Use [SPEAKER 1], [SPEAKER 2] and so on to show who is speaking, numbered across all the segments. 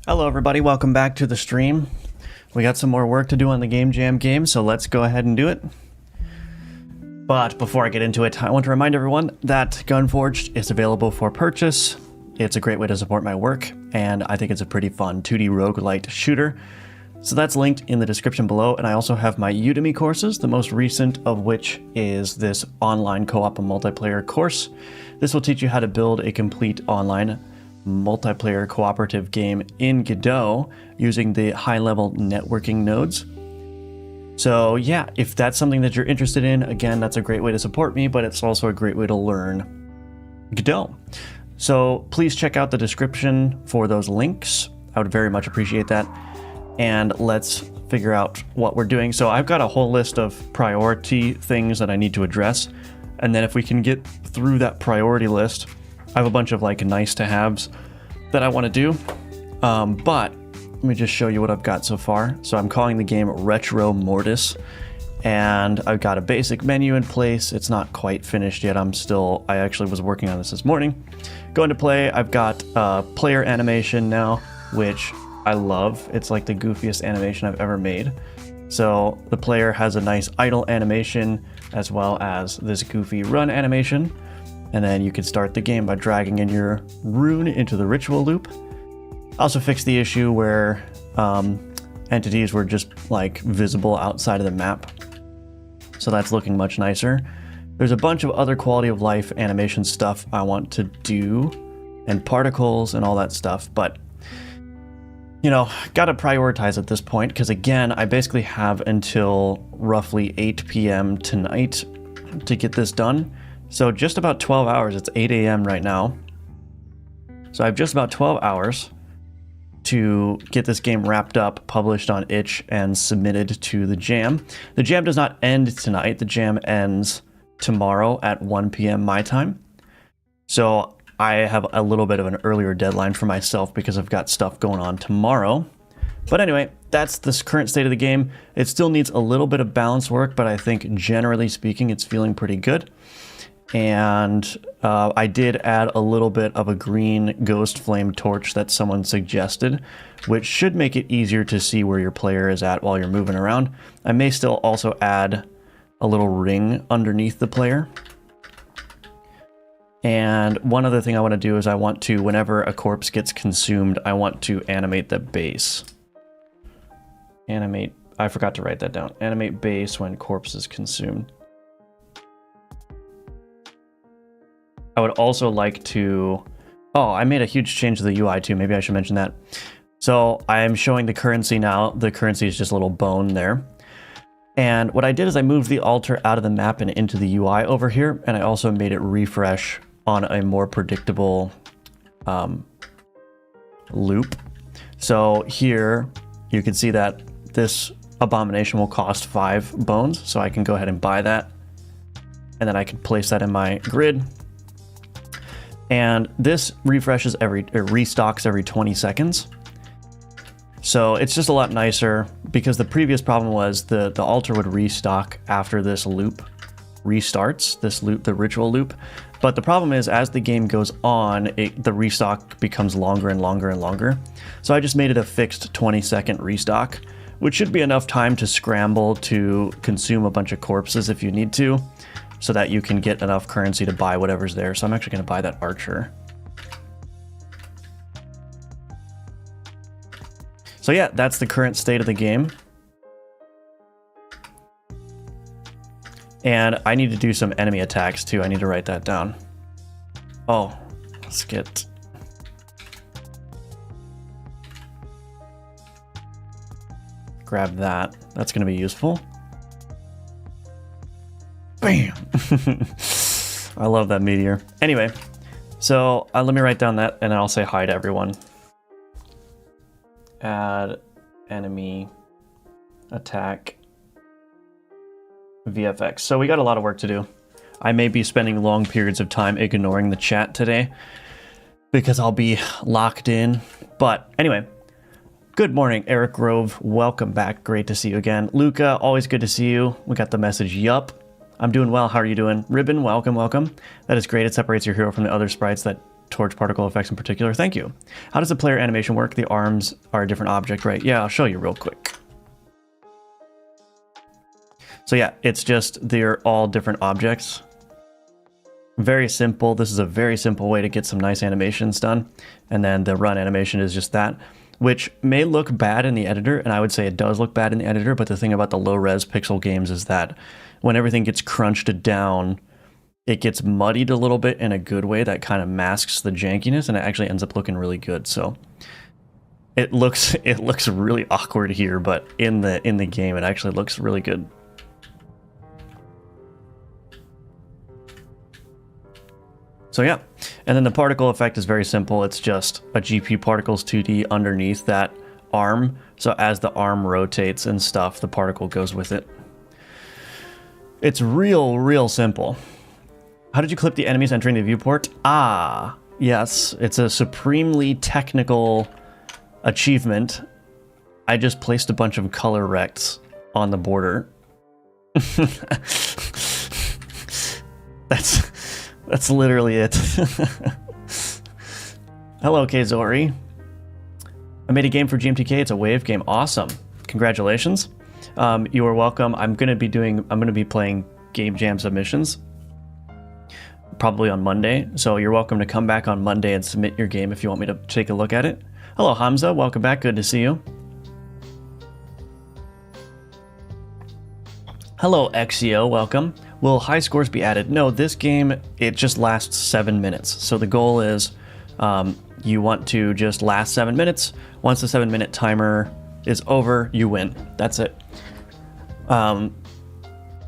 [SPEAKER 1] Hello everybody, welcome back to the stream. We got some more work to do on the Game Jam game, so let's go ahead and do it. But before I get into it, I want to remind everyone that Gunforged is available for purchase. It's a great way to support my work, and I think it's a pretty fun 2D roguelite shooter. So that's linked in the description below, and I also have my Udemy courses, the most recent of which is this online co-op and multiplayer course. This will teach you how to build a complete online multiplayer cooperative game in Godot using the high-level networking nodes. So yeah, if that's something that you're interested in, again, that's a great way to support me, but it's also a great way to learn Godot. So please check out the description for those links. I would very much appreciate that. And let's figure out what we're doing. So I've got a whole list of priority things that I need to address. And then if we can get through that priority list, I have a bunch of like nice to haves that I want to do, but let me just show you what I've got so far. So I'm calling the game Retro Mortis, and I've got a basic menu in place. It's not quite finished yet. I actually was working on this morning. Going to play, I've got player animation now, which I love. It's like the goofiest animation I've ever made. So the player has a nice idle animation as well as this goofy run animation. And then you can start the game by dragging in your rune into the ritual loop. Also fixed the issue where entities were just like visible outside of the map. So that's looking much nicer. There's a bunch of other quality of life animation stuff I want to do, and particles and all that stuff, but you know, gotta prioritize at this point, because again, I basically have until roughly 8 p.m. tonight to get this done. So just about 12 hours, it's 8 a.m. right now. So I have just about 12 hours to get this game wrapped up, published on itch, and submitted to the Jam. The Jam does not end tonight. The Jam ends tomorrow at 1 p.m. my time. So I have a little bit of an earlier deadline for myself because I've got stuff going on tomorrow. But anyway, that's the current state of the game. It still needs a little bit of balance work, but I think generally speaking, it's feeling pretty good. And I did add a little bit of a green ghost flame torch that someone suggested, which should make it easier to see where your player is at while you're moving around. I may still also add a little ring underneath the player. And one other thing I want to do is I want to, whenever a corpse gets consumed, I want to animate the base. Animate, I forgot to write that down. Animate base when corpse is consumed. I would also like to, oh, I made a huge change to the UI too. Maybe I should mention that. So I'm showing the currency now. The currency is just a little bone there. And what I did is I moved the altar out of the map and into the UI over here. And I also made it refresh on a more predictable loop. So here you can see that this abomination will cost 5 bones. So I can go ahead and buy that. And then I can place that in my grid. And this restocks every 20 seconds. So it's just a lot nicer, because the previous problem was the altar would restock after this loop restarts, the ritual loop. But the problem is, as the game goes on, the restock becomes longer and longer and longer. So I just made it a fixed 20-second restock, which should be enough time to scramble to consume a bunch of corpses if you need to, so that you can get enough currency to buy whatever's there. So I'm actually going to buy that archer. So yeah, that's the current state of the game. And I need to do some enemy attacks too. I need to write that down. Oh, let's get... grab that. That's going to be useful. Bam! I love that meteor. Anyway, so let me write down that and then I'll say hi to everyone. Add enemy attack VFX. So we got a lot of work to do. I may be spending long periods of time ignoring the chat today because I'll be locked in. But anyway, good morning, Eric Grove. Welcome back. Great to see you again. Luca, always good to see you. We got the message, yup. I'm doing well. How are you doing? Ribbon, welcome, welcome. That is great. It separates your hero from the other sprites that torch particle effects in particular. Thank you. How does the player animation work? The arms are a different object, right? Yeah, I'll show you real quick. So yeah, it's just they're all different objects. Very simple. This is a very simple way to get some nice animations done. And then the run animation is just that, which may look bad in the editor, and I would say it does look bad in the editor, but the thing about the low-res pixel games is that when everything gets crunched down, it gets muddied a little bit in a good way that kind of masks the jankiness, and it actually ends up looking really good. So it looks really awkward here, but in the game it actually looks really good. So yeah, and then the particle effect is very simple. It's just a GP particles 2D underneath that arm. So as the arm rotates and stuff, the particle goes with it. It's real simple. How did you clip the enemies entering the viewport? Ah, yes, it's a supremely technical achievement. I just placed a bunch of color rects on the border. That's literally it. Hello, Kzori. I made a game for GMTK. It's a wave game. Awesome. Congratulations. You are welcome. I'm going to be playing game jam submissions probably on Monday. So you're welcome to come back on Monday and submit your game if you want me to take a look at it. Hello, Hamza. Welcome back. Good to see you. Hello, Exio. Welcome. Will high scores be added? No, this game, it just lasts 7 minutes. So the goal is you want to just last 7 minutes. Once the 7-minute timer is over, you win. That's it.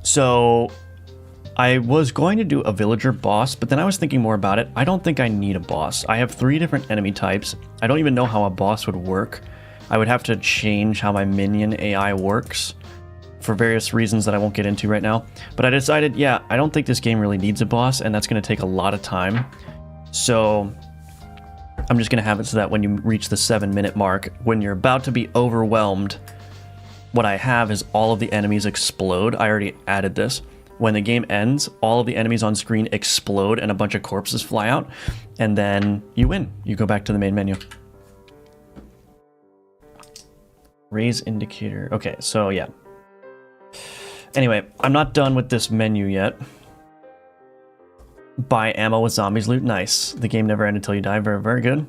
[SPEAKER 1] So I was going to do a villager boss, but then I was thinking more about it. I don't think I need a boss. I have 3 different enemy types. I don't even know how a boss would work. I would have to change how my minion AI works for various reasons that I won't get into right now. But I decided, yeah, I don't think this game really needs a boss, and that's going to take a lot of time. So I'm just going to have it so that when you reach the 7-minute mark, when you're about to be overwhelmed, what I have is all of the enemies explode. I already added this. When the game ends, all of the enemies on screen explode and a bunch of corpses fly out, and then you win. You go back to the main menu. Raise indicator. Okay, so yeah. Anyway, I'm not done with this menu yet. Buy ammo with zombies loot. Nice. The game never ended until you die. Very, very good.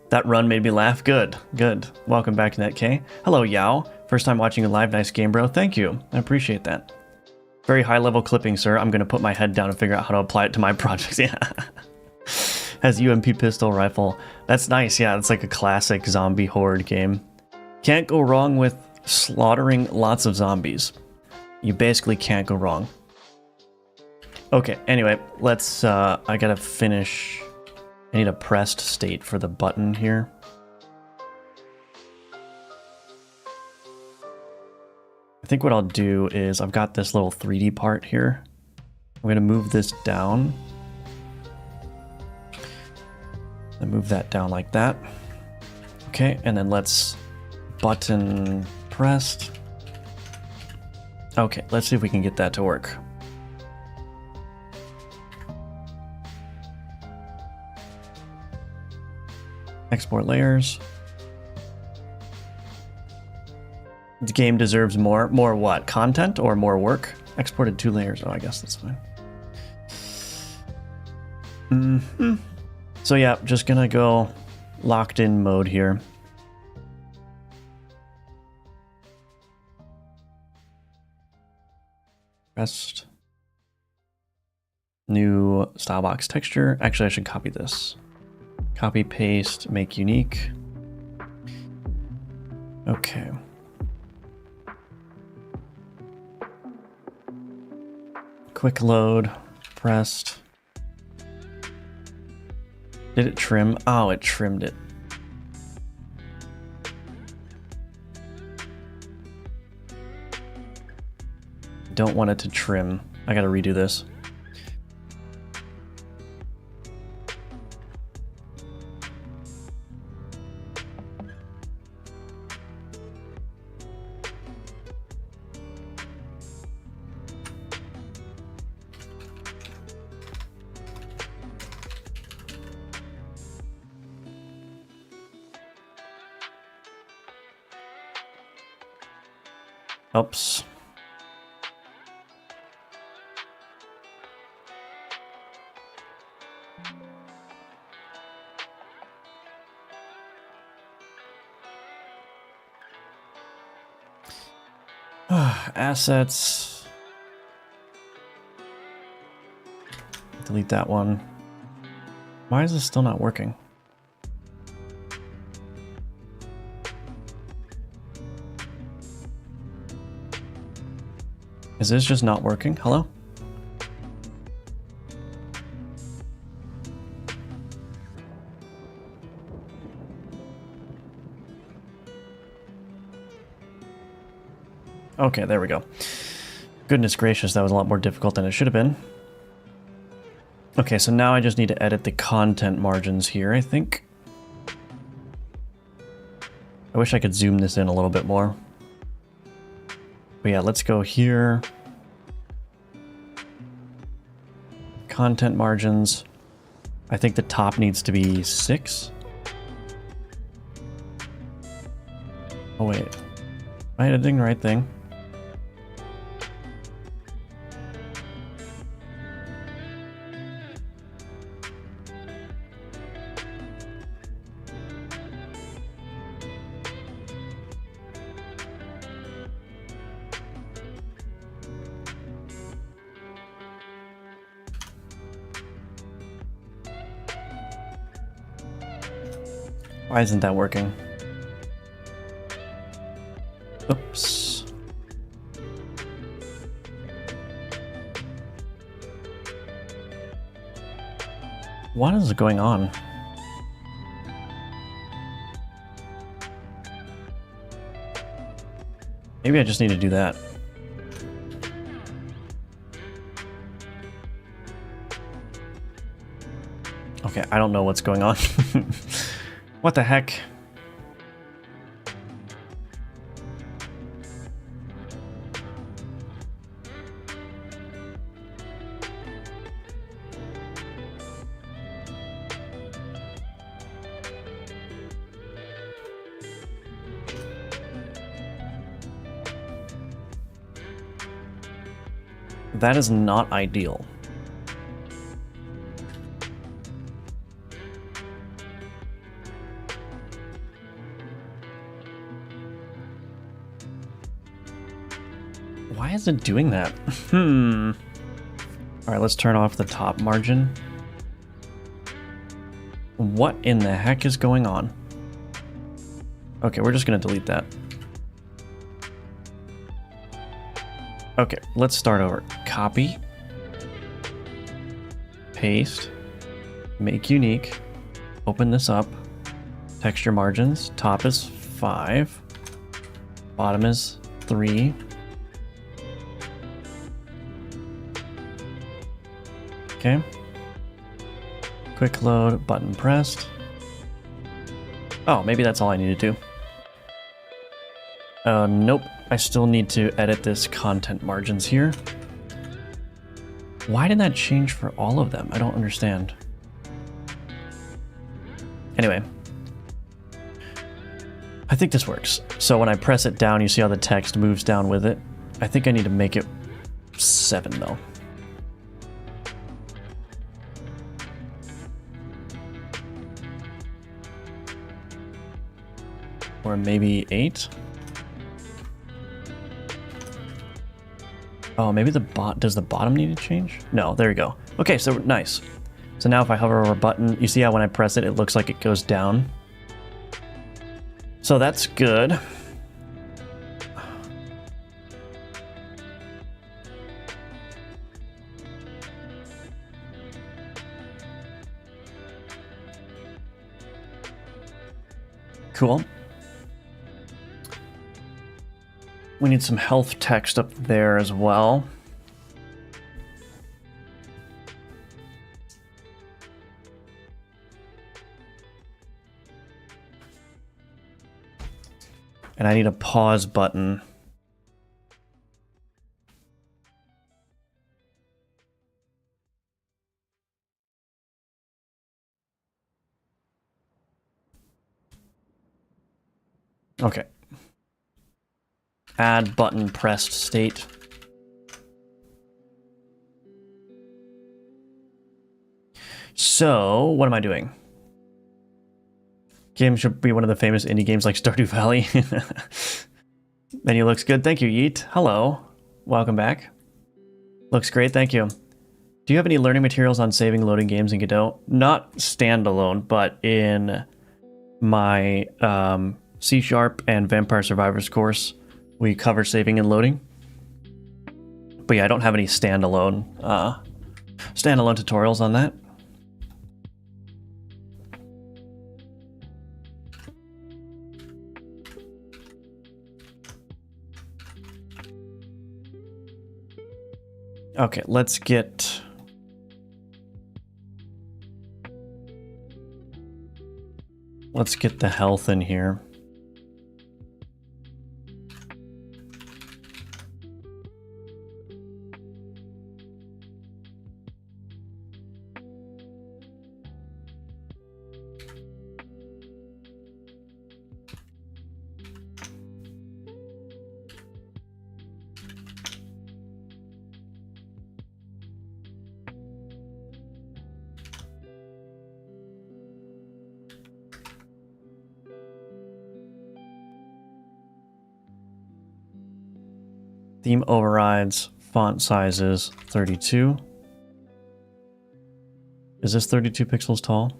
[SPEAKER 1] That run made me laugh. Good. Good. Welcome back, NetK. Hello, Yao. First time watching you live. Nice game, bro. Thank you. I appreciate that. Very high level clipping, sir. I'm going to put my head down and figure out how to apply it to my projects. Yeah. Has UMP pistol rifle. That's nice. Yeah, it's like a classic zombie horde game. Can't go wrong with slaughtering lots of zombies. You basically can't go wrong. Okay, anyway, let's, I gotta finish. I need a pressed state for the button here. I think what I'll do is, I've got this little 3D part here. I'm gonna move this down. And move that down like that. Okay, and then let's button pressed. Okay, let's see if we can get that to work. Export layers. The game deserves more. More what? Content or more work? Exported 2 layers. Oh, I guess that's fine. So yeah, just gonna go locked in mode here. Rest. New style box texture. Actually, I should copy this. Copy, paste, make unique. Okay. Quick load, pressed. Did it trim? Oh, it trimmed it. Don't want it to trim. I gotta redo this. Oops. Assets. Delete that one. Why is this still not working? Is this just not working? Hello? Okay, there we go. Goodness gracious, that was a lot more difficult than it should have been. Okay, so now I just need to edit the content margins here, I think. I wish I could zoom this in a little bit more. But yeah, let's go here. Content margins. I think the top needs to be 6. Oh wait, am I editing the right thing? Why isn't that working? Oops. What is going on? Maybe I just need to do that. Okay, I don't know what's going on. What the heck? That is not ideal. Why is it doing that? All right, let's turn off the top margin. What in the heck is going on? Okay, we're just gonna delete that. Okay, let's start over. Copy. Paste. Make unique. Open this up. Texture margins. Top is 5. Bottom is 3. Okay. Quick load, button pressed. Oh, maybe that's all I need to do. Nope. I still need to edit this content margins here. Why did that change for all of them? I don't understand. Anyway. I think this works. So when I press it down, you see how the text moves down with it. I think I need to make it 7 though. Or maybe 8. Oh, maybe does the bottom need to change? No, there we go. Okay, so nice. So now if I hover over a button, you see how when I press it, it looks like it goes down. So that's good. Cool. We need some health text up there as well. And I need a pause button. Okay. Add button pressed state. So, what am I doing? Game should be one of the famous indie games like Stardew Valley. Menu looks good. Thank you, Yeet. Hello. Welcome back. Looks great. Thank you. Do you have any learning materials on saving loading games in Godot? Not standalone, but in my C# and Vampire Survivors course, we cover saving and loading. But yeah, I don't have any standalone tutorials on that. Okay, let's get the health in here. Theme overrides, font sizes 32. Is this 32 pixels tall?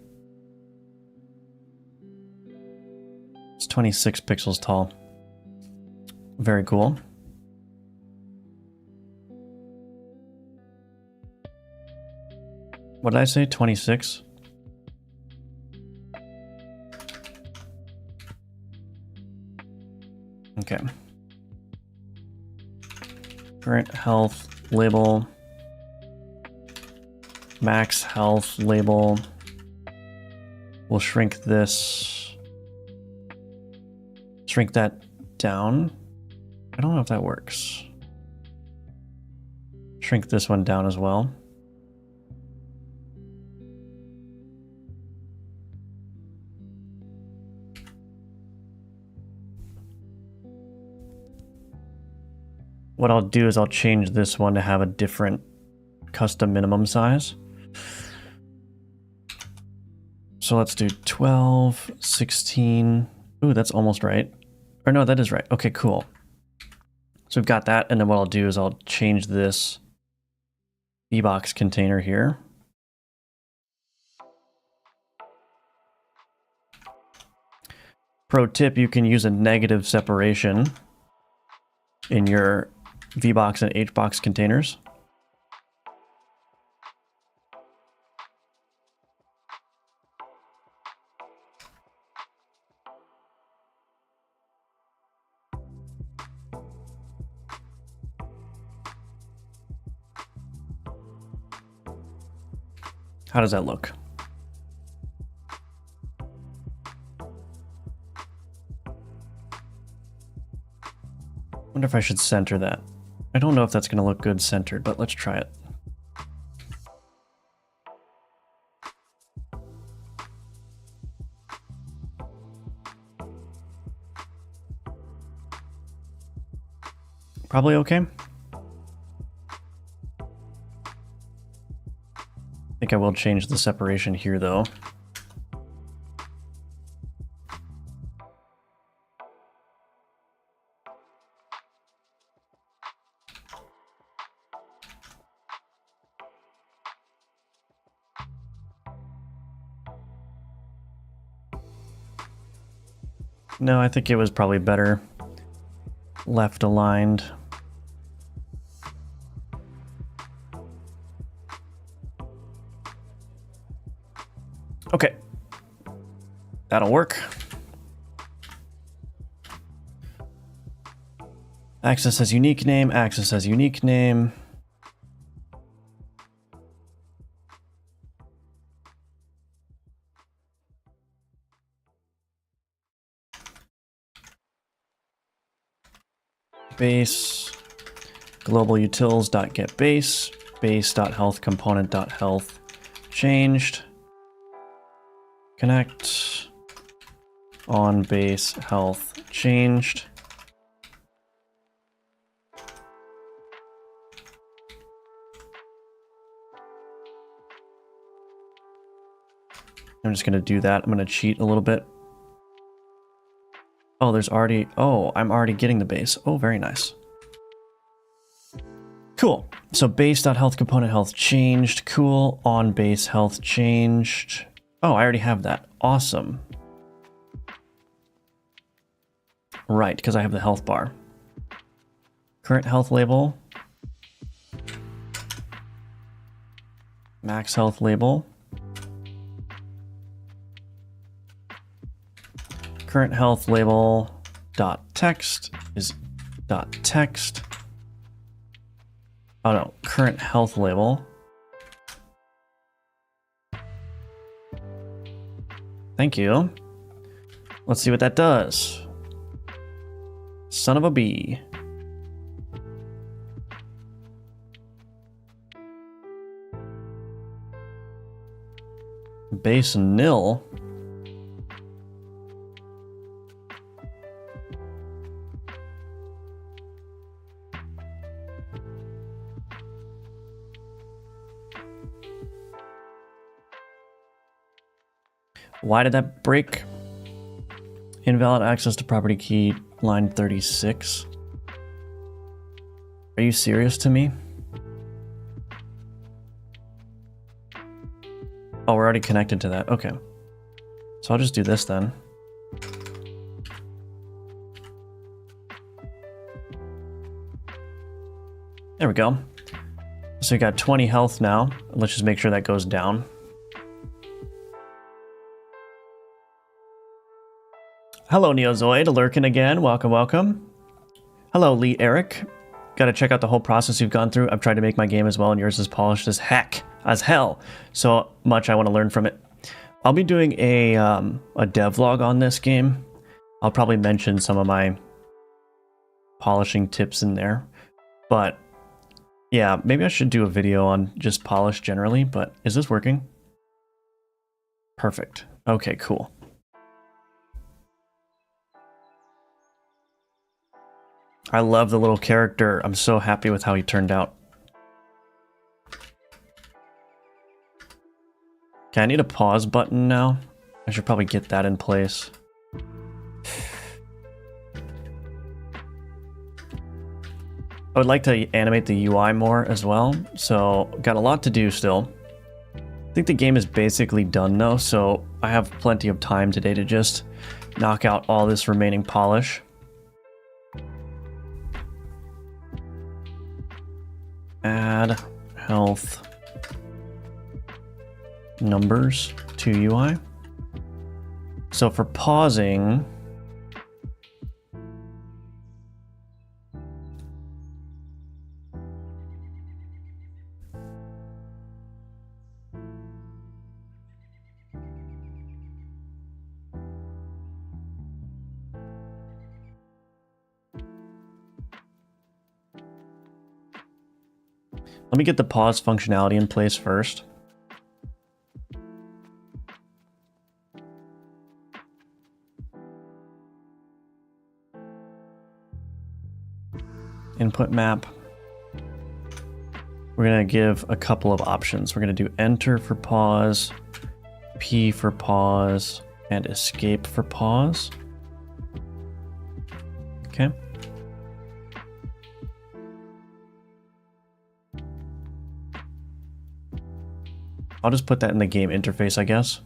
[SPEAKER 1] It's 26 pixels tall. Very cool. What did I say? 26? Okay. Current health label. Max health label. We'll shrink this. Shrink that down. I don't know if that works. Shrink this one down as well. What I'll do is I'll change this one to have a different custom minimum size. So let's do 12, 16. Ooh, that's almost right. Or no, that is right. Okay, cool. So we've got that, and then what I'll do is I'll change this VBox container here. Pro tip, you can use a negative separation in your VBox and HBox containers. How does that look? wonder if I should center that. I don't know if that's going to look good centered, but let's try it. Probably okay. I think I will change the separation here though. No, I think it was probably better left aligned. Okay, that'll work. Access as unique name, access as unique name. Base, global utils.get base, base.health component.health changed. Connect on base health changed. I'm just going to do that. I'm going to cheat a little bit. Oh, there's already... Oh, I'm already getting the base. Oh, very nice. Cool. So base.health component health changed. Cool. On base health changed. Oh, I already have that. Awesome. Right, because I have the health bar. Current health label. Max health label. Current health label dot text is dot text. Oh no, current health label. Thank you. Let's see what that does. Son of a bee. Base nil. Why did that break? Invalid access to property key line 36. Are you serious to me? Oh, we're already connected to that. Okay. So I'll just do this then. There we go. So we got 20 health now. Let's just make sure that goes down. Hello, Neozoid, lurking again. Welcome, welcome. Hello, Lee Eric. Gotta check out the whole process you've gone through. I've tried to make my game as well, and yours is polished as heck, as hell. So much I want to learn from it. I'll be doing a devlog on this game. I'll probably mention some of my polishing tips in there. But yeah, maybe I should do a video on just polish generally, but is this working? Perfect. Okay, cool. I love the little character. I'm so happy with how he turned out. Okay, I need a pause button now. I should probably get that in place. I would like to animate the UI more as well, so got a lot to do still. I think the game is basically done though, so I have plenty of time today to just knock out all this remaining polish. Add health numbers to UI. So for pausing, Let me get the pause functionality in place first. Input map. We're going to give a couple of options. We're going to do enter for pause, P for pause, and escape for pause. Okay. I'll just put that in the game interface, I guess.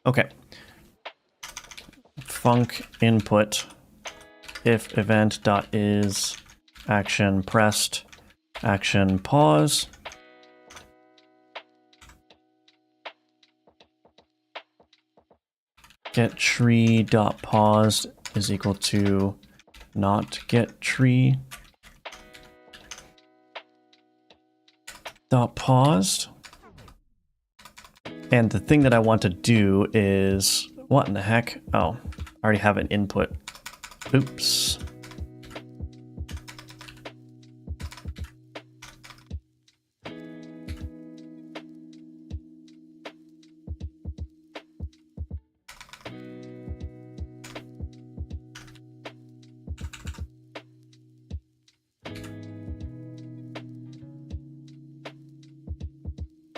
[SPEAKER 1] Okay. Func input if event.is action pressed action pause. Get tree dot paused is equal to not get tree dot paused. And the thing that I want to do is, what in the heck? Oh, I already have an input. Oops.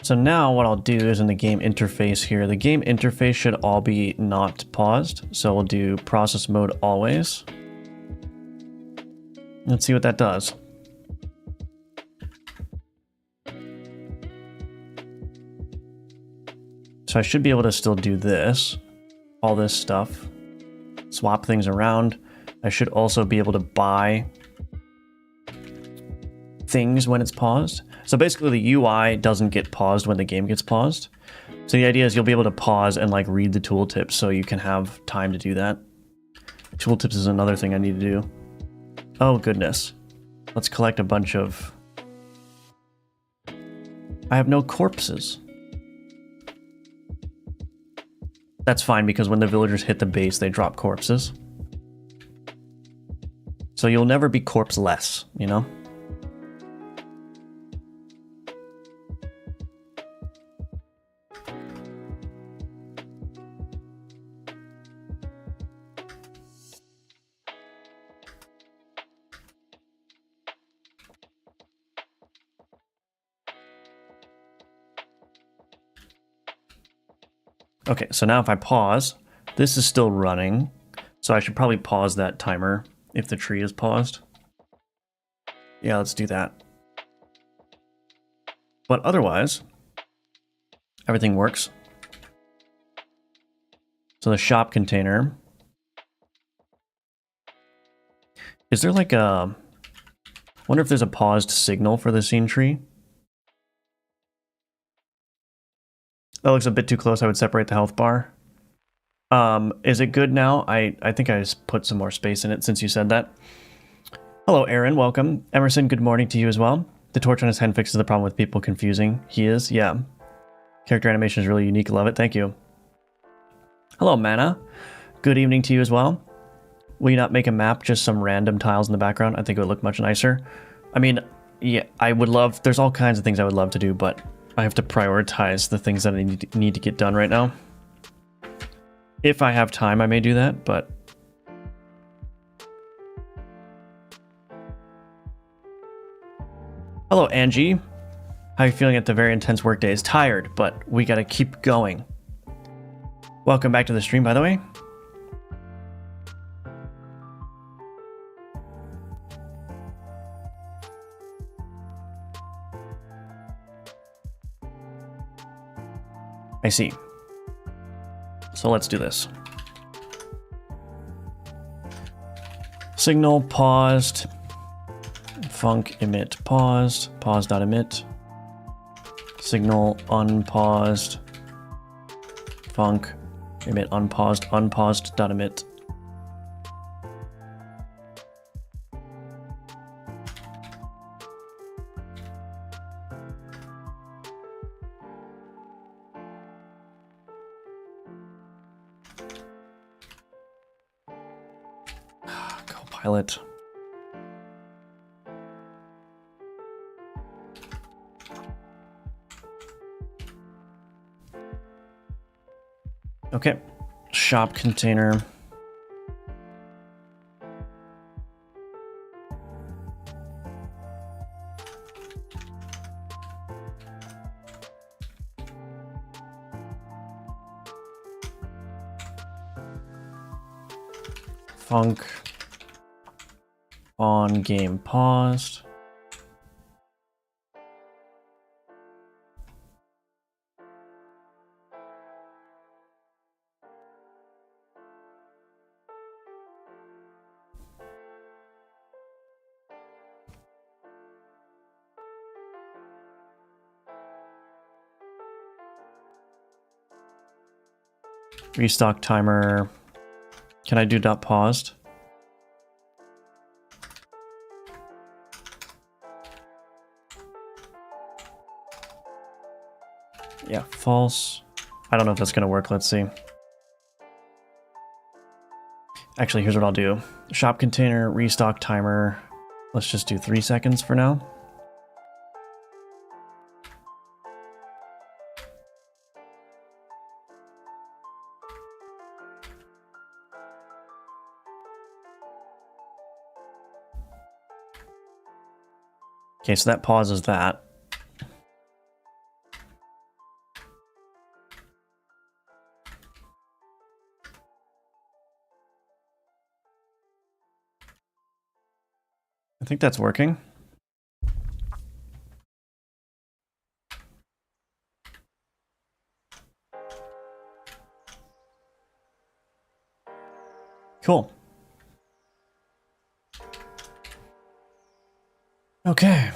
[SPEAKER 1] So now what I'll do is in the game interface here, the game interface should all be not paused. So we'll do process mode always. Let's see what that does. So I should be able to still do this, all this stuff, swap things around. I should also be able to buy things when it's paused. So basically the UI doesn't get paused when the game gets paused. So the idea is you'll be able to pause and like read the tooltips so you can have time to do that. Tooltips is another thing I need to do. Oh goodness. Let's collect a bunch of... I have no corpses. That's fine because when the villagers hit the base, they drop corpses. So you'll never be corpse-less, you know? Okay, so now if I pause, this is still running. So I should probably pause that timer if the tree is paused. Yeah, let's do that. But otherwise, everything works. So the shop container. Is there like a... I wonder if there's a paused signal for the scene tree. That looks a bit too close. I would separate the health bar. Is it good now? I think I just put some more space in it since you said that. Hello, Aaron. Welcome. Emerson, good morning to you as well. The torch on his hand fixes the problem with people confusing. He is? Yeah. Character animation is really unique. Love it. Thank you. Hello, Mana. Good evening to you as well. Will you not make a map, just some random tiles in the background? I think it would look much nicer. I mean, yeah, I would love... There's all kinds of things I would love to do, but I have to prioritize the things that I need to get done right now. If I have time, I may do that, but... Hello, Angie. How are you feeling at the very intense work days? Tired, but we gotta keep going. Welcome back to the stream, by the way. I see. So let's do this. Signal paused. Func emit paused. Pause.emit. Signal unpaused. Func emit unpaused. Unpaused.emit. Copilot. Okay, shop container. Func on game paused. Restock timer. Can I do dot paused? Yeah, false. I don't know if that's gonna work. Let's see. Actually, here's what I'll do. Shop container, restock timer. Let's just do 3 seconds for now. Okay, so that pauses that. I think that's working. Cool. Okay.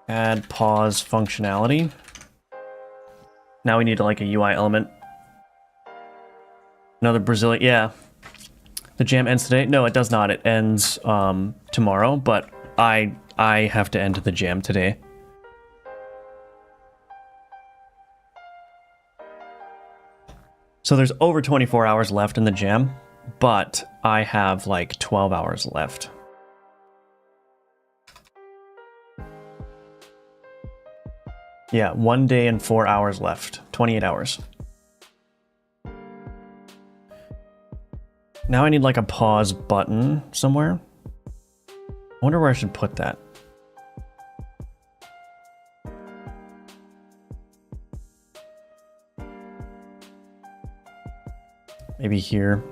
[SPEAKER 1] Add pause functionality. Now we need like a UI element. Another Brazilian, yeah. The jam ends today? No, it does not. It ends tomorrow, but I have to end the jam today. So there's over 24 hours left in the jam, but I have like 12 hours left. Yeah, 1 day and 4 hours left. 28 hours. Now I need like a pause button somewhere. I wonder where I should put that. Maybe here.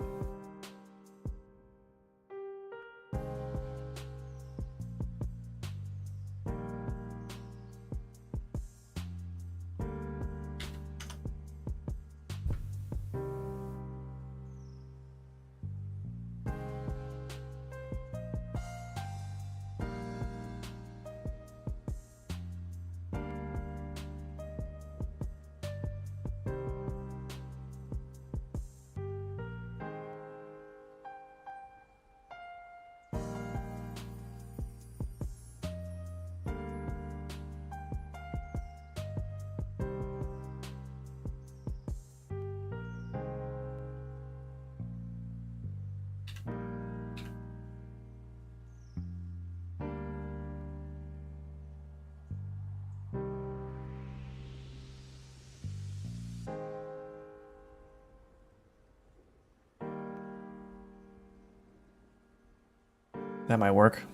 [SPEAKER 1] That might work.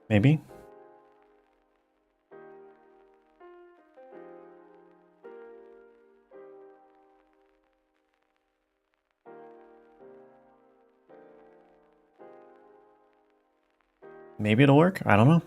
[SPEAKER 1] Maybe. Maybe it'll work. I don't know.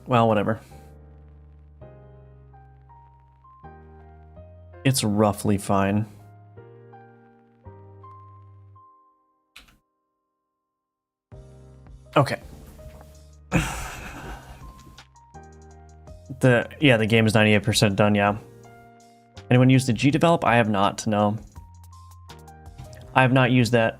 [SPEAKER 1] Well, whatever. It's roughly fine. Okay. The game is 98% done, yeah. Anyone use the gdevelop? I have not, no. I have not used that.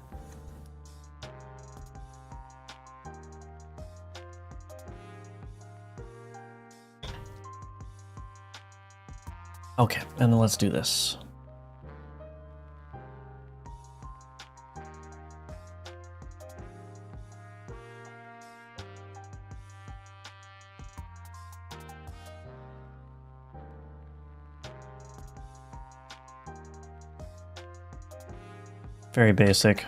[SPEAKER 1] Okay, and then let's do this. Very basic.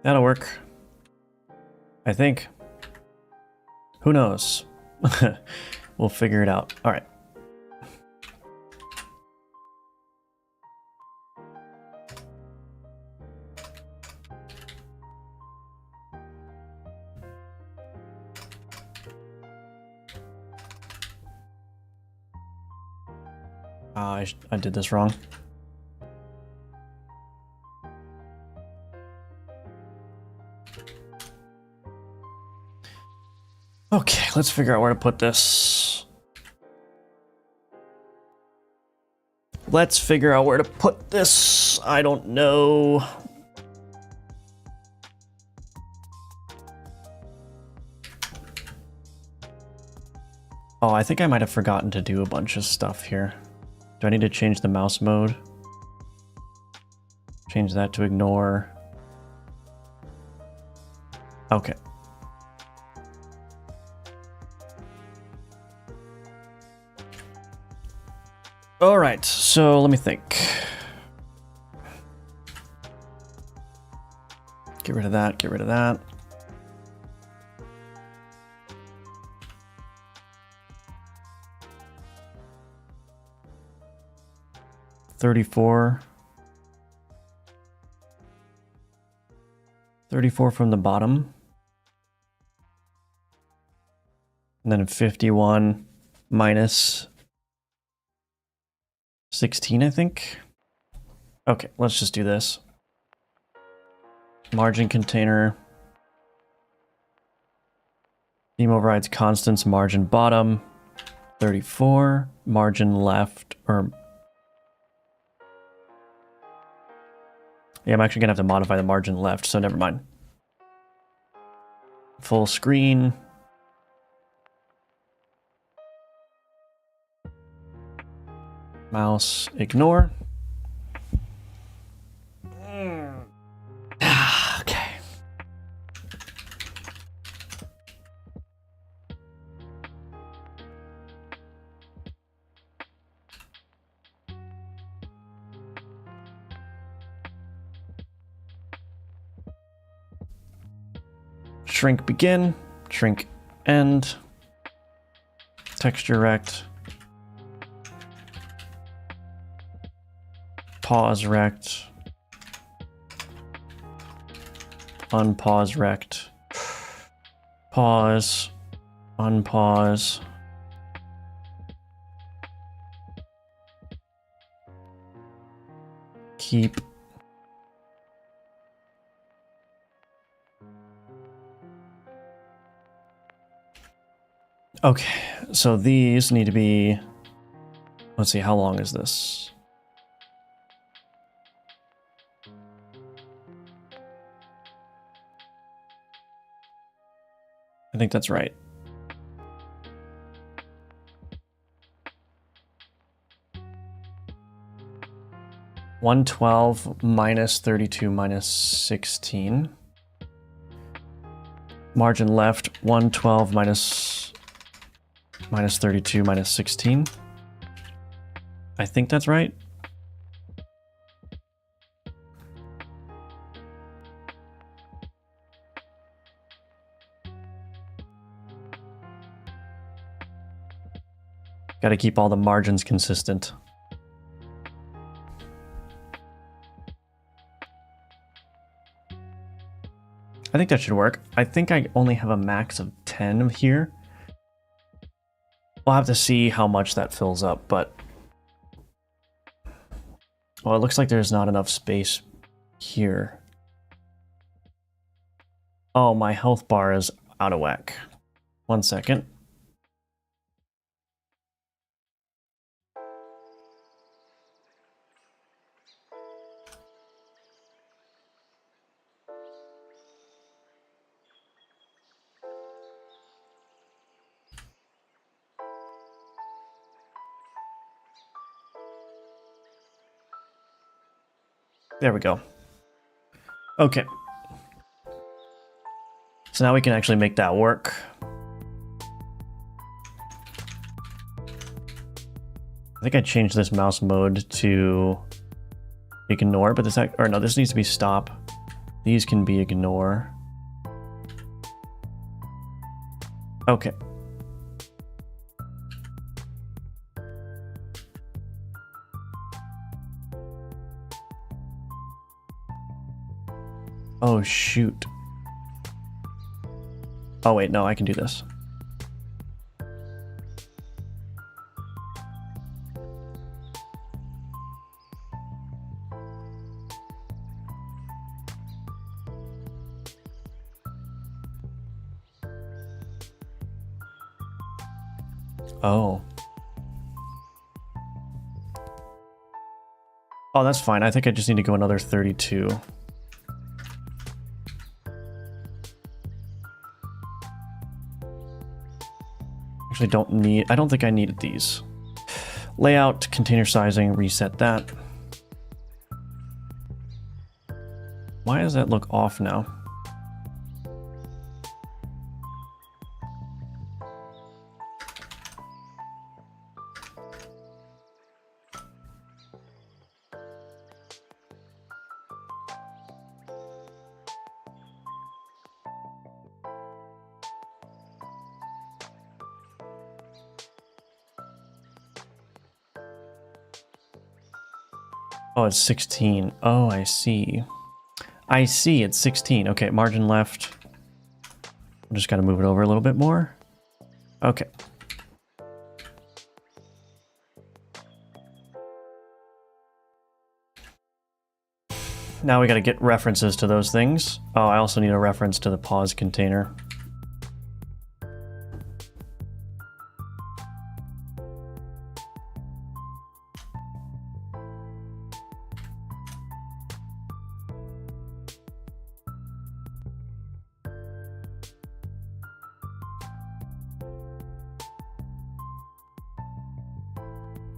[SPEAKER 1] That'll work. I think. Who knows? We'll figure it out. All right. I did this wrong. Okay, let's figure out where to put this. Let's figure out where to put this. I don't know. Oh, I think I might have forgotten to do a bunch of stuff here. Do I need to change the mouse mode? Change that to ignore. Okay. All right, so let me think. Get rid of that, get rid of that. $34 from the bottom. And then 51 minus 16, I think. Okay, let's just do this. Margin container. Theme overrides constants, margin bottom. 34, margin left, or... Yeah, I'm actually gonna have to modify the margin left, so never mind. Full screen. Mouse, ignore. Okay. Shrink begin, shrink end, texture rect, pause rect, unpause rect, pause, unpause, keep, okay, so these need to be, let's see, how long is this? I think that's right. $112 minus 32 minus 16. Margin left, 112 minus 32 minus 16. I think that's right. Got to keep all the margins consistent. I think that should work. I think I only have a max of 10 here. We'll have to see how much that fills up, but... Well, it looks like there's not enough space here. Oh, my health bar is out of whack. 1 second. There we go. Okay. So now we can actually make that work. I think I changed this mouse mode to ignore, but this, or no, this needs to be stop. These can be ignore. Okay. Oh, shoot. Oh, wait, no, I can do this. Oh. Oh, that's fine. I think I just need to go another 32. Actually I don't think I needed these. Layout, container sizing, reset that. Why does that look off now? Oh, it's 16. Oh, I see. I see, it's 16. Okay, margin left. I'm just gotta move it over a little bit more. Okay. Now we gotta get references to those things. Oh, I also need a reference to the pause container.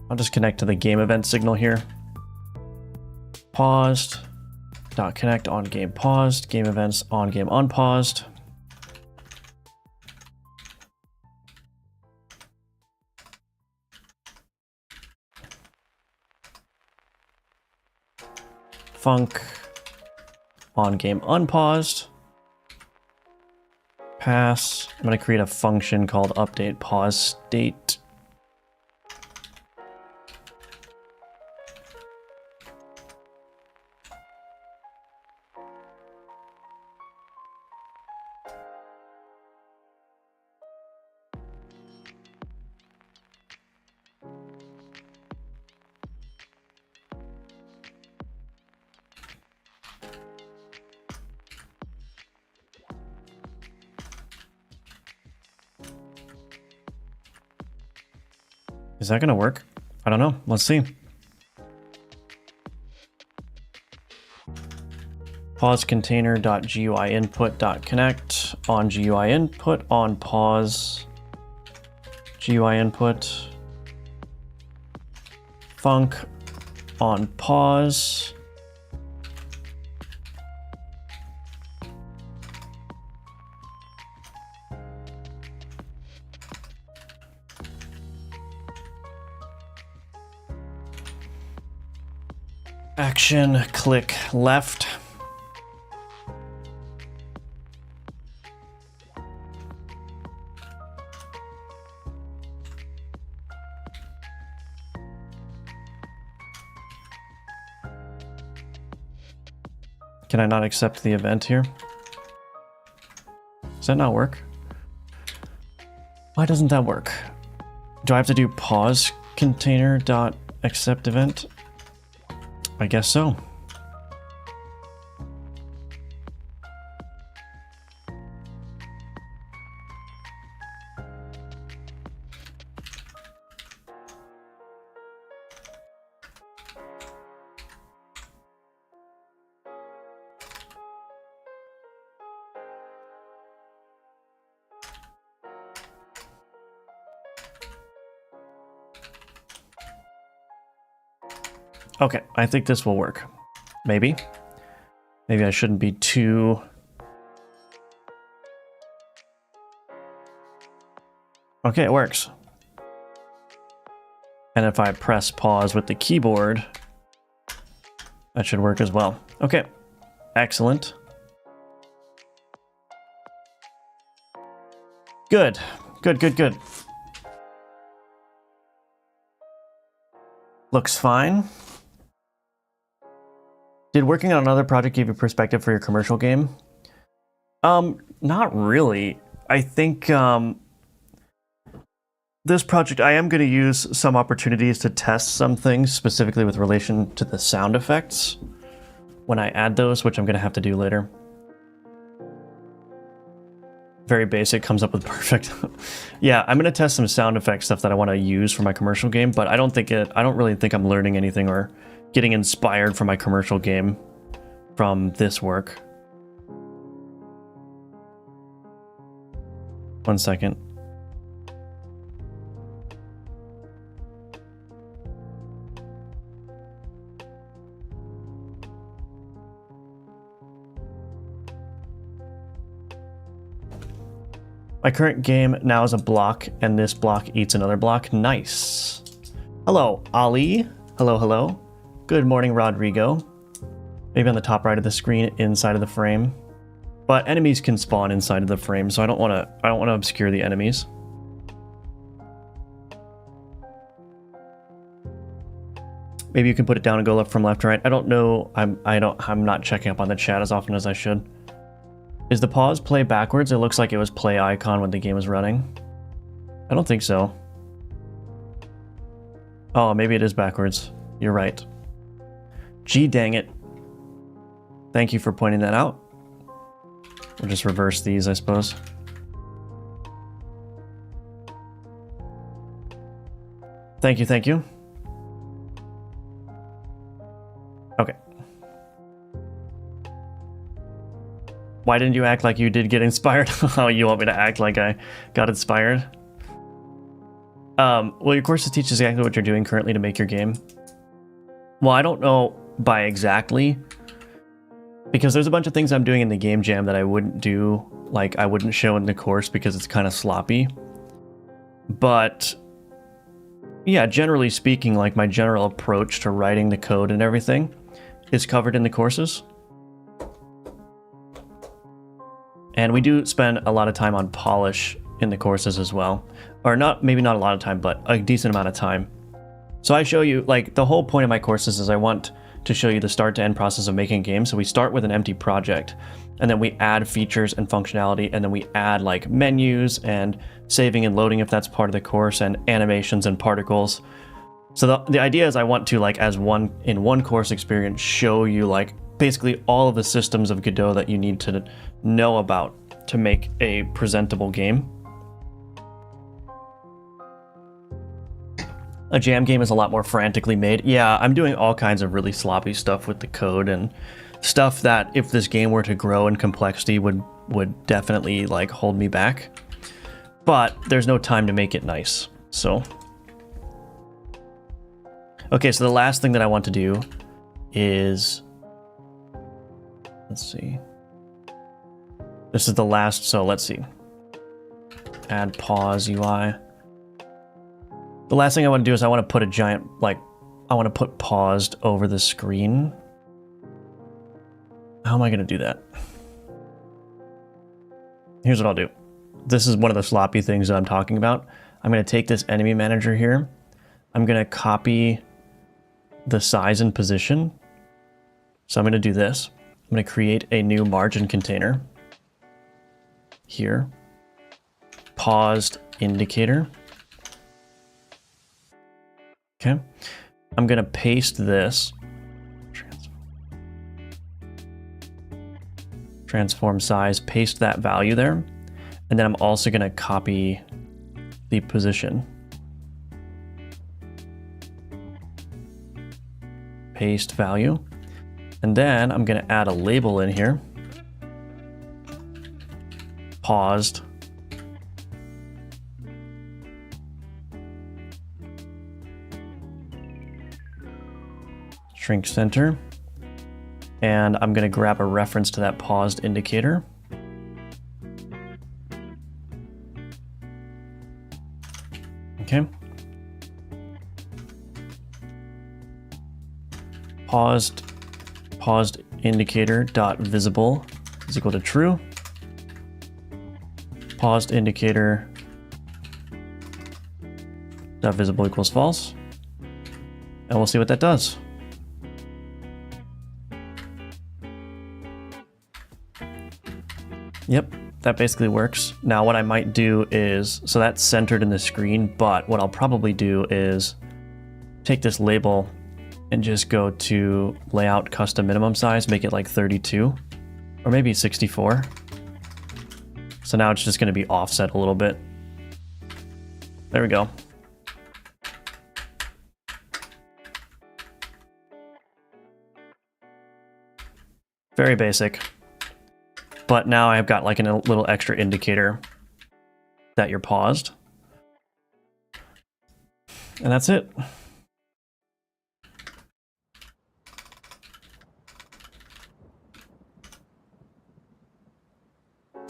[SPEAKER 1] I'll just connect to the game event signal here. Paused. Dot connect on game paused. Game events on game unpaused. Func on game unpaused. Pass. I'm going to create a function called update pause state. Is that going to work? I don't know. Let's see. Pause container.gui input.connect on GUI input on pause GUI input func on pause action click left. Can I not accept the event here? Does that not work? Why doesn't that work? Do I have to do pause container dot accept event? I guess so. Okay, I think this will work. Maybe. Maybe I shouldn't be too... Okay, it works. And if I press pause with the keyboard, that should work as well. Okay, excellent. Good, good, good, good. Looks fine. Did working on another project give you perspective for your commercial game? Not really. I think this project, I am going to use some opportunities to test some things, specifically with relation to the sound effects, when I add those, which I'm going to have to do later. Very basic, comes up with perfect. Yeah, I'm going to test some sound effect stuff that I want to use for my commercial game, but I don't really think I'm learning anything or getting inspired for my commercial game from this work. One second. My current game now is a block, and this block eats another block. Nice. Hello, Ali. Hello, hello. Good morning, Rodrigo. Maybe on the top right of the screen, inside of the frame. But enemies can spawn inside of the frame, so I don't want to obscure the enemies. Maybe you can put it down and go left from left to right. I don't know. I'm not checking up on the chat as often as I should. Is the pause play backwards? It looks like it was play icon when the game was running. I don't think so. Oh, maybe it is backwards. You're right. Gee, dang it. Thank you for pointing that out. We'll just reverse these, I suppose. Thank you, thank you. Okay. Why didn't you act like you did get inspired? Oh, you want me to act like I got inspired? Well, your courses teach exactly what you're doing currently to make your game. Well, I don't know by exactly, because there's a bunch of things I'm doing in the game jam that I wouldn't do, like I wouldn't show in the course because it's kind of sloppy. But yeah, generally speaking, like my general approach to writing the code and everything is covered in the courses. And we do spend a lot of time on polish in the courses as well. Or not, maybe not a lot of time, but a decent amount of time. So I show you, like, the whole point of my courses is I want to show you the start to end process of making a game. So we start with an empty project, and then we add features and functionality, and then we add like menus and saving and loading if that's part of the course, and animations and particles. So the idea is I want to, like, as one course experience, show you like basically all of the systems of Godot that you need to know about to make a presentable game. A jam game is a lot more frantically made. Yeah, I'm doing all kinds of really sloppy stuff with the code and stuff that if this game were to grow in complexity would definitely like hold me back. But there's no time to make it nice. So okay, so the last thing that I want to do is, let's see. This is the last, so let's see. Add pause UI. The last thing I want to do is I want to put a giant, like, I want to put paused over the screen. How am I going to do that? Here's what I'll do. This is one of the sloppy things that I'm talking about. I'm going to take this enemy manager here. I'm going to copy the size and position. So I'm going to do this. going to create a new margin container here. Paused indicator. Okay. I'm going to paste this. Transform size, paste that value there. And then I'm also going to copy the position. Paste value. And then I'm going to add a label in here. Paused. Shrink center. And I'm going to grab a reference to that paused indicator. Okay. Paused indicator dot visible is equal to true. Paused indicator dot visible equals false. And we'll see what that does. Yep, that basically works. Now what I might do is, so that's centered in the screen, but what I'll probably do is take this label and just go to layout custom minimum size, make it like 32 or maybe 64. So now it's just going to be offset a little bit. There we go. Very basic. But now I've got like a little extra indicator that you're paused. And that's it.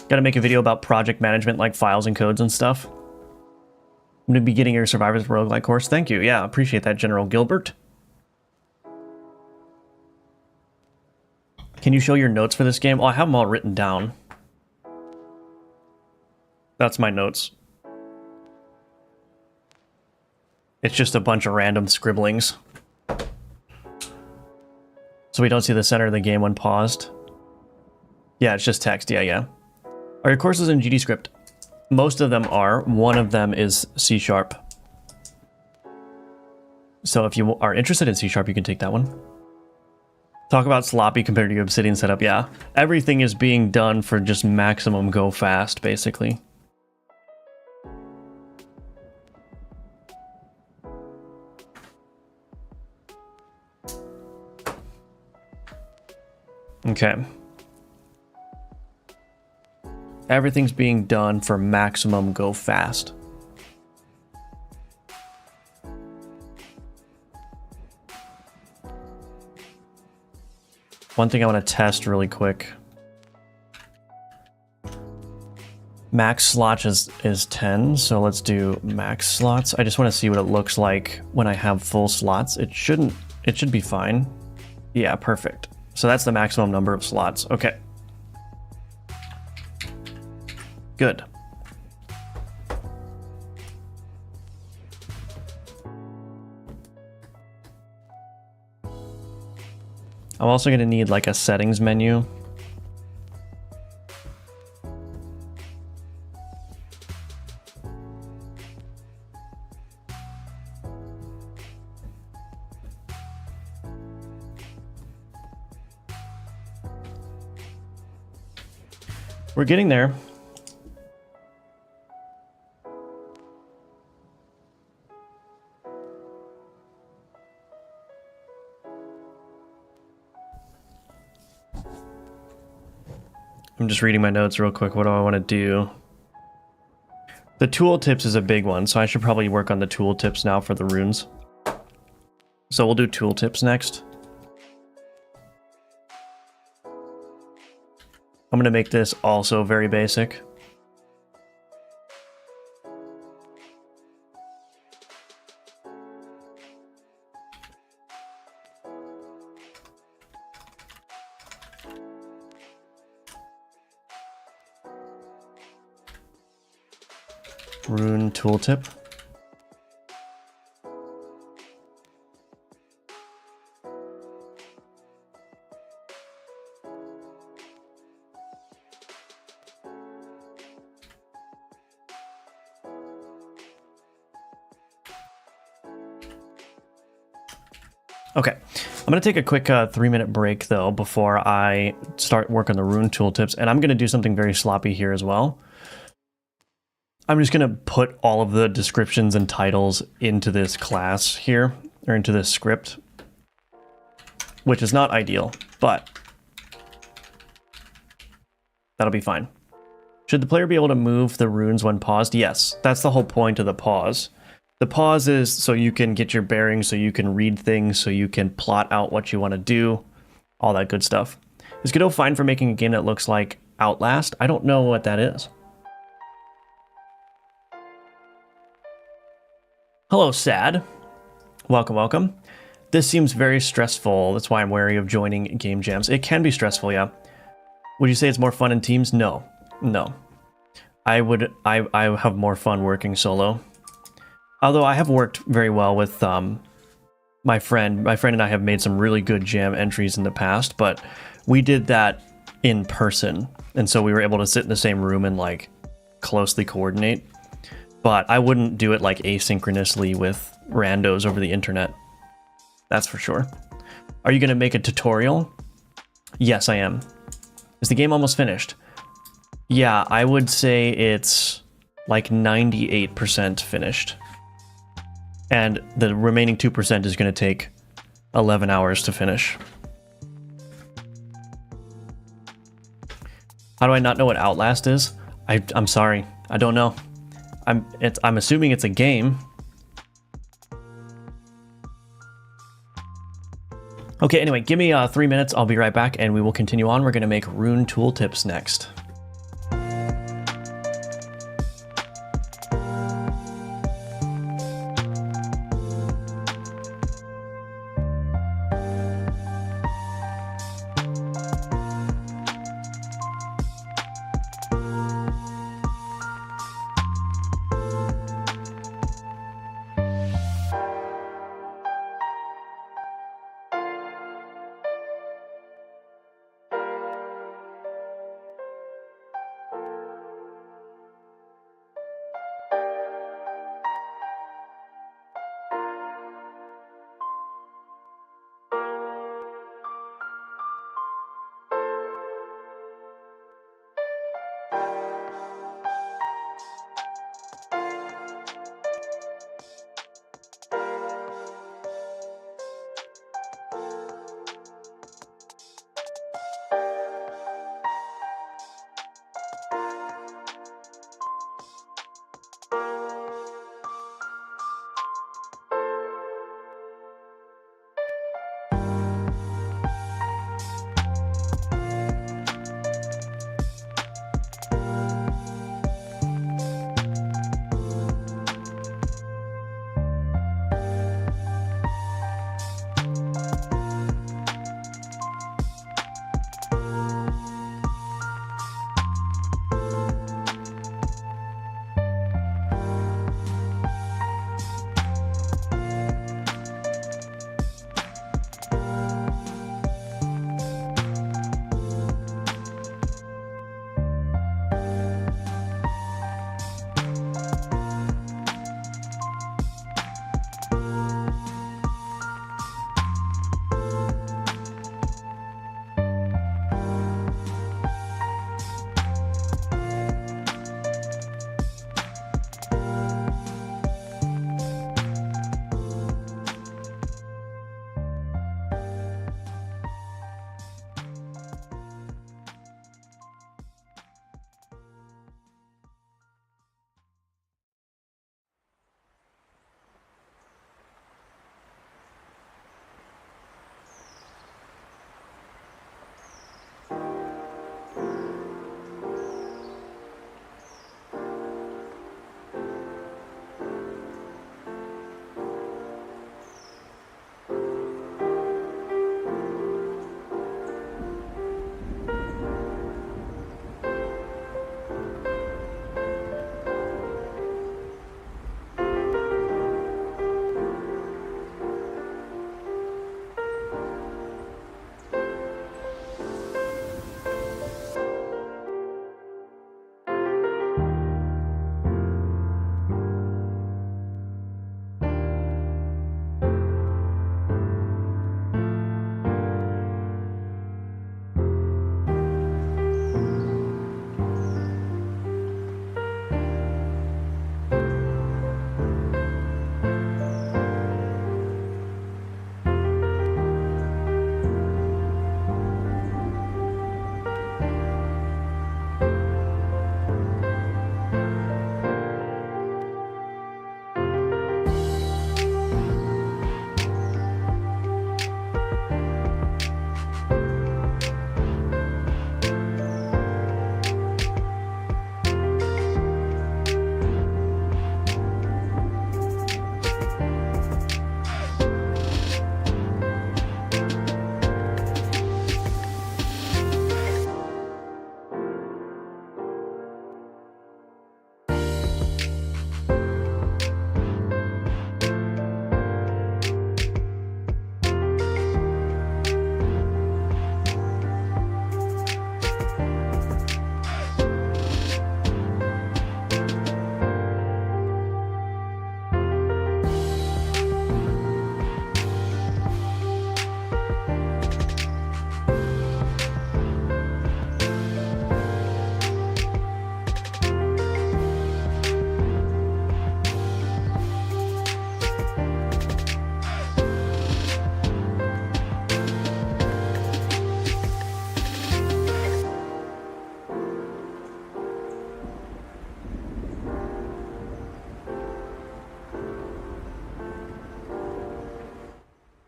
[SPEAKER 1] Got to make a video about project management, like files and codes and stuff. I'm going to be getting your Survivors Roguelike course. Thank you. Yeah, appreciate that, General Gilbert. Can you show your notes for this game? Oh, I have them all written down. That's my notes. It's just a bunch of random scribblings. So we don't see the center of the game when paused. Yeah, it's just text. Yeah. Are your courses in GDScript? Most of them are. One of them is C#. So if you are interested in C#, you can take that one. Talk about sloppy compared to your Obsidian setup. Yeah, everything is being done for just maximum go fast, basically. Okay. Everything's being done for maximum go fast. One thing I want to test really quick. Max slots is 10, so let's do max slots. I just want to see what it looks like when I have full slots. It should be fine. Yeah, perfect. So that's the maximum number of slots. Okay. Good. I'm also going to need like a settings menu. We're getting there. I'm just reading my notes real quick. What do I want to do? The tooltips is a big one, so I should probably work on the tooltips now for the runes. So we'll do tooltips next. I'm going to make this also very basic. Rune tooltip. Okay, I'm going to take a quick 3-minute break, though, before I start work on the Rune tooltips, and I'm going to do something very sloppy here as well. I'm just going to put all of the descriptions and titles into this class here, or into this script, which is not ideal, but that'll be fine. Should the player be able to move the runes when paused? Yes, that's the whole point of the pause. The pause is so you can get your bearings, so you can read things, so you can plot out what you want to do, all that good stuff. Is Godot fine for making a game that looks like Outlast? I don't know what that is. Hello, Sad. Welcome, welcome. This seems very stressful. That's why I'm wary of joining game jams. It can be stressful, yeah. Would you say it's more fun in teams? No. No. I have more fun working solo. Although I have worked very well with my friend. My friend and I have made some really good jam entries in the past, but we did that in person. And so we were able to sit in the same room and like closely coordinate. But I wouldn't do it like asynchronously with randos over the internet. That's for sure. Are you going to make a tutorial? Yes, I am. Is the game almost finished? Yeah, I would say it's like 98% finished. And the remaining 2% is going to take 11 hours to finish. How do I not know what Outlast is? I'm sorry. I don't know. I'm assuming it's a game. Okay, anyway, give me 3 minutes. I'll be right back and we will continue on. We're going to make Rune tooltips next.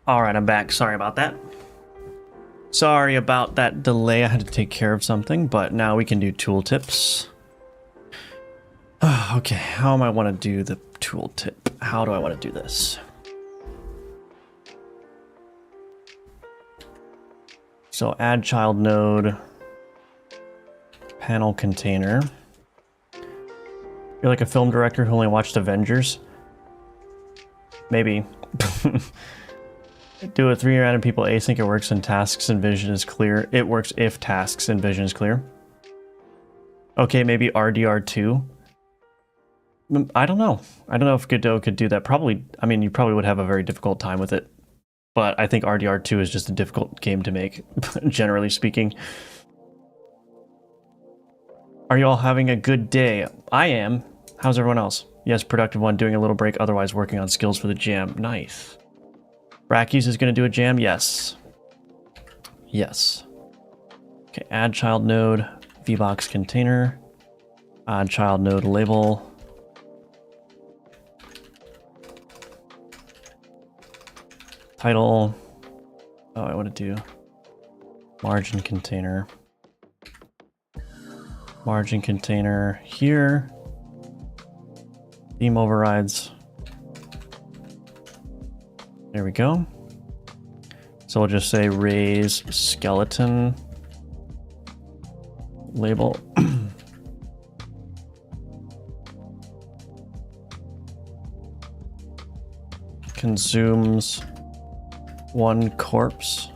[SPEAKER 1] All right, I'm back. Sorry about that. Sorry about that delay. I had to take care of something, but now we can do tooltips. Okay, how am I want to do the tooltip? How do I want to do this? So add child node, panel container. You're like a film director who only watched Avengers? Maybe. Do a 3 random people async. It works when tasks and vision is clear. It works if tasks and vision is clear. Okay, maybe RDR2. I don't know. I don't know if Godot could do that. Probably, I mean, you probably would have a very difficult time with it. But I think RDR2 is just a difficult game to make, generally speaking. Are you all having a good day? I am. How's everyone else? Yes, productive one, doing a little break, otherwise working on skills for the jam. Nice. Brackies is going to do a jam? Yes. Yes. Okay, add child node, VBox container, add child node label. Title. Oh, I want to do margin container. Margin container here. Theme overrides. There we go. So we'll just say raise skeleton label. Consumes 1 corpse.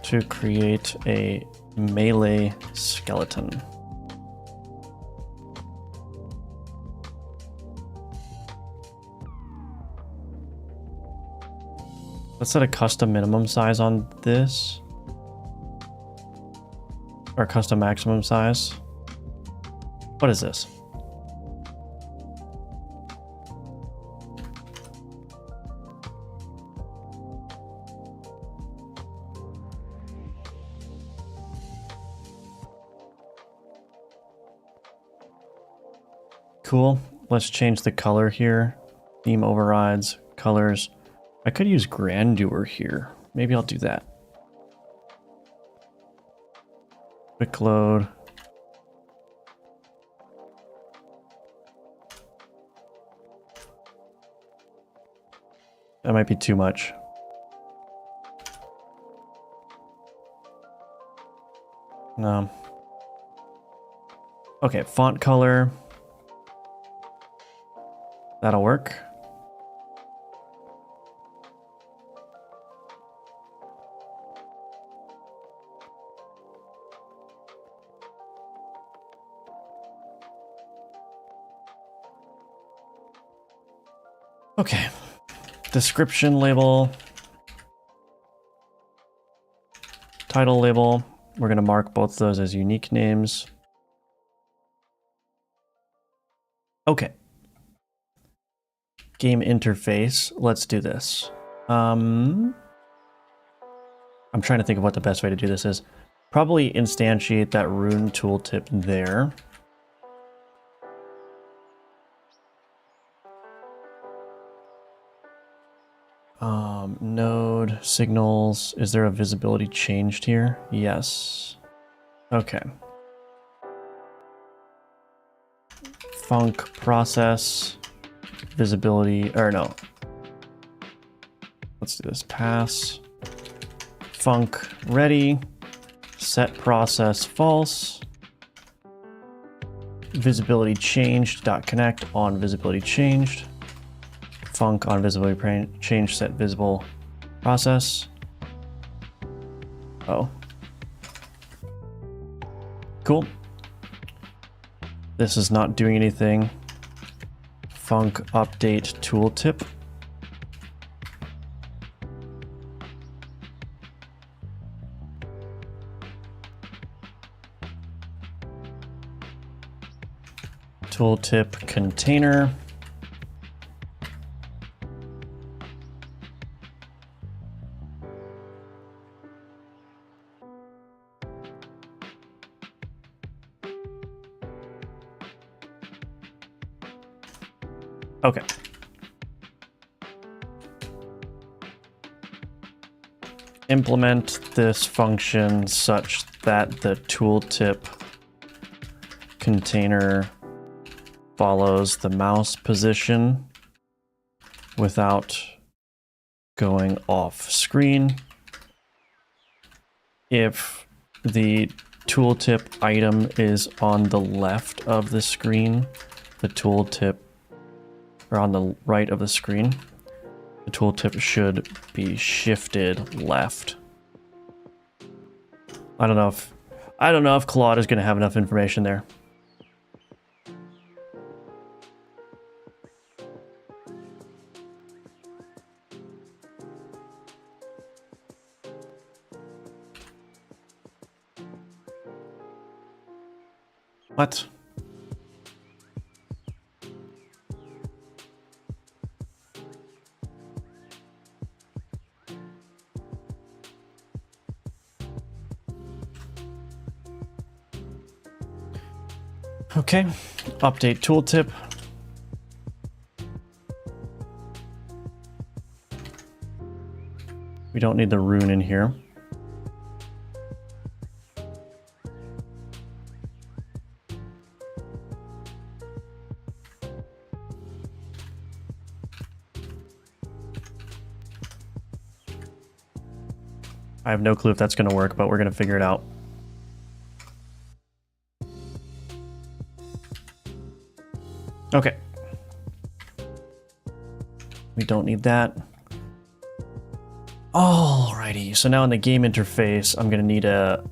[SPEAKER 1] To create a melee skeleton. Let's set a custom minimum size on this. Or custom maximum size. What is this? Cool. Let's change the color here. Theme overrides, colors. I could use grandeur here. Maybe I'll do that. Quick load. That might be too much. No. Okay, font color. That'll work. Okay. Description label. Title label. We're going to mark both of those as unique names. Okay. Game interface. Let's do this. I'm trying to think of what the best way to do this is. Probably instantiate that Rune tooltip there. Node signals. Is there a visibility changed here? Yes. Okay. Func process. Visibility, or no. Let's do this. Pass. Func ready. Set process false. Visibility changed. Dot connect on visibility changed. Func on visibility change set visible process. Oh. Cool. This is not doing anything. Func update tooltip. Tooltip container. Okay. Implement this function such that the tooltip container follows the mouse position without going off screen. If the tooltip item is on the left of the screen, the tooltip, or on the right of the screen, the tooltip should be shifted left. I don't know if Claude is going to have enough information there. What? Okay, update tooltip. We don't need the rune in here. I have no clue if that's going to work, but we're going to figure it out. Okay. We don't need that. Alrighty, so now in the game interface, I'm going to need a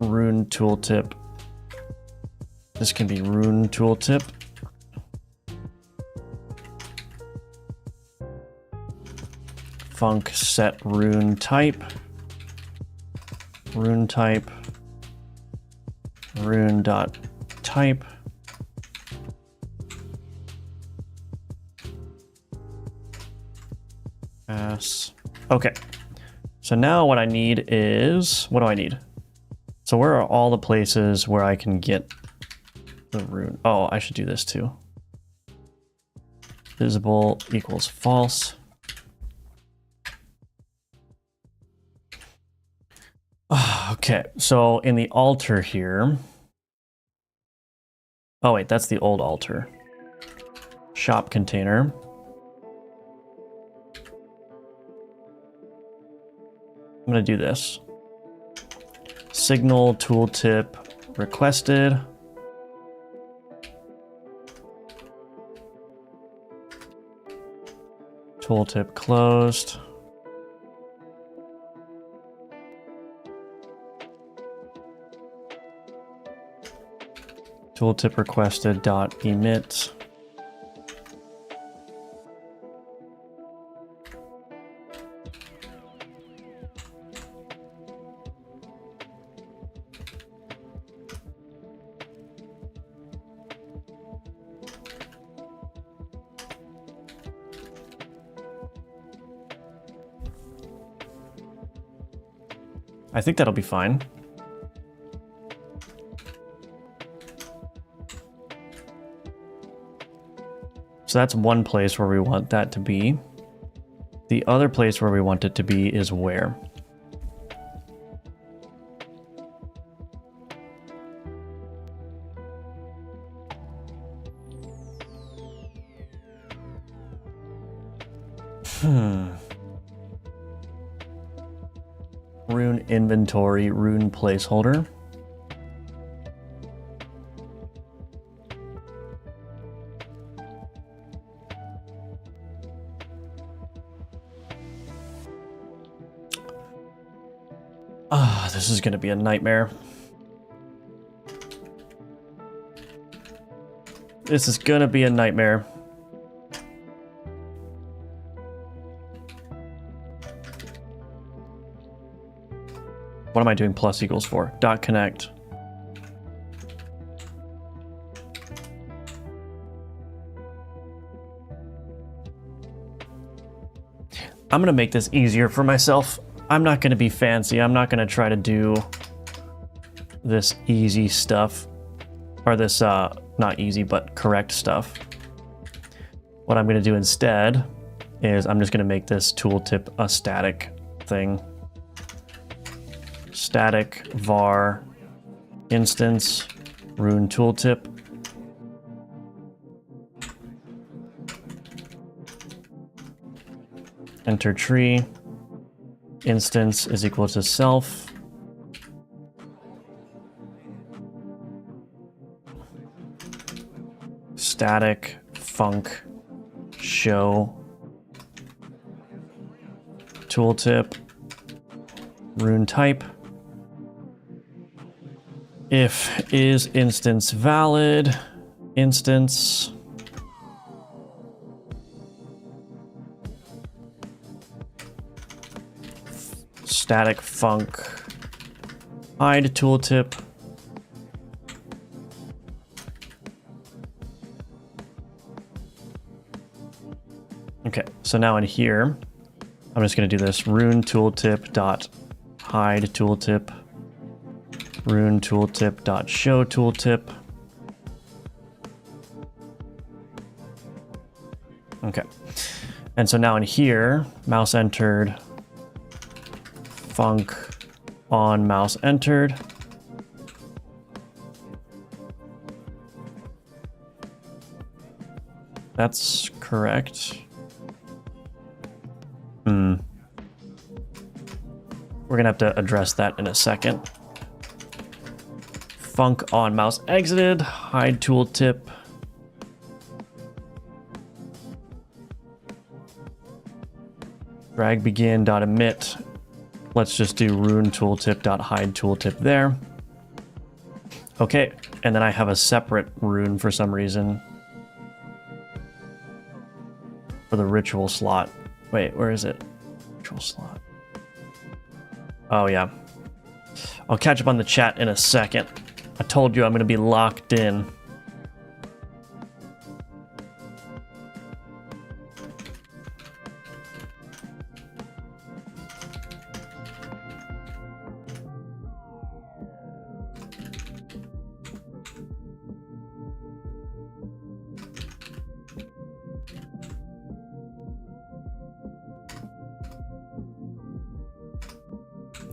[SPEAKER 1] Rune tooltip. This can be Rune tooltip. Func set Rune type. Rune type. Rune dot type. Okay, so now what I need is, what do I need? So where are all the places where I can get the rune? Oh, I should do this too. Visible equals false. Okay, so in the altar here. Oh wait, that's the old altar. Shop container. I'm going to do this. Signal tooltip requested. Tooltip closed. Tooltip requested dot emit. I think that'll be fine. So that's one place where we want that to be. The other place where we want it to be is where? Rune inventory, rune placeholder. This is going to be a nightmare. This is going to be a nightmare. What am I doing plus equals for? Dot connect. I'm going to make this easier for myself. I'm not going to be fancy. I'm not going to try to do this easy stuff. Or this, not easy, but correct stuff. What I'm going to do instead is I'm just going to make this tooltip a static thing. Static var instance Rune tooltip. Enter tree. Instance is equal to self. Static func show tooltip Rune type. If is instance valid, instance static func hide tooltip. Okay, so now in here, I'm just going to do this Rune tooltip dot hide tooltip, Rune tooltip dot show tooltip. Okay, and so now in here, mouse entered, func on mouse entered. That's correct. We're gonna have to address that in a second. Func on mouse exited, hide tooltip. Drag begin dot emit. Let's just do Rune tooltip dot hide tooltip there. Okay, and then I have a separate Rune for some reason for the ritual slot. Wait, where is it? Ritual slot. Oh yeah. I'll catch up on the chat in a second. I told you I'm gonna be locked in.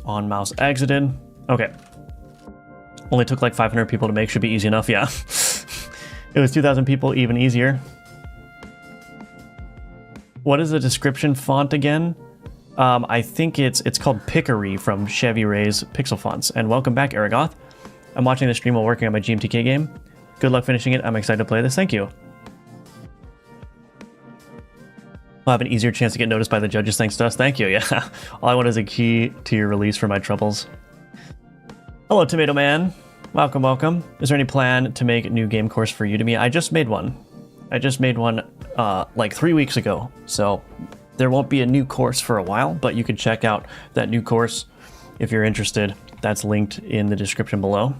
[SPEAKER 1] On mouse exited. Okay. Only took like 500 people to make, should be easy enough, yeah. It was 2,000 people, even easier. What is the description font again? I think it's called Pickery from Chevy Ray's Pixel Fonts. And welcome back, Aragoth. I'm watching the stream while working on my GMTK game. Good luck finishing it. I'm excited to play this. Thank you. I'll have an easier chance to get noticed by the judges thanks to us. Thank you, yeah. All I want is a key to your release for my troubles. Hello, Tomato Man. Welcome, welcome. Is there any plan to make a new game course for Udemy? I just made one. Like 3 weeks ago. So there won't be a new course for a while, but you can check out that new course if you're interested. That's linked in the description below.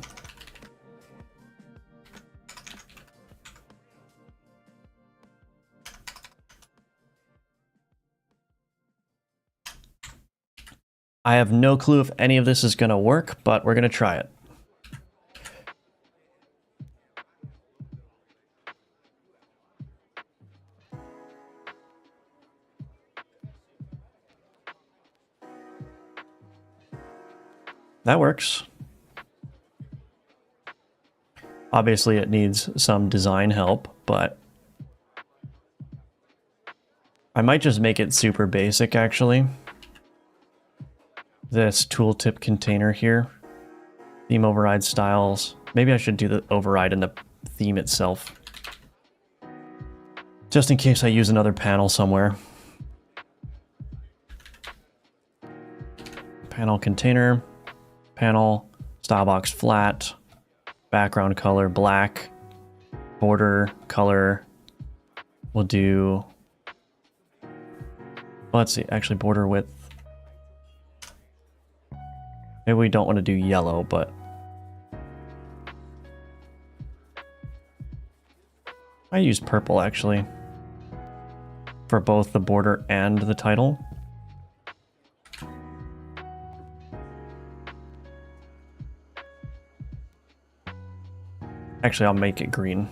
[SPEAKER 1] I have no clue if any of this is going to work, but we're going to try it. That works. Obviously, it needs some design help, but I might just make it super basic, actually. This tooltip container here. Theme override styles. Maybe I should do the override in the theme itself. Just in case I use another panel somewhere. Panel container. Panel. Style box flat. Background color black. Border color. We'll do... Let's see, actually border width. Maybe we don't want to do yellow, but... I use purple, actually. For both the border and the title. Actually, I'll make it green.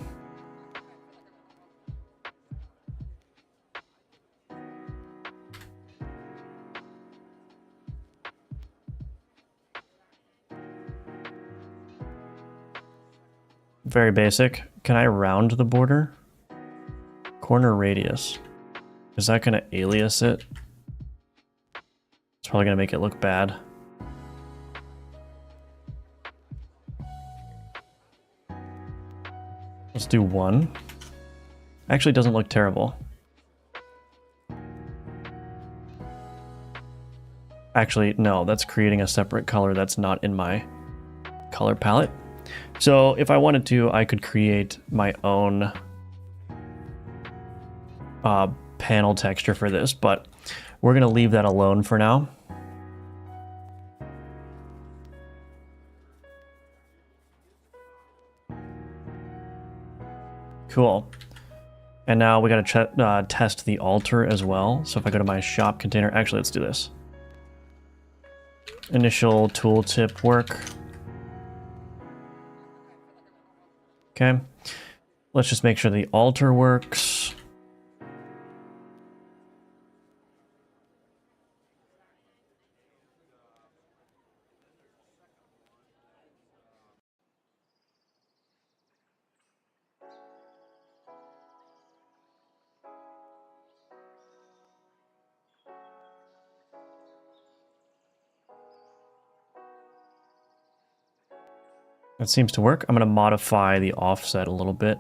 [SPEAKER 1] very basic. Can I round the border? Corner radius. Is that going to alias it? It's probably going to make it look bad. Let's do 1. Actually, it doesn't look terrible. Actually, no, that's creating a separate color that's not in my color palette. So if I wanted to, I could create my own panel texture for this, but we're going to leave that alone for now. Cool. And now we got to test the altar as well. So if I go to my shop container, actually, let's do this. Initial tooltip work. Okay. Let's just make sure the altar works. That seems to work. I'm going to modify the offset a little bit.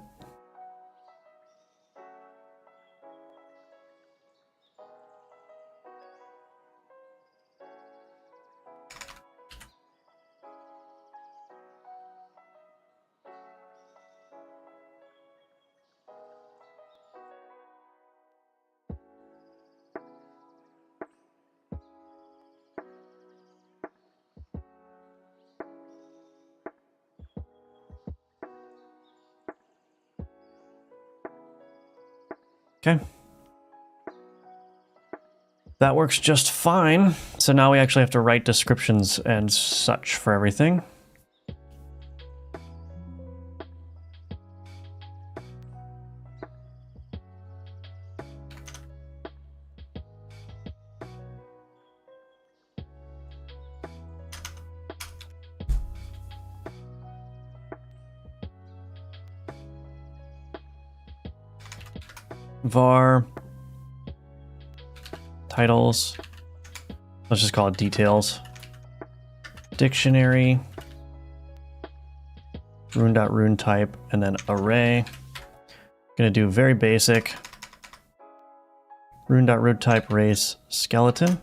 [SPEAKER 1] Okay. That works just fine. So now we actually have to write descriptions and such for everything. Var titles, let's just call it details. Dictionary, rune.rune type, and then array. Gonna do very basic. Rune.rune type race skeleton.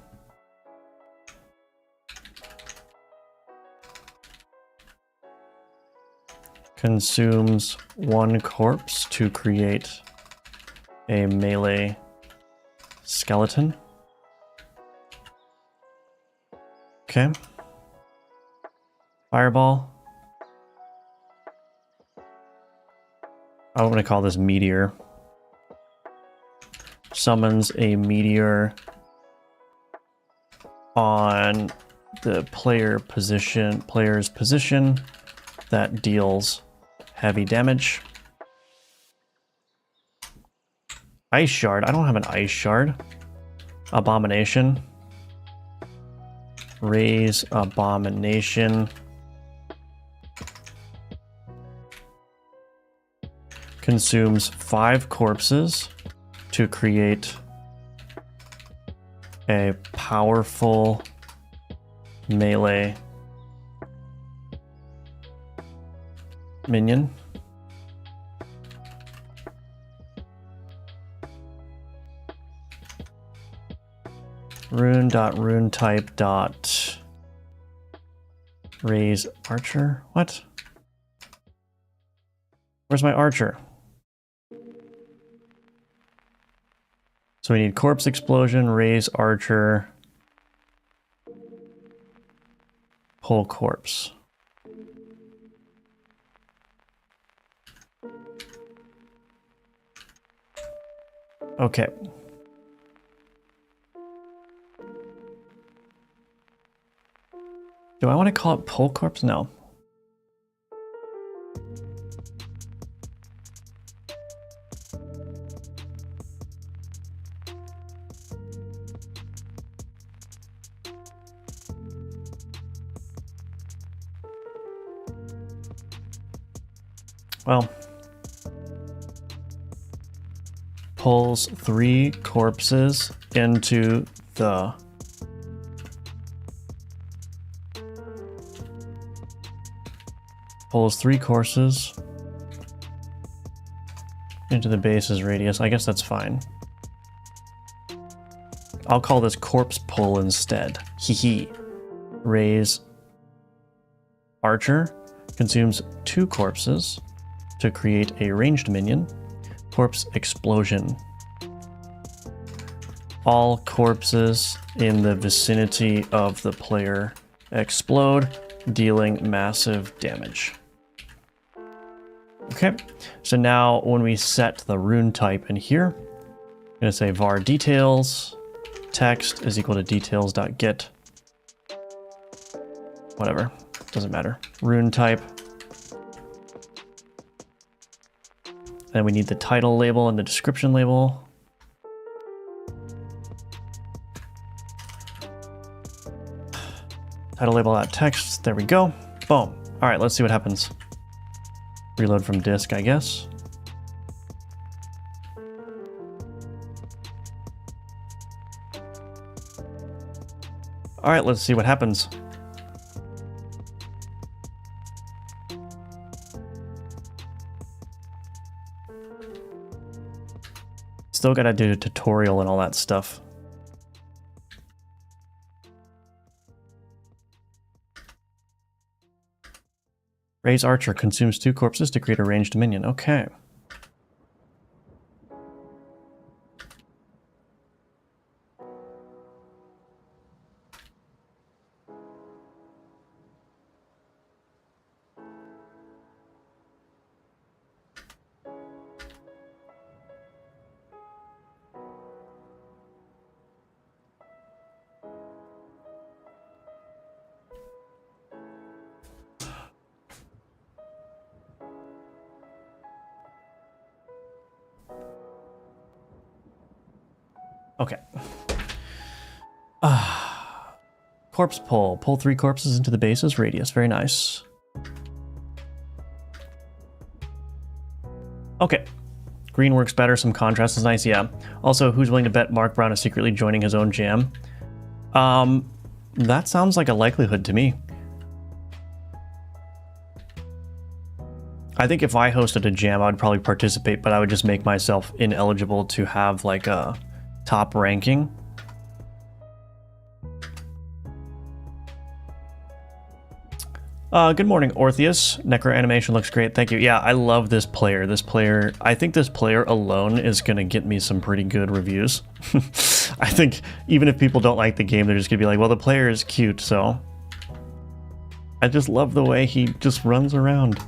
[SPEAKER 1] Consumes 1 corpse to create a melee skeleton. Okay. Fireball. I'm going to call this meteor. Summons a meteor on the player's position that deals heavy damage. Ice shard. I don't have an ice shard. Abomination. Raise abomination. Consumes 5 corpses to create a powerful melee minion. Rune.rune type dot raise archer. What? Where's my archer? So we need corpse explosion, raise archer, pull corpse. Okay. Do I want to call it pull corpse? No. Well, pulls 3 corpses into the into the base's radius. I guess that's fine. I'll call this corpse pull instead. Hee. Raise archer consumes 2 corpses to create a ranged minion. Corpse explosion. All corpses in the vicinity of the player explode, dealing massive damage. Okay, so now when we set the rune type in here, I'm going to say var details, text is equal to details.get, whatever, doesn't matter, rune type. Then we need the title label and the description label. Title label.text, there we go, boom. All right, let's see what happens. Reload from disk, I guess. All right, let's see what happens. Still gotta do a tutorial and all that stuff. Raise archer consumes 2 corpses to create a ranged minion. Okay. Okay. Corpse pull. Pull 3 corpses into the base's radius. Very nice. Okay. Green works better. Some contrast is nice. Yeah. Also, who's willing to bet Mark Brown is secretly joining his own jam? That sounds like a likelihood to me. I think if I hosted a jam, I would probably participate, but I would just make myself ineligible to have like a top ranking. Good morning, Orpheus. Necro animation looks great. Thank you. Yeah, I love this player. I think this player alone is going to get me some pretty good reviews. I think even if people don't like the game, they're just going to be like, well, the player is cute, so. I just love the way he just runs around.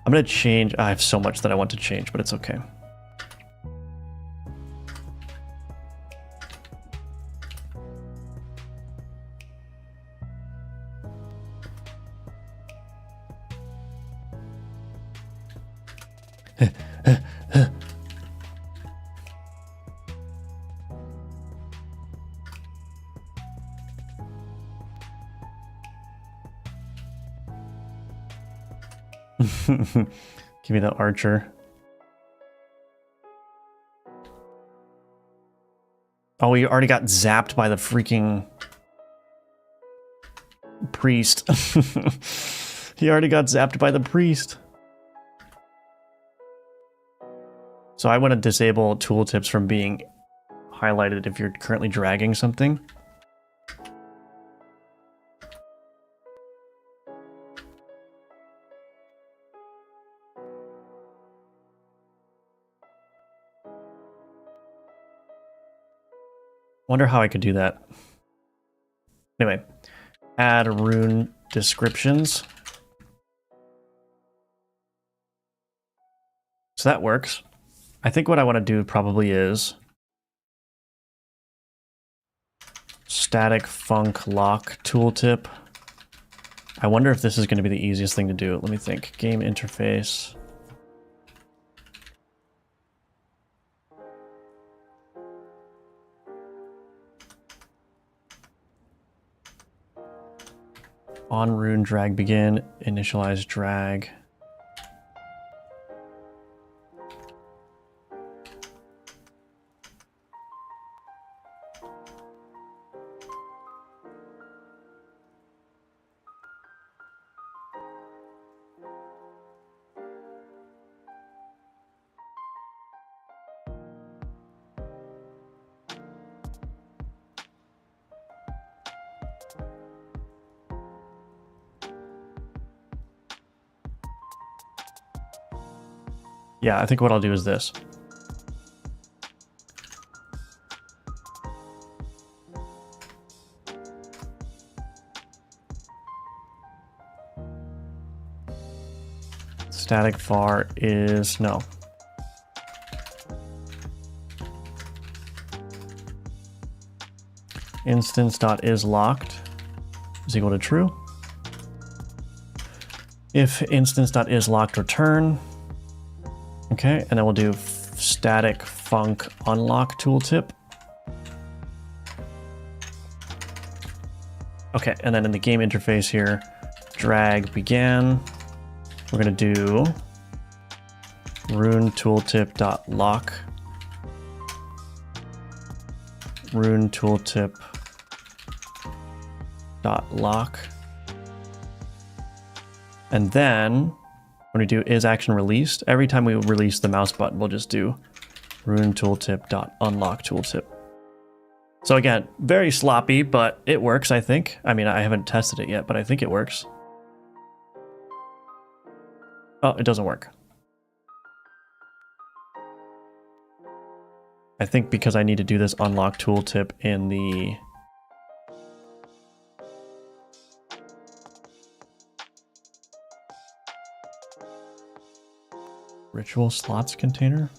[SPEAKER 1] I'm going to change. I have so much that I want to change, but it's okay. Give me the archer. Oh, we already got zapped by the freaking priest. He already got zapped by the priest. So I want to disable tooltips from being highlighted if you're currently dragging something. Wonder how I could do that. Anyway, add rune descriptions. So that works. I think what I want to do probably is static func lock tooltip. I wonder if this is going to be the easiest thing to do. Let me think. Game interface. On rune drag begin, initialize drag. Yeah, I think what I'll do is this. Static var is no. Instance.isLocked is equal to true. If instance.isLocked return. Okay, and then we'll do static func unlock tooltip. Okay, and then in the game interface here, drag began. We're gonna do Rune tooltip.lock. Rune tooltip.lock. And then when we do is action released, every time we release the mouse button, we'll just do Rune tooltip.unlock tooltip. So again, very sloppy, but it works, I think. I mean, I haven't tested it yet, but I think it works. Oh, it doesn't work. I think because I need to do this unlock tooltip in the ritual slots container.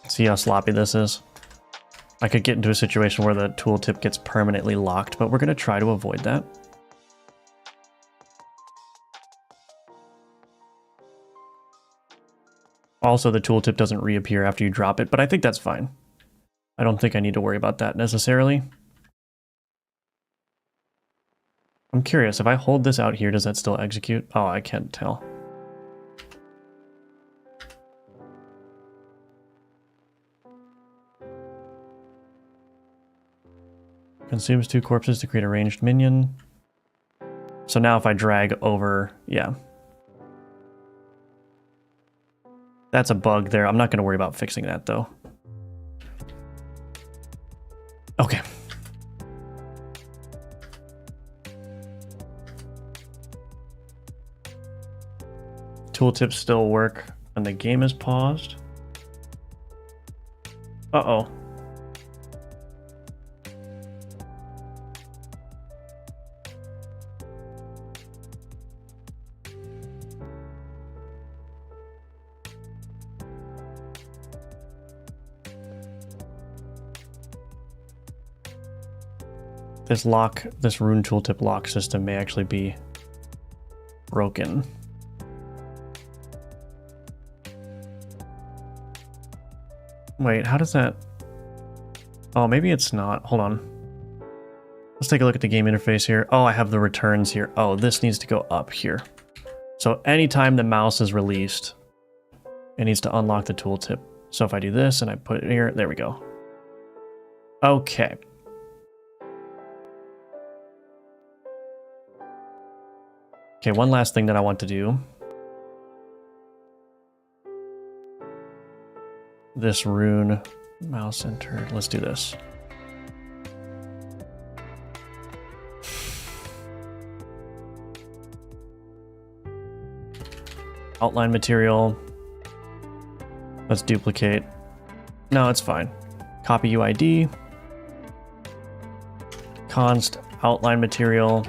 [SPEAKER 1] See how sloppy this is? I could get into a situation where the tooltip gets permanently locked, but we're going to try to avoid that. Also, the tooltip doesn't reappear after you drop it, but I think that's fine. I don't think I need to worry about that necessarily. I'm curious, if I hold this out here, does that still execute? Oh, I can't tell. Consumes 2 corpses to create a ranged minion. So now if I drag over, yeah. That's a bug there. I'm not going to worry about fixing that though. Okay. Tooltips still work when the game is paused. Uh-oh. This Rune tooltip lock system may actually be broken. Wait, how does that... Oh, maybe it's not. Hold on. Let's take a look at the game interface here. Oh, I have the returns here. Oh, this needs to go up here. So anytime the mouse is released, it needs to unlock the tooltip. So if I do this and I put it here, there we go. Okay. Okay, one last thing that I want to do. This Rune mouse enter. Let's do this. Outline material. Let's duplicate. No, it's fine. Copy UID. Const outline material.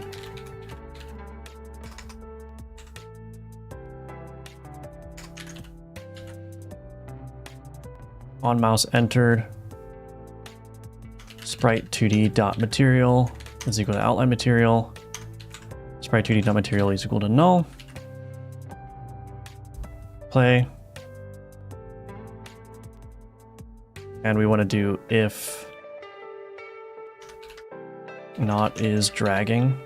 [SPEAKER 1] On mouse entered. Sprite 2D dot material is equal to outline material. Sprite 2D dot material is equal to null. Play. And we want to do if not is dragging.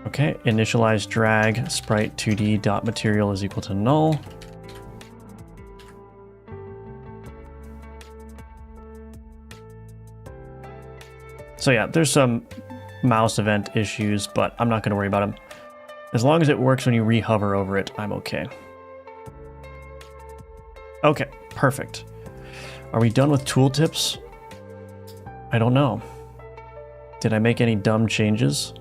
[SPEAKER 1] Okay, initialize drag sprite 2D dot material is equal to null. So yeah, there's some mouse event issues, but I'm not going to worry about them. As long as it works when you re-hover over it, I'm okay. Okay, perfect. Are we done with tooltips? I don't know. Did I make any dumb changes?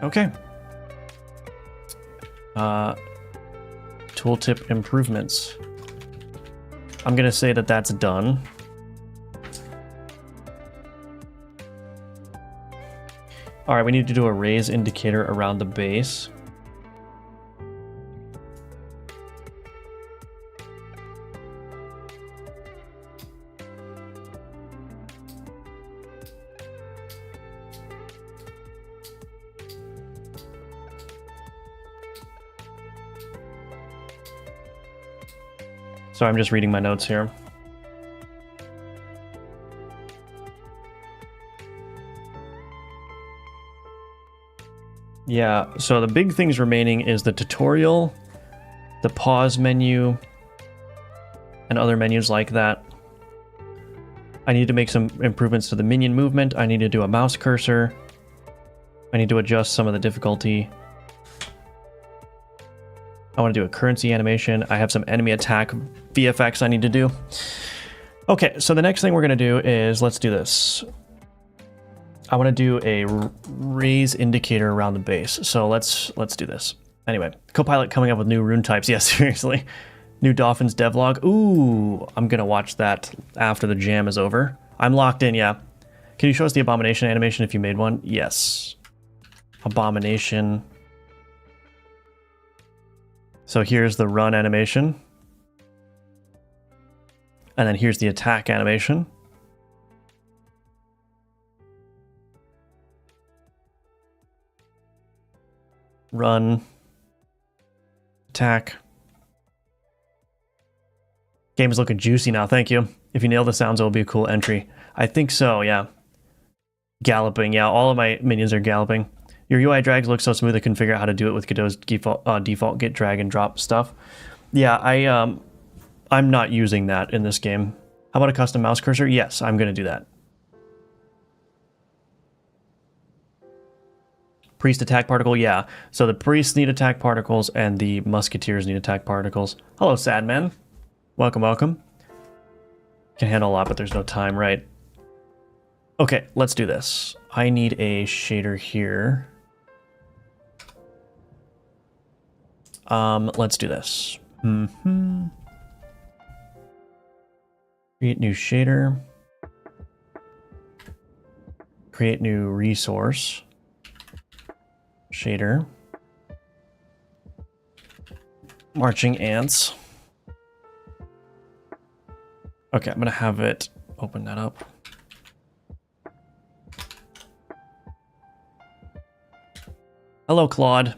[SPEAKER 1] Okay. Tooltip improvements. I'm gonna say that that's done. All right, we need to do a raise indicator around the base. So I'm just reading my notes here. Yeah, so the big things remaining is the tutorial, the pause menu, and other menus like that. I need to make some improvements to the minion movement. I need to do a mouse cursor. I need to adjust some of the difficulty. I want to do a currency animation. I have some enemy attack VFX I need to do. Okay, so the next thing we're going to do is, let's do this. I want to do a raise indicator around the base. So let's do this. Anyway, Copilot coming up with new rune types. Yes, seriously. New Dolphins devlog. Ooh, I'm going to watch that after the jam is over. I'm locked in, yeah. Can you show us the abomination animation if you made one? Yes. Abomination. So here's the run animation. And then here's the attack animation. Run. Attack. Game is looking juicy now, thank you. If you nail the sounds, it will be a cool entry. I think so, yeah. Galloping, yeah, all of my minions are galloping. Your UI drags look so smooth, I couldn't figure out how to do it with Godot's default get drag and drop stuff. Yeah, I'm not using that in this game. How about a custom mouse cursor? Yes, I'm going to do that. Priest attack particle, yeah. So the priests need attack particles and the musketeers need attack particles. Hello, Sadman. Welcome, welcome. Can handle a lot, but there's no time, right? Okay, let's do this. I need a shader here. Let's do this. Create new shader. Create new resource. Shader. Marching ants. Okay, I'm gonna have it open that up. Hello, Claude.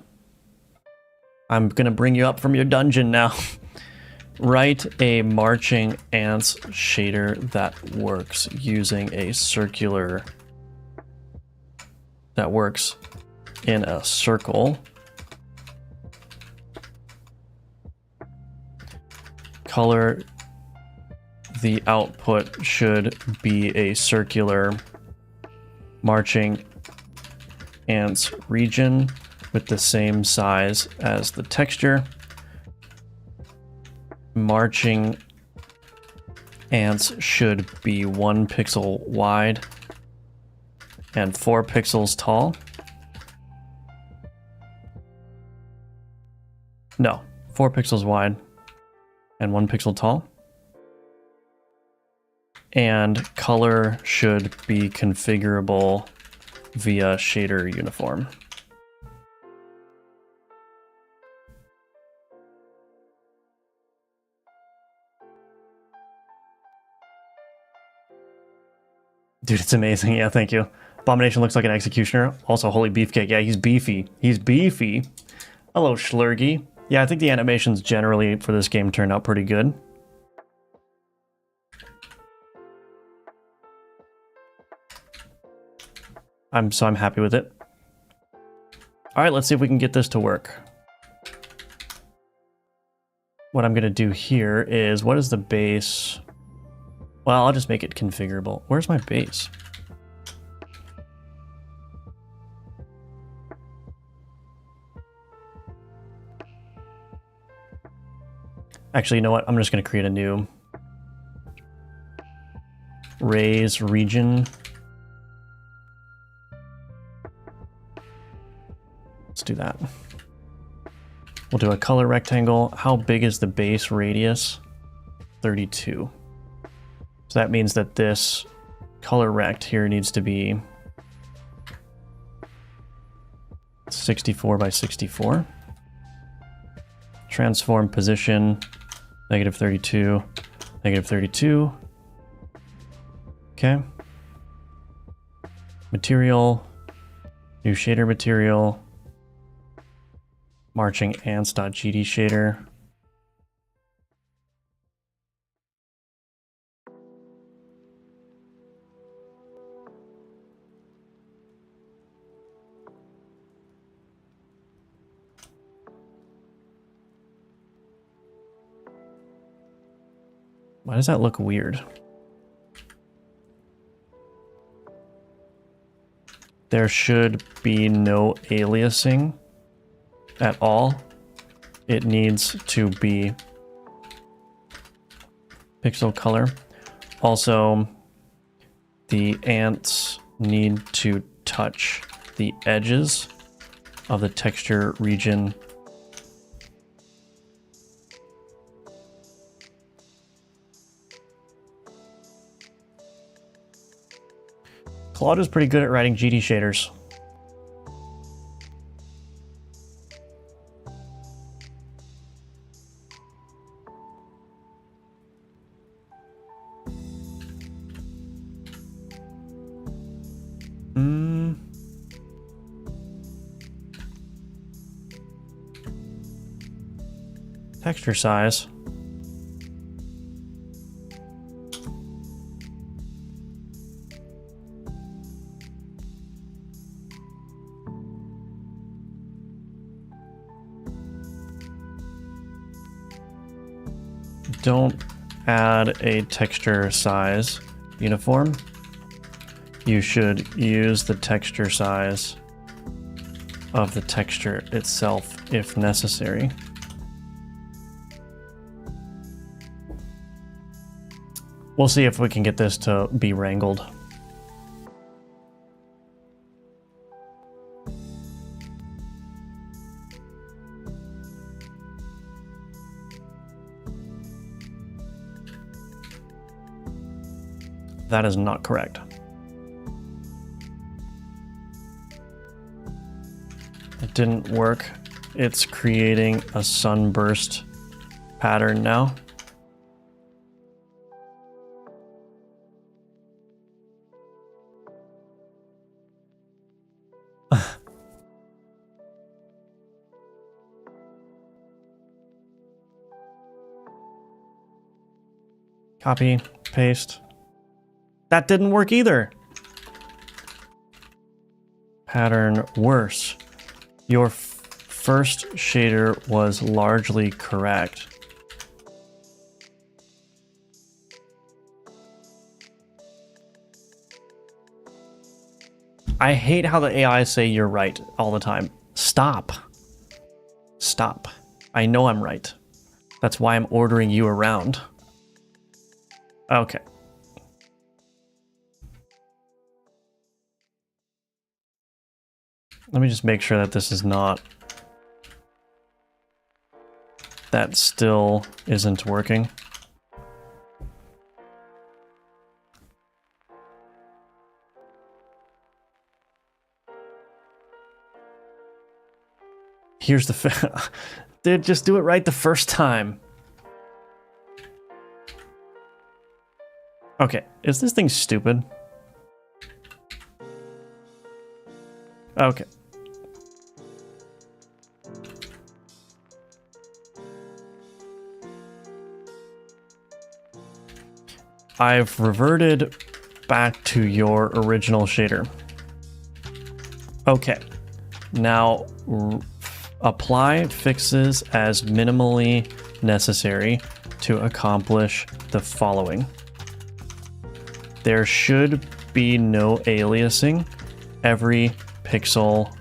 [SPEAKER 1] I'm gonna bring you up from your dungeon now. Write a marching ants shader that works using a circular, that works in a circle. Color, the output should be a circular marching ants region with the same size as the texture. Marching ants should be 1 pixel wide and 4 pixels tall. No, 4 pixels wide and 1 pixel tall. And color should be configurable via shader uniform. Dude, it's amazing. Yeah, thank you. Abomination looks like an executioner. Also, holy beefcake. Yeah, he's beefy. He's beefy. Hello, Schlurgy. Yeah, I think the animations generally for this game turned out pretty good. I'm happy with it. All right, let's see if we can get this to work. what I'm going to do here is, what is the base? Well, I'll just make it configurable. Where's my base? Actually, you know what? I'm just going to create a new raise region. Let's do that. We'll do a color rectangle. How big is the base radius? 32. So that means that this color rect here needs to be 64 by 64. Transform position, -32, -32. Okay. Material, new shader material, marching ants.gd shader. Why does that look weird? There should be no aliasing at all. It needs to be pixel color. Also, the ants need to touch the edges of the texture region. Claude is pretty good at writing GD shaders. Texture size. Don't add a texture size uniform. You should use the texture size of the texture itself if necessary. We'll see if we can get this to be wrangled. That is not correct. It didn't work. It's creating a sunburst pattern now. Copy, paste. That didn't work either. Pattern worse. Your first shader was largely correct. I hate how the AI say you're right all the time. Stop. Stop. I know I'm right. That's why I'm ordering you around. Okay. Let me just make sure that this is not... That still isn't working. Here's the... Dude, just do it right the first time. Okay, is this thing stupid? Okay. I've reverted back to your original shader. Okay. Now, apply fixes as minimally necessary to accomplish the following. There should be no aliasing. Every pixel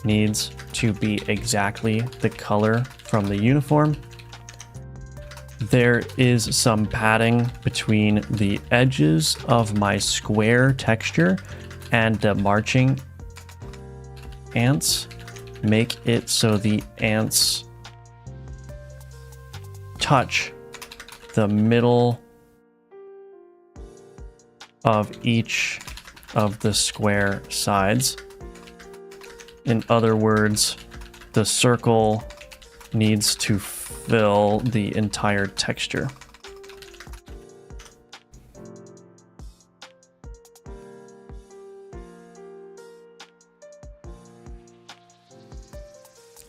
[SPEAKER 1] needs to be exactly the color from the uniform. There is some padding between the edges of my square texture and the marching ants. Make it so the ants touch the middle of each of the square sides. In other words, the circle needs to fill the entire texture.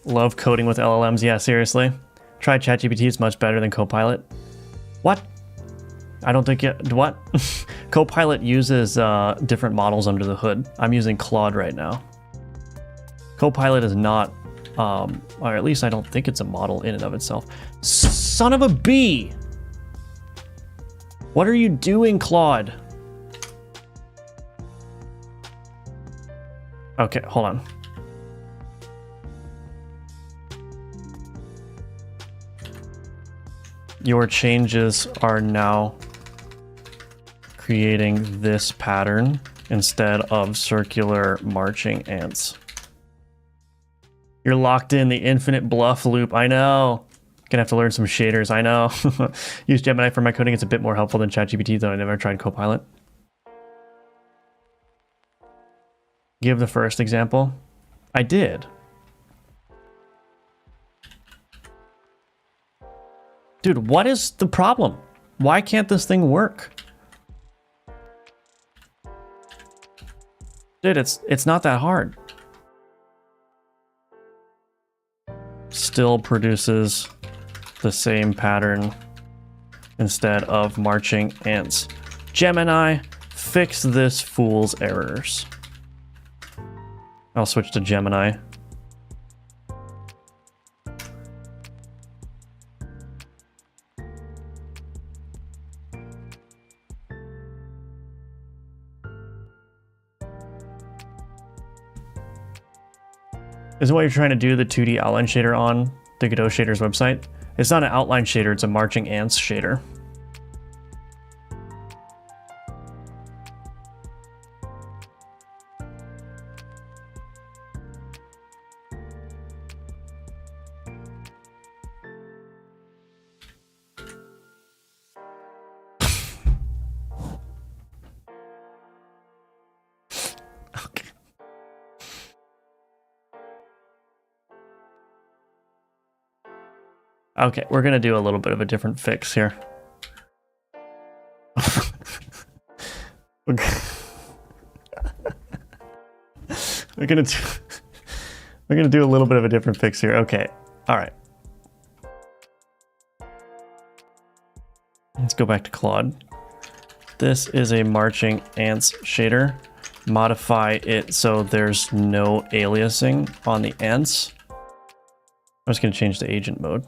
[SPEAKER 1] Love coding with LLMs. Yeah, seriously. Try ChatGPT. It's much better than Copilot. What? I don't think it. What? Copilot uses different models under the hood. I'm using Claude right now. Copilot is not, or at least I don't think it's a model in and of itself. Son of a bee! What are you doing, Claude? Okay, hold on. Your changes are now creating this pattern instead of circular marching ants. You're locked in the infinite bluff loop. I know. Gonna have to learn some shaders. I know. Use Gemini for my coding. It's a bit more helpful than ChatGPT, though I never tried Copilot. Give the first example. I did. Dude, what is the problem? Why can't this thing work? Dude, it's not that hard. Still produces the same pattern instead of marching ants. Gemini, fix this fool's errors. I'll switch to Gemini. Isn't what you're trying to do the 2D outline shader on the Godot shaders website? It's not an outline shader, it's a marching ants shader. Okay, we're gonna do a little bit of a different fix here. We're gonna do a little bit of a different fix here. Okay, all right. Let's go back to Claude. This is a marching ants shader. Modify it so there's no aliasing on the ants. I'm just gonna change the agent mode,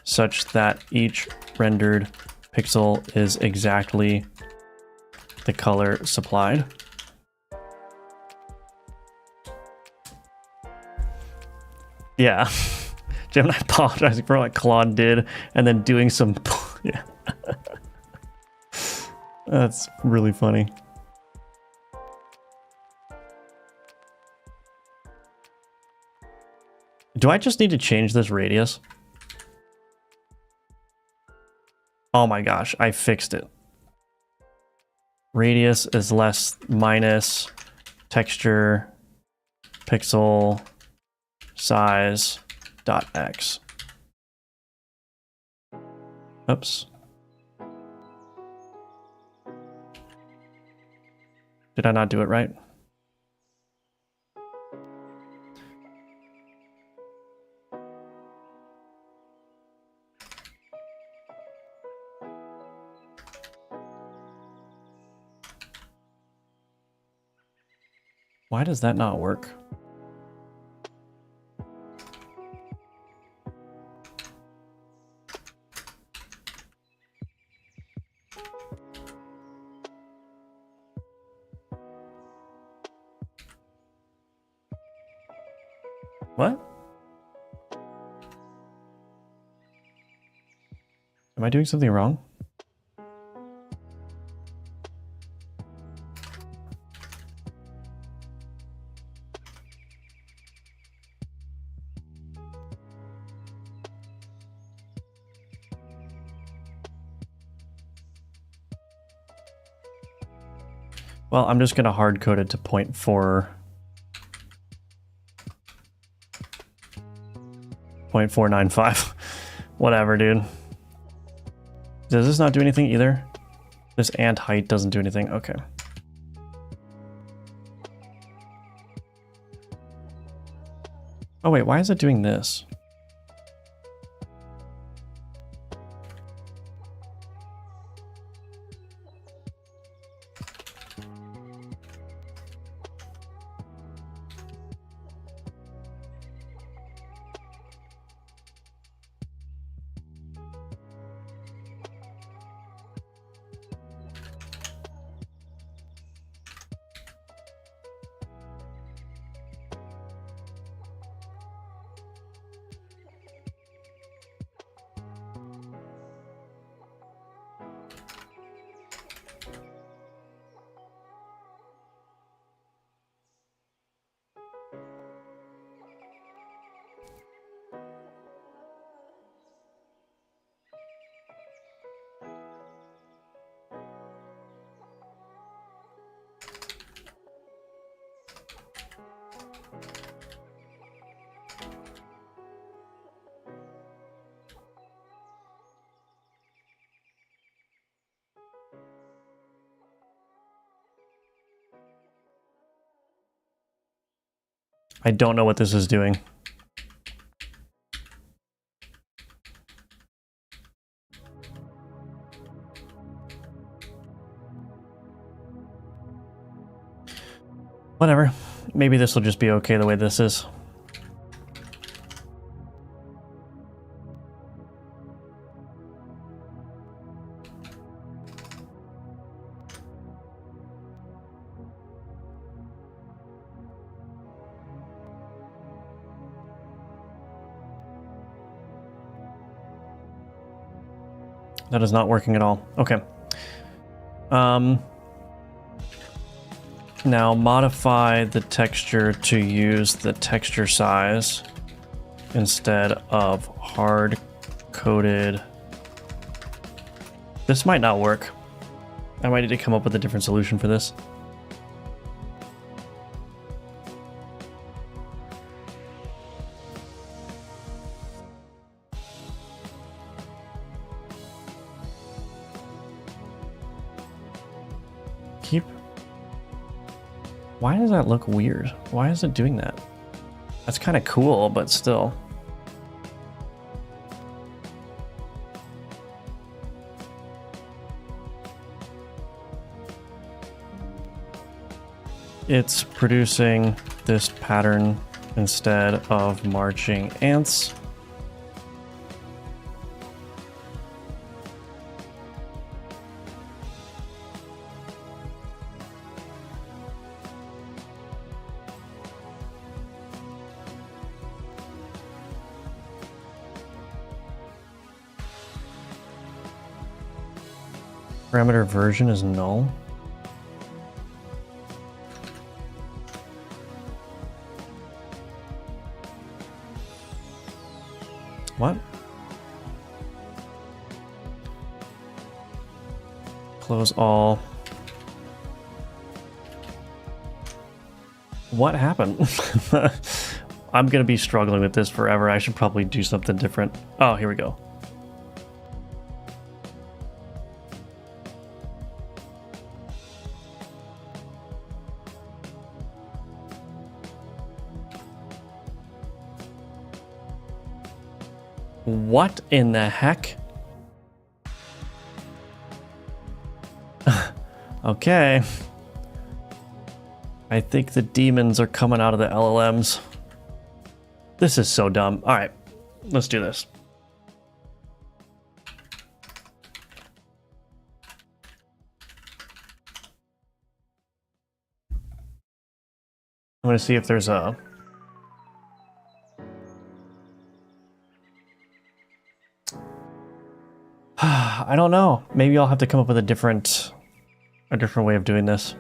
[SPEAKER 1] such that each rendered pixel is exactly the color supplied. Yeah, Gemini apologizing for what Claude did and then doing some, yeah. That's really funny. Do I just need to change this radius? Oh my gosh, I fixed it. Radius is less minus texture pixel size dot x. Oops. Did I not do it right? Why does that not work? What? Am I doing something wrong? Well, I'm just gonna hard code it to 0.495. Whatever, dude. Does this not do anything either? This ant height doesn't do anything. Okay. Oh wait, why is it doing this? I don't know what this is doing. Whatever. Maybe this will just be okay the way this is. That is not working at all. Okay. Now modify the texture to use the texture size instead of hard-coded. This might not work. I might need to come up with a different solution for this. Why does that look weird? Why is it doing that? That's kind of cool, but still. It's producing this pattern instead of marching ants. Parameter version is null. What? Close all. What happened? I'm gonna be struggling with this forever. I should probably do something different. Oh, here we go. What in the heck? Okay. I think the demons are coming out of the LLMs. This is so dumb. All right, let's do this. I'm gonna see if there's a I don't know. Maybe I'll have to come up with a different way of doing this.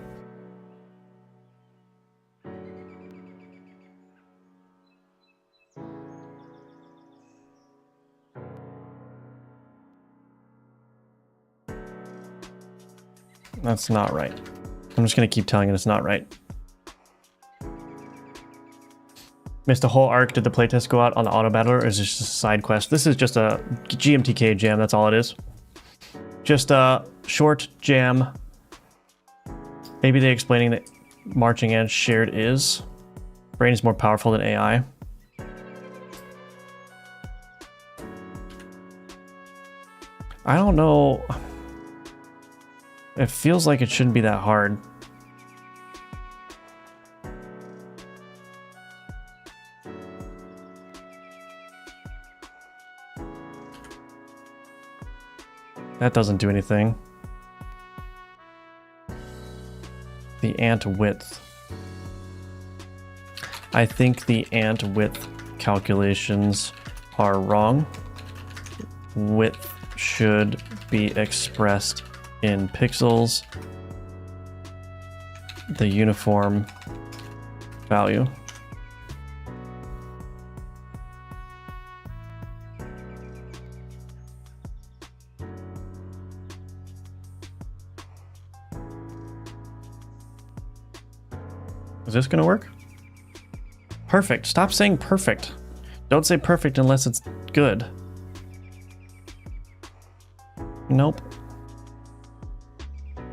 [SPEAKER 1] That's not right. I'm just going to keep telling it it's not right. Missed a whole arc. Did the playtest go out on the auto battler, or is this just a side quest? This is just a GMTK jam. That's all it is. Just a short jam. Maybe they explaining that marching and shared is. Brain is more powerful than AI. I don't know. It feels like it shouldn't be that hard. That doesn't do anything. The ant width. I think the ant width calculations are wrong. Width should be expressed in pixels. The uniform value. Is this gonna work? Perfect. Stop saying perfect. Don't say perfect unless it's good. Nope.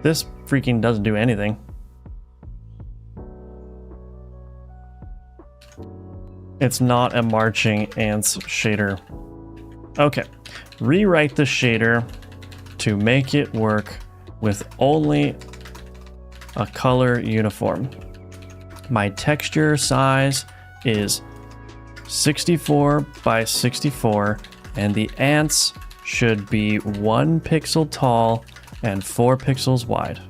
[SPEAKER 1] This freaking doesn't do anything. It's not a marching ants shader. Okay. Rewrite the shader to make it work with only a color uniform. My texture size is 64 by 64, and the ants should be 1 pixel tall and 4 pixels wide.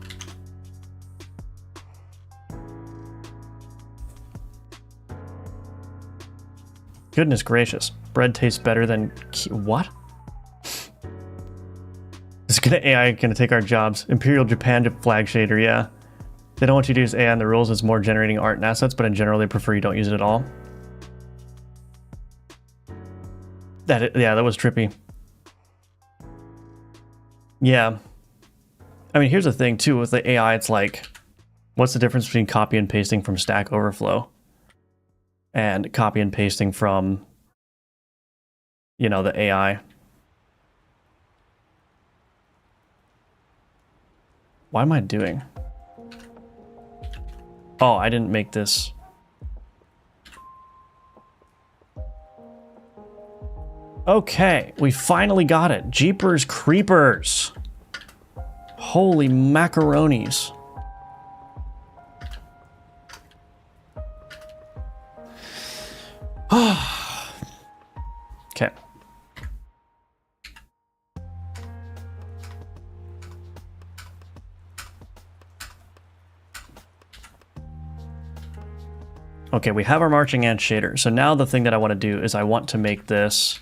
[SPEAKER 1] Goodness gracious. Bread tastes better than... What? AI gonna take our jobs. Imperial Japan flag shader, yeah. They don't want you to use AI in the rules. It's more generating art and assets, but in general, they prefer you don't use it at all. Yeah, that was trippy. Yeah. I mean, here's the thing, too. With the AI, it's like, what's the difference between copy and pasting from Stack Overflow and copy and pasting from, you know, the AI? What am I doing? Oh, I didn't make this. Okay, we finally got it. Jeepers creepers. Holy macaronis. Okay. Okay, we have our marching ant shader. So now the thing that I want to do is I want to make this...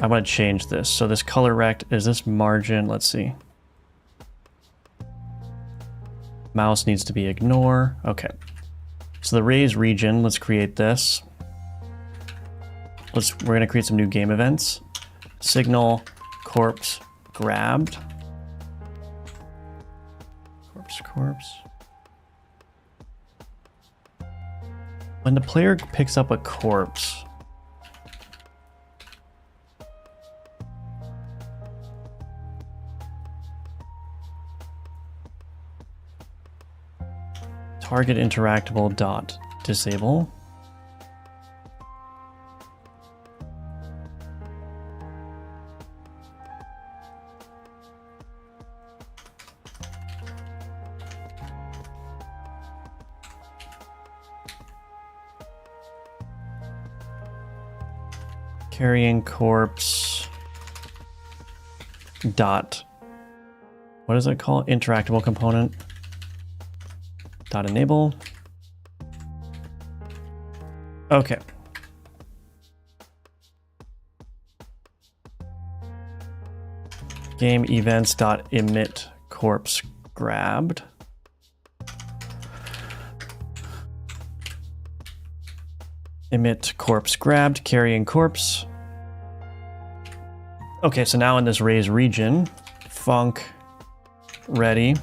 [SPEAKER 1] I want to change this. So this color rect, is this margin? Let's see. Mouse needs to be ignore. Okay. So the raise region, let's create this. We're going to create some new game events. Signal, corpse, grabbed. Corpse. When the player picks up a corpse, target interactable dot disable. Carrying corpse dot, what is it called? Interactable component dot enable. Okay. Game events dot emit corpse grabbed. Emit corpse grabbed, carrying corpse. Okay, so now in this raise region, func ready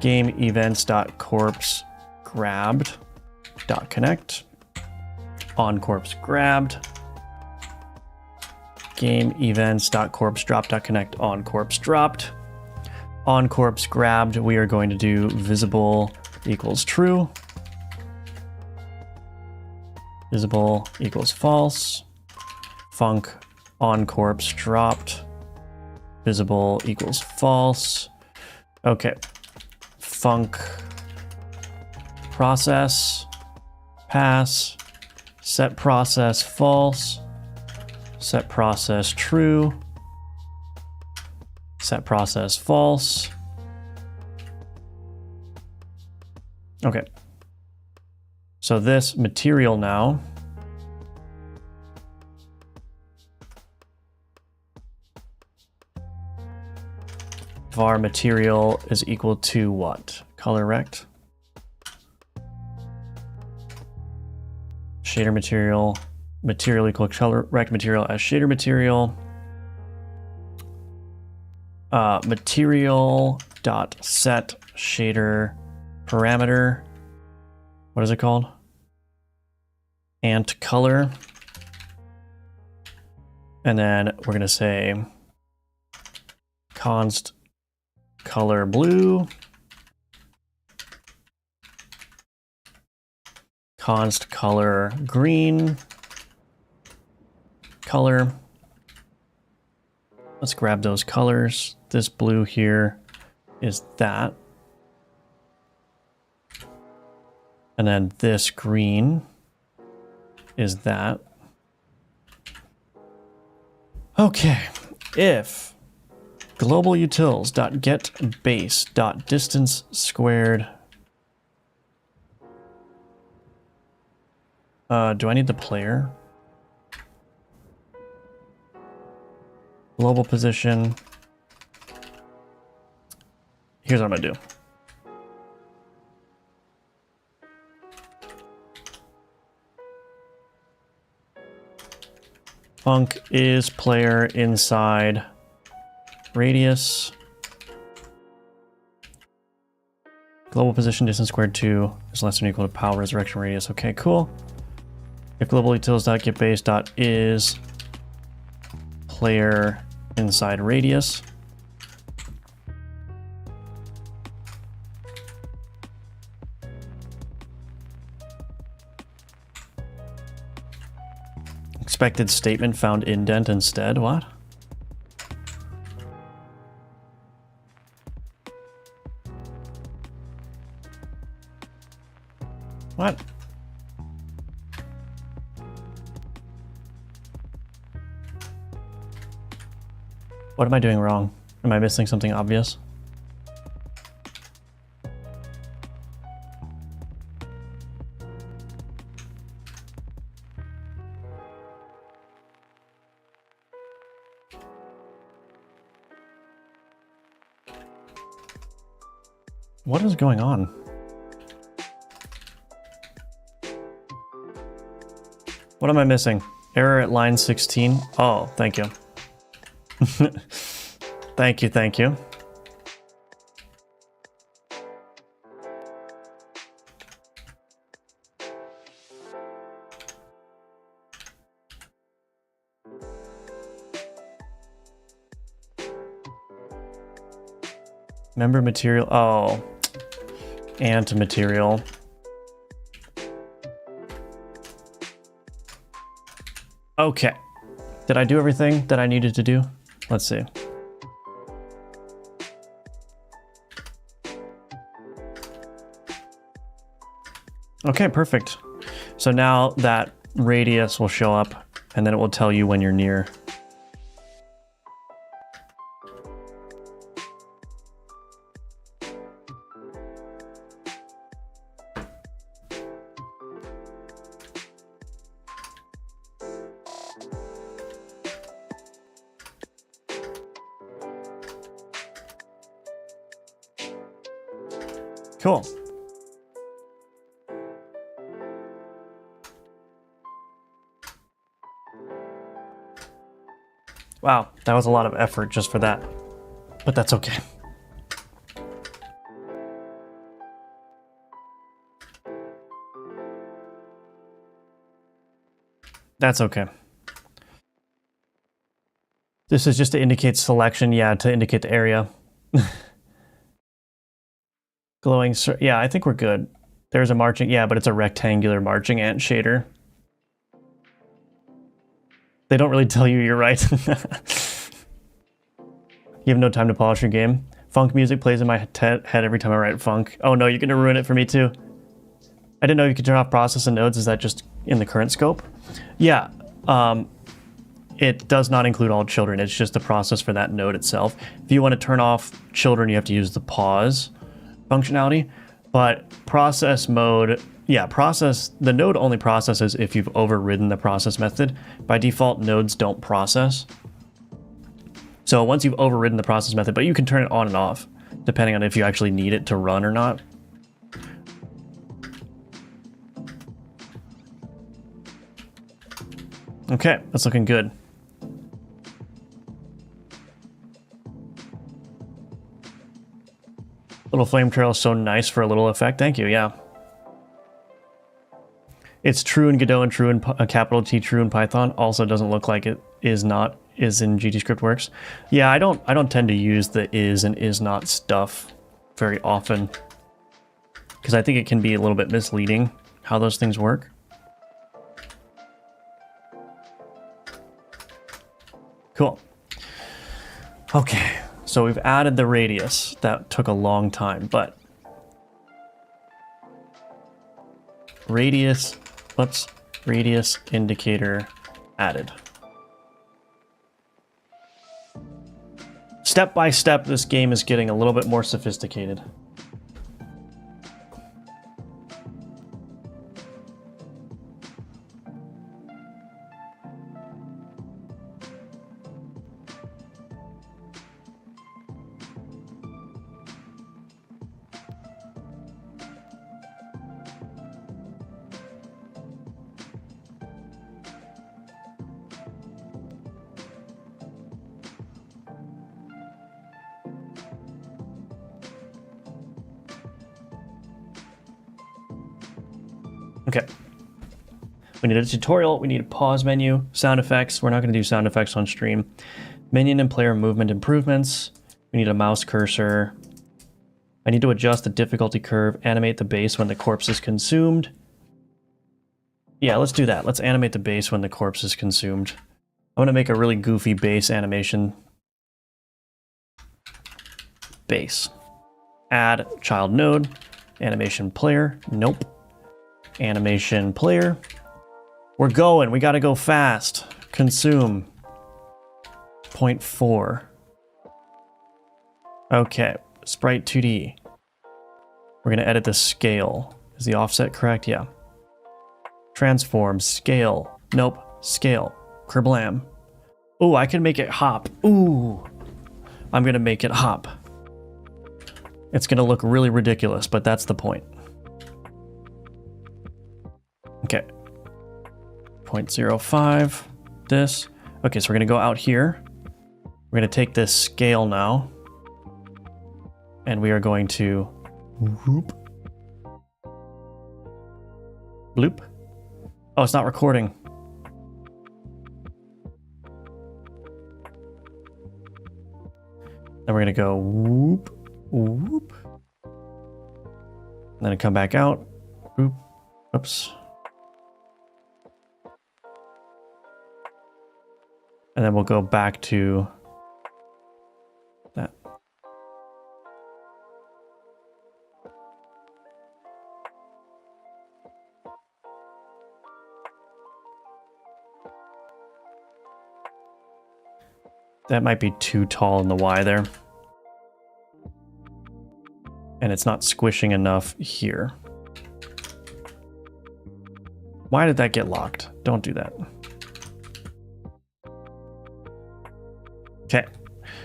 [SPEAKER 1] game events dot corpse grabbed dot connect on corpse grabbed game events dot corpse drop dot connect on corpse dropped. On corpse grabbed, we are going to do visible equals true. Visible equals false. Func on corpse dropped. Visible equals false. Okay. Func process pass set process false. Set process true. Set process false. Okay. So this material now var material is equal to what? Color rect. Shader material. Material equal color rect material as shader material. Material dot set shader parameter. What is it called? Ant color. And then we're going to say const color blue. Const color green. Color. Let's grab those colors. This blue here is that. And then this green is that. Okay, if global utils.getBase.distance squared. Do I need the player? Global position. Here's what I'm gonna do. Func is player inside radius. Global position distance squared 2 is less than or equal to power resurrection radius. Okay, cool. If global utils.getBase.is player inside radius. Expected statement found indent instead. What? What? What am I doing wrong? Am I missing something obvious? What is going on? What am I missing? Error at line 16. Oh, thank you. Thank you, thank you. Member material. Oh, ant material. Okay. Did I do everything that I needed to do? Let's see. Okay, perfect. So now that radius will show up and then it will tell you when you're near. Cool. Wow, that was a lot of effort just for that, but that's okay. That's okay. This is just to indicate selection, yeah, to indicate the area. Glowing, yeah, I think we're good. There's a marching, yeah, but it's a rectangular marching ant shader. They don't really tell you you're right. You have no time to polish your game. Funk music plays in my head every time I write funk. Oh no, you're gonna ruin it for me too. I didn't know you could turn off process and nodes. Is that just in the current scope? Yeah, it does not include all children. It's just the process for that node itself. If you want to turn off children, you have to use the pause functionality. But process mode, yeah, the node only processes if you've overridden the process method. By default, nodes don't process. So once you've overridden the process method, but you can turn it on and off, depending on if you actually need it to run or not. Okay, that's looking good. Little flame trail is so nice for a little effect. Thank you, yeah. It's true in Godot and true in capital T true in Python. Also doesn't look like it is in GTScriptWorks. Yeah, I don't tend to use the is and is not stuff very often, because I think it can be a little bit misleading how those things work. Cool. Okay, so we've added the radius. That took a long time, but radius indicator added. Step by step, this game is getting a little bit more sophisticated. Okay. We need a tutorial, we need a pause menu, sound effects. We're not going to do sound effects on stream. Minion and player movement improvements. We need a mouse cursor. I need to adjust the difficulty curve, animate the base when the corpse is consumed. Yeah, let's do that. Let's animate the base when the corpse is consumed. I'm going to make a really goofy base animation. Base. Add child node. Animation player. Nope. Animation player. We're going. We got to go fast. Consume. 0.4. Okay. Sprite 2D. We're going to edit the scale. Is the offset correct? Yeah. Transform. Scale. Nope. Scale. Kerblam. Ooh, I can make it hop. Ooh. I'm going to make it hop. It's going to look really ridiculous, but that's the point. Okay. 0.05. This. Okay, so we're going to go out here. We're going to take this scale now. And we are going to whoop. Bloop. Oh, it's not recording. Then we're going to go whoop, whoop. And then come back out. Whoop. Oops. And then we'll go back to that. That might be too tall in the Y there. And it's not squishing enough here. Why did that get locked? Don't do that. Okay,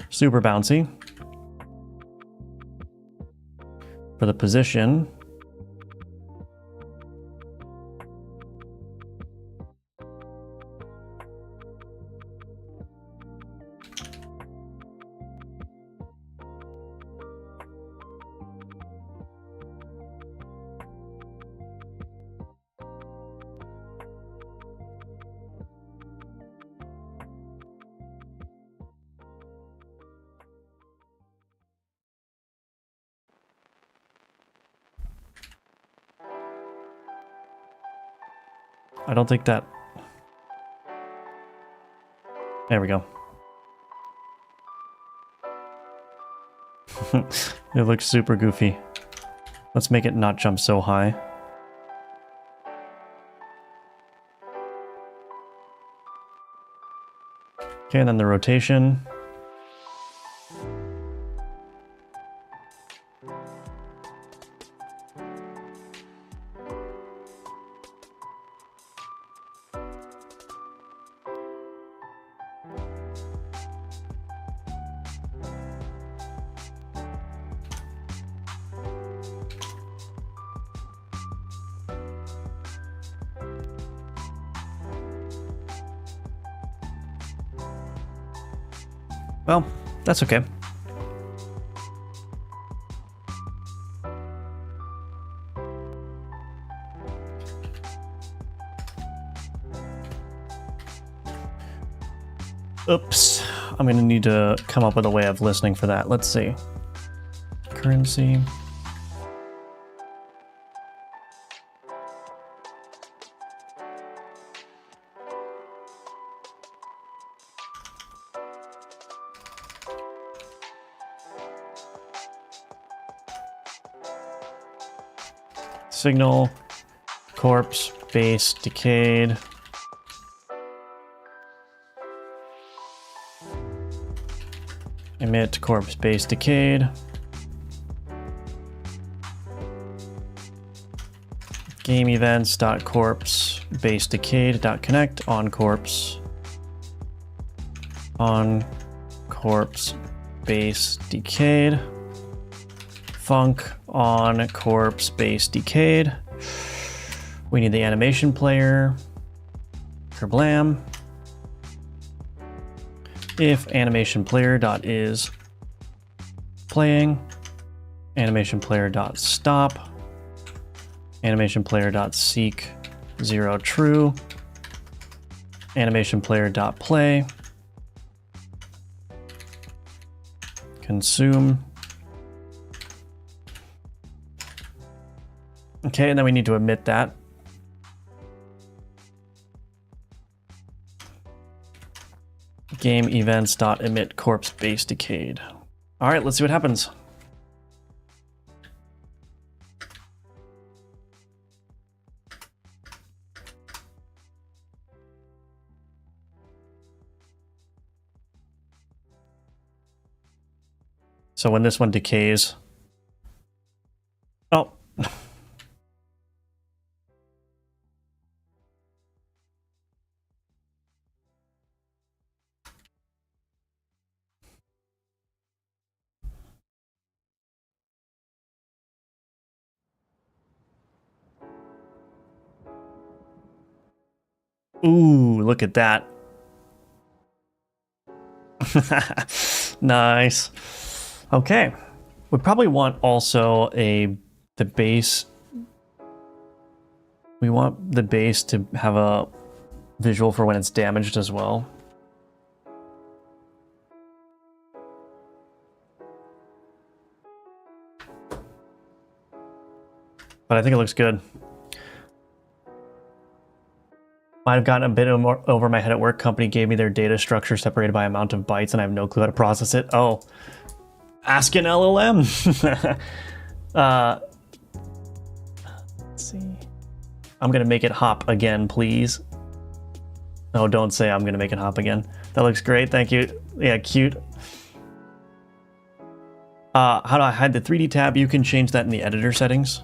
[SPEAKER 1] super bouncy. for the position. I don't think that... There we go. It looks super goofy. Let's make it not jump so high. Okay, and then the rotation. Well, that's okay. Oops. I'm going to need to come up with a way of listening for that. Let's see. Currency. Signal, corpse, base, decayed. Emit, corpse, base, decayed. Game events dot corpse base decayed dot connect on corpse base decayed. Func on corpse base decayed. We need the animation player. Kerblam. If animation player dot is playing, animation player dot stop, animation player dot seek 0 true, animation player dot play, consume. Okay, and then we need to emit that. Game events dot emit corpse base decayed. All right, let's see what happens. So when this one decays, oh. Ooh, look at that. Nice. Okay. We probably want also the base. We want the base to have a visual for when it's damaged as well. But I think it looks good. Might have gotten a bit more over my head at work. Company gave me their data structure separated by amount of bytes and I have no clue how to process it. Oh, ask an LLM. Let's see. I'm going to make it hop again, please. No, don't say I'm going to make it hop again. That looks great. Thank you. Yeah, cute. How do I hide the 3D tab? You can change that in the editor settings.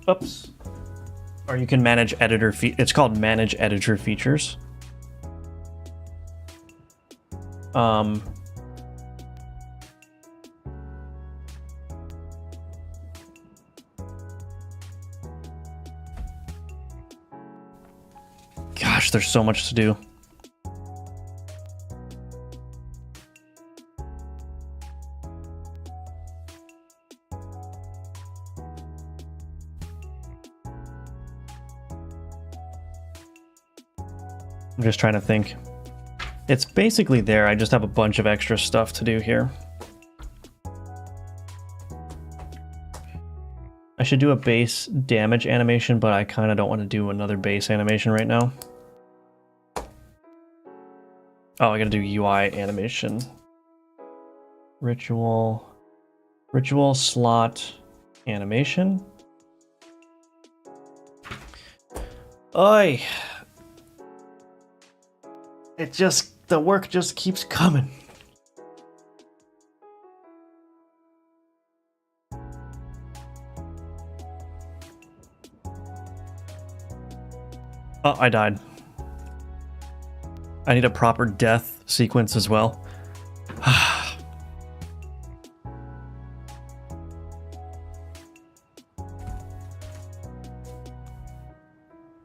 [SPEAKER 1] Oops. Or you can manage editor it's called manage editor features. gosh, there's so much to do. I'm just trying to think. It's basically there. I just have a bunch of extra stuff to do here. I should do a base damage animation, but I kind of don't want to do another base animation right now. Oh, I gotta do UI animation. Ritual slot animation. Oi! The work just keeps coming. Oh, I died. I need a proper death sequence as well.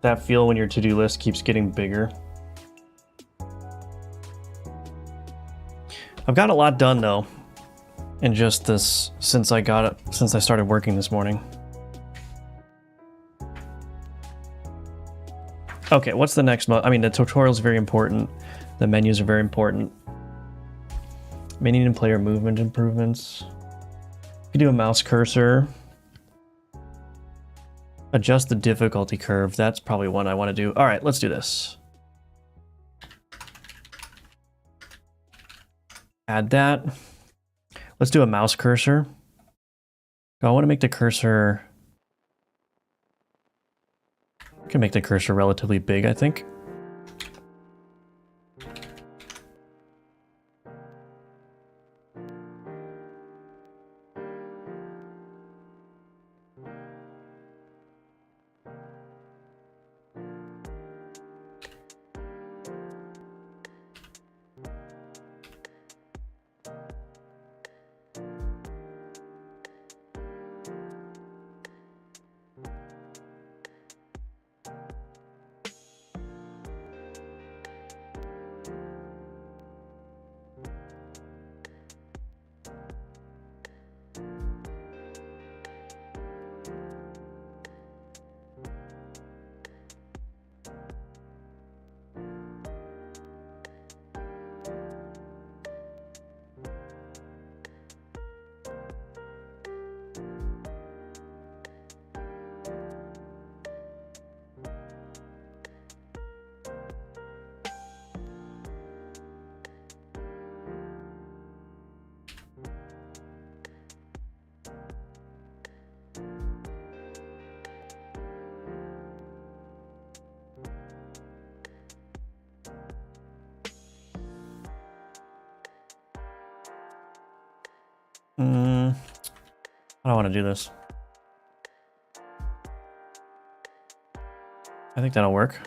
[SPEAKER 1] That feel when your to-do list keeps getting bigger. I've got a lot done though, in just this since I started working this morning. Okay, what's the next I mean, the tutorial is very important. The menus are very important. Minion and player movement improvements. You can do a mouse cursor. Adjust the difficulty curve. That's probably one I want to do. All right, let's do this. Add that. Let's do a mouse cursor. I want to make the cursor... I can make the cursor relatively big, I think. I don't want to do this. I think that'll work.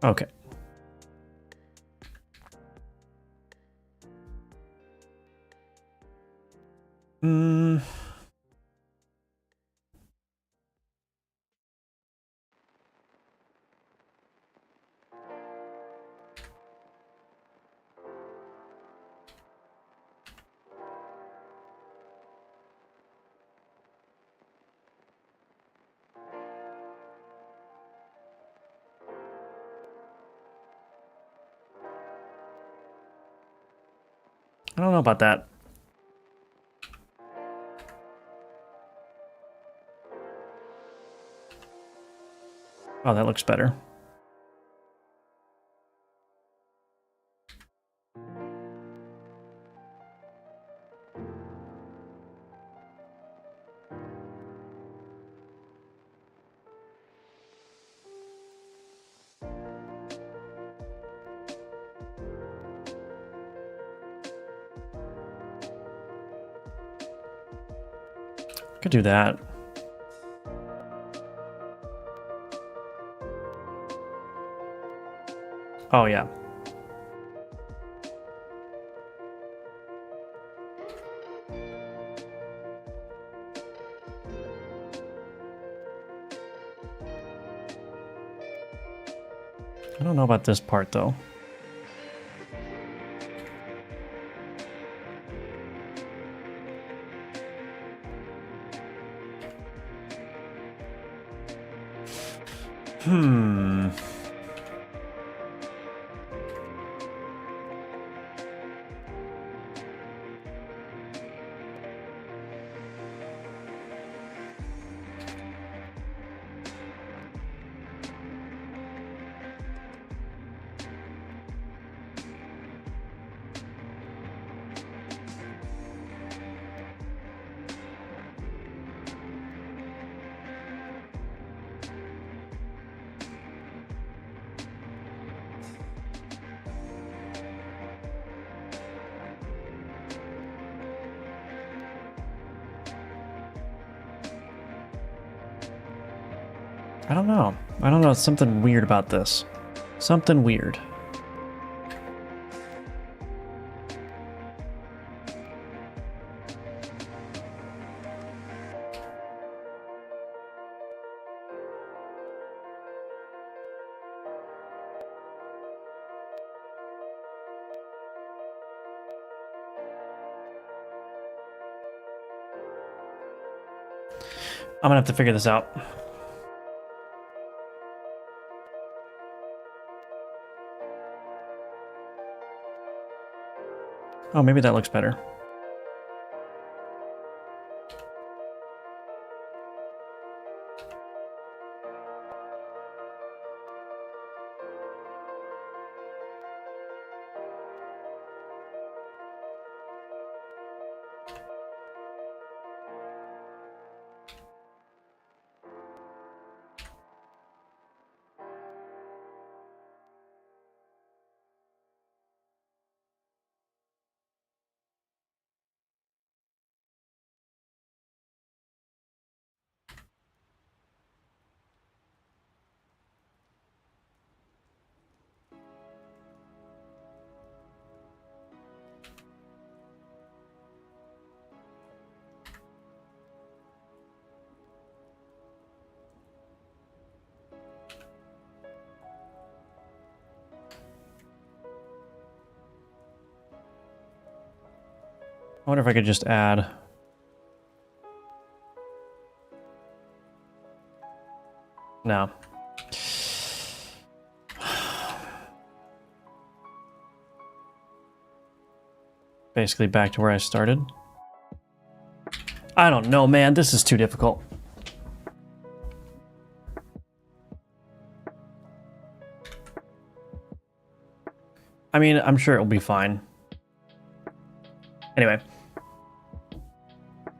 [SPEAKER 1] Okay. I don't know about that. Oh, that looks better. Could do that. Oh, yeah. I don't know about this part, though. I don't know. I don't know. It's something weird about this. Something weird. I'm gonna have to figure this out. Oh, maybe that looks better. I wonder if I could just add... No. Basically back to where I started. I don't know, man. This is too difficult. I mean, I'm sure it'll be fine. Anyway.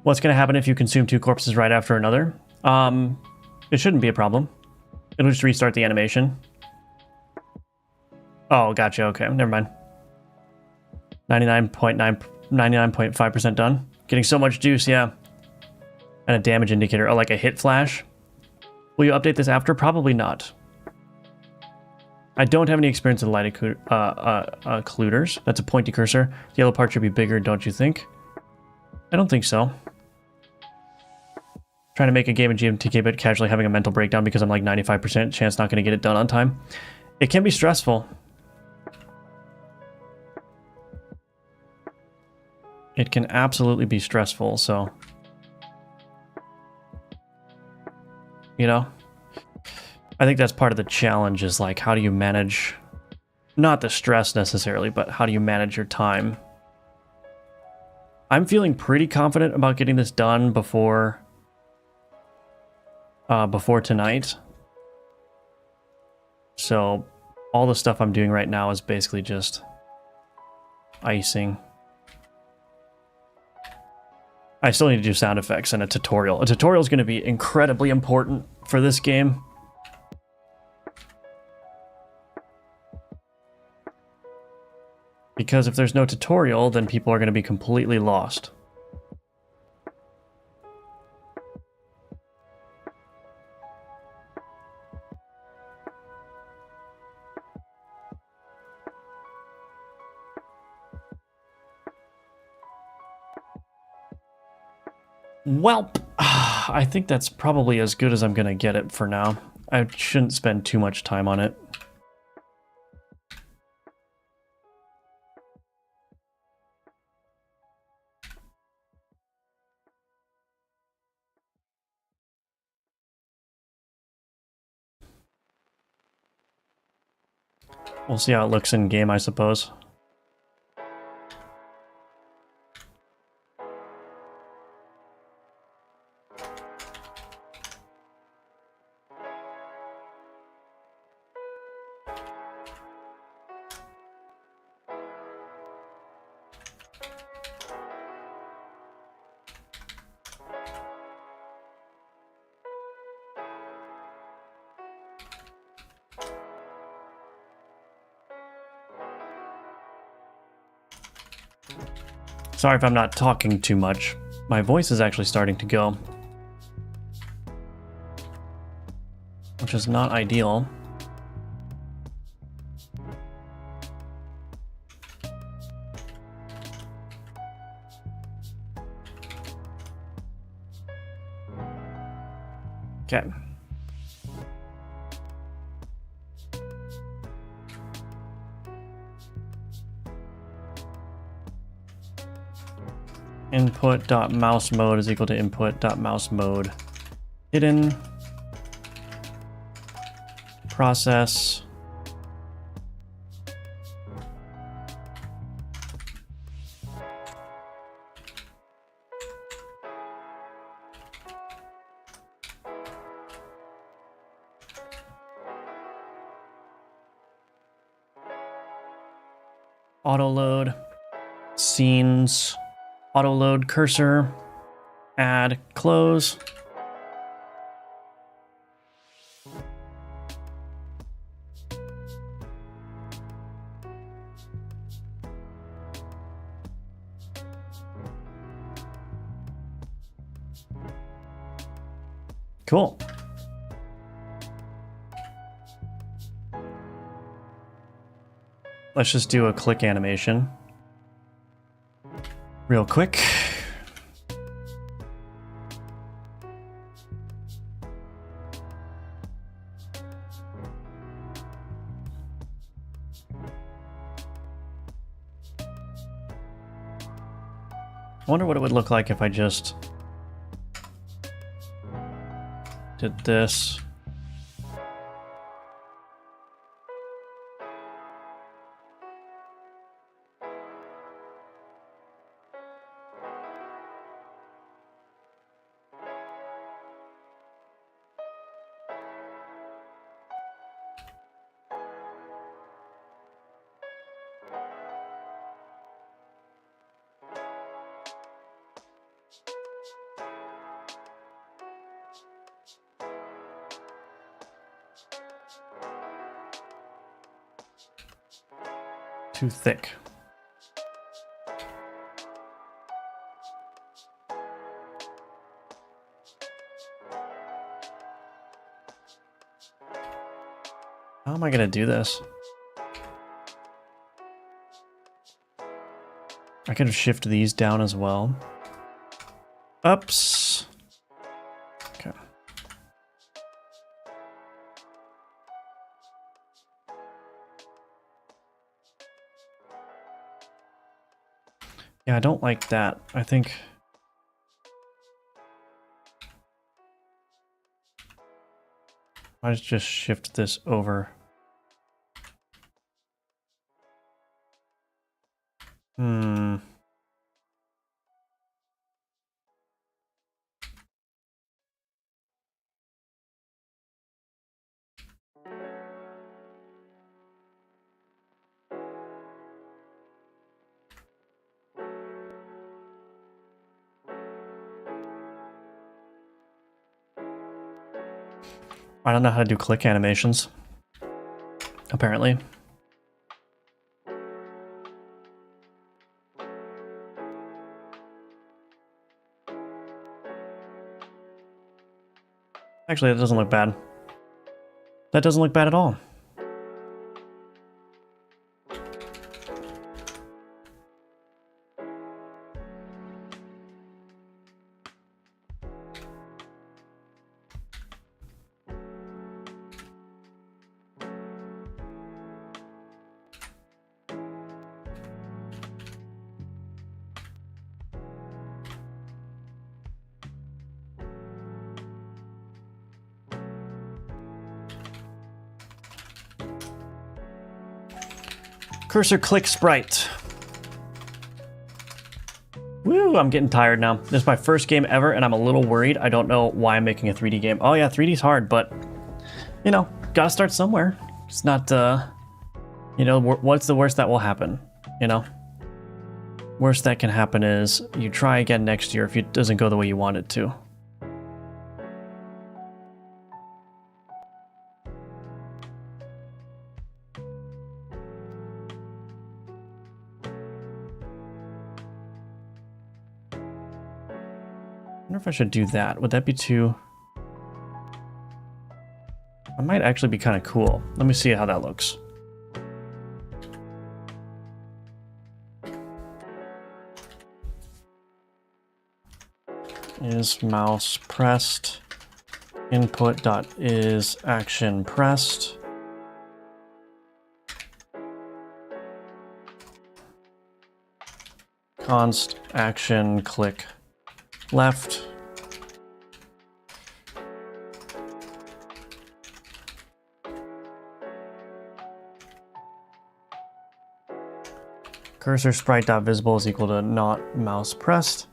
[SPEAKER 1] What's going to happen if you consume 2 corpses right after another? It shouldn't be a problem. It'll just restart the animation. Oh, gotcha. Okay, never mind. 99.5% done. Getting so much juice, yeah. And a damage indicator. Oh, like a hit flash. Will you update this after? Probably not. I don't have any experience in light occluders. That's a pointy cursor. The yellow part should be bigger, don't you think? I don't think so. Trying to make a game in GMTK, but casually having a mental breakdown because I'm like 95% chance not going to get it done on time. It can be stressful. It can absolutely be stressful, so... You know? I think that's part of the challenge is like, how do you manage... Not the stress necessarily, but how do you manage your time? I'm feeling pretty confident about getting this done before tonight. So all the stuff I'm doing right now is basically just icing. I still need to do sound effects and a tutorial. A tutorial is going to be incredibly important for this game. Because if there's no tutorial, then people are going to be completely lost. Well, I think that's probably as good as I'm going to get it for now. I shouldn't spend too much time on it. We'll see how it looks in game, I suppose. Sorry if I'm not talking too much. My voice is actually starting to go, which is not ideal. Okay. Input.mouse mode is equal to input.mouse mode hidden process auto load scenes. Auto load cursor, add, close. Cool. Let's just do a click animation. Real quick. I wonder what it would look like if I just did this. Too thick. How am I gonna do this? I could shift these down as well. Oops. Okay. Yeah, I don't like that. I think I just shift this over. I don't know how to do click animations, apparently. Actually, that doesn't look bad. That doesn't look bad at all. Cursor click sprite. Woo, I'm getting tired now. This is my first game ever, and I'm a little worried. I don't know why I'm making a 3D game. Oh yeah, 3D's hard, but, you know, gotta start somewhere. It's not, you know, what's the worst that will happen, you know? Worst that can happen is you try again next year if it doesn't go the way you want it to. I wonder if I should do that. Would that be too... That might actually be kind of cool. Let me see how that looks. Is mouse pressed. Input dot is action pressed. Const action click left. Cursor sprite.visible is equal to not mouse pressed.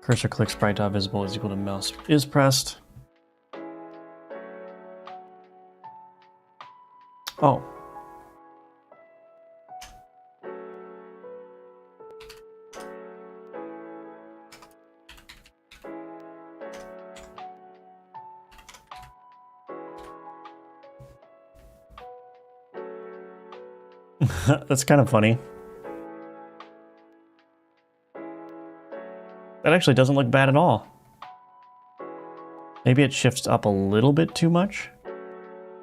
[SPEAKER 1] Cursor click sprite.visible is equal to mouse is pressed. Oh. That's kind of funny. That actually doesn't look bad at all. Maybe it shifts up a little bit too much.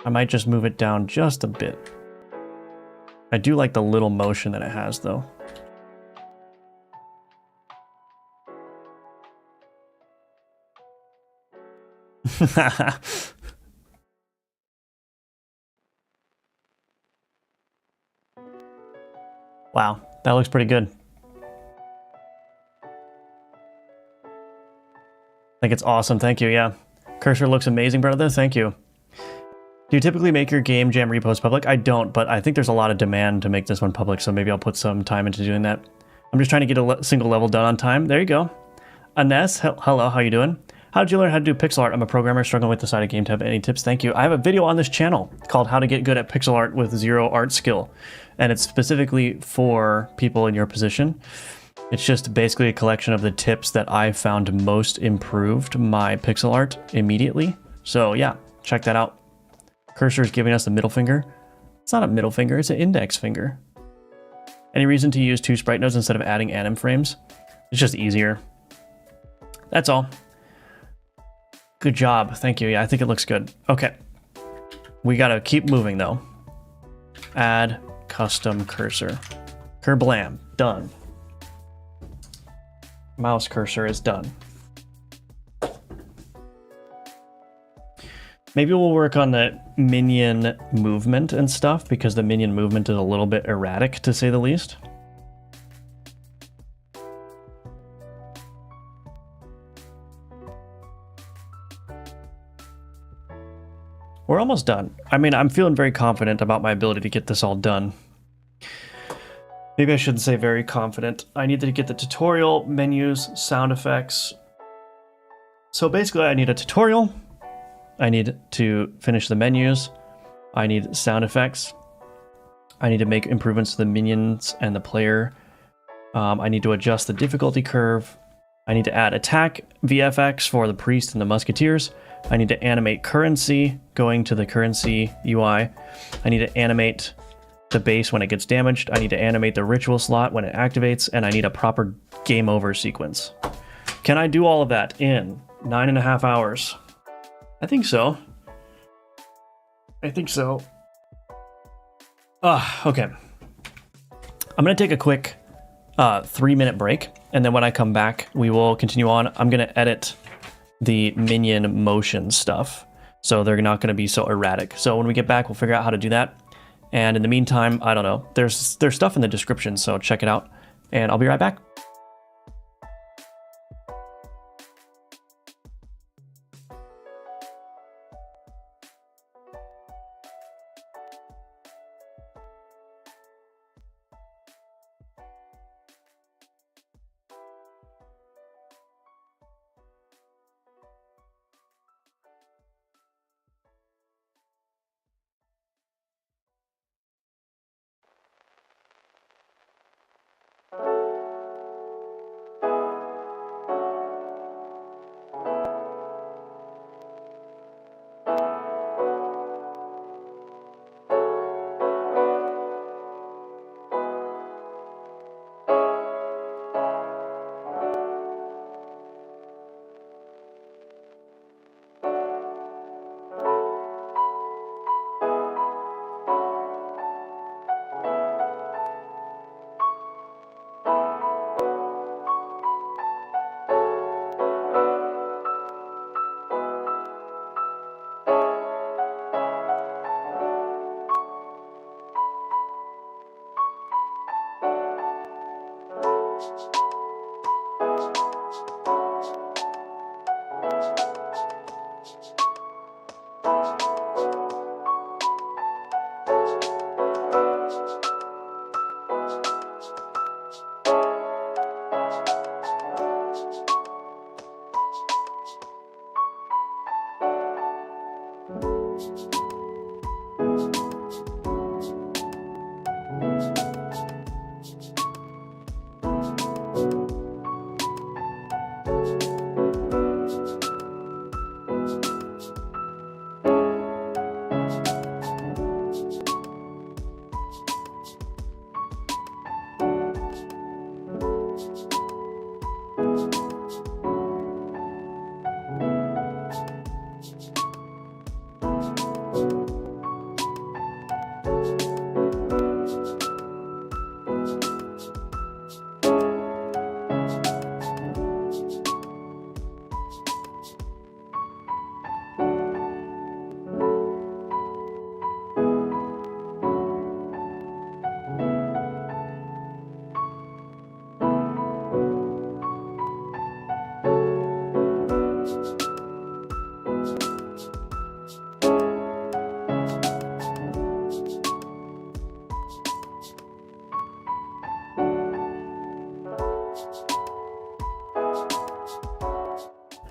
[SPEAKER 1] I might just move it down just a bit. I do like the little motion that it has, though. Wow, that looks pretty good. I think it's awesome. Thank you. Yeah. Cursor looks amazing, brother. Thank you. Do you typically make your game jam repos public? I don't, but I think there's a lot of demand to make this one public, so maybe I'll put some time into doing that. I'm just trying to get a single level done on time. There you go. Ines, hello, how you doing? How did you learn how to do pixel art? I'm a programmer struggling with the side of game tab. Any tips? Thank you. I have a video on this channel called How to Get Good at Pixel Art with Zero Art Skill, and it's specifically for people in your position. It's just basically a collection of the tips that I found most improved my pixel art immediately. So yeah, check that out. Cursor is giving us the middle finger. It's not a middle finger, it's an index finger. Any reason to use 2 sprite nodes instead of adding anim frames? It's just easier. That's all. Good job, thank you. Yeah, I think it looks good. Okay, we gotta keep moving though. Add custom cursor. Kerblam, done. Mouse cursor is done. Maybe we'll work on the minion movement and stuff, because the minion movement is a little bit erratic, to say the least. We're almost done. I mean, I'm feeling very confident about my ability to get this all done. Maybe I shouldn't say very confident. I need to get the tutorial, menus, sound effects. So basically I need a tutorial. I need to finish the menus. I need sound effects. I need to make improvements to the minions and the player. I need to adjust the difficulty curve. I need to add attack VFX for the priest and the musketeers. I need to animate currency going to the currency UI. I need to animate the base when it gets damaged. I need to animate the ritual slot when it activates, and I need a proper game over sequence. Can I do all of that in 9.5 hours? I think so. Okay. I'm going to take a quick 3-minute break, and then when I come back, we will continue on. I'm going to edit the minion motion stuff, so they're not going to be so erratic. So when we get back, we'll figure out how to do that. And in the meantime, I don't know. There's stuff in the description, so check it out, and I'll be right back.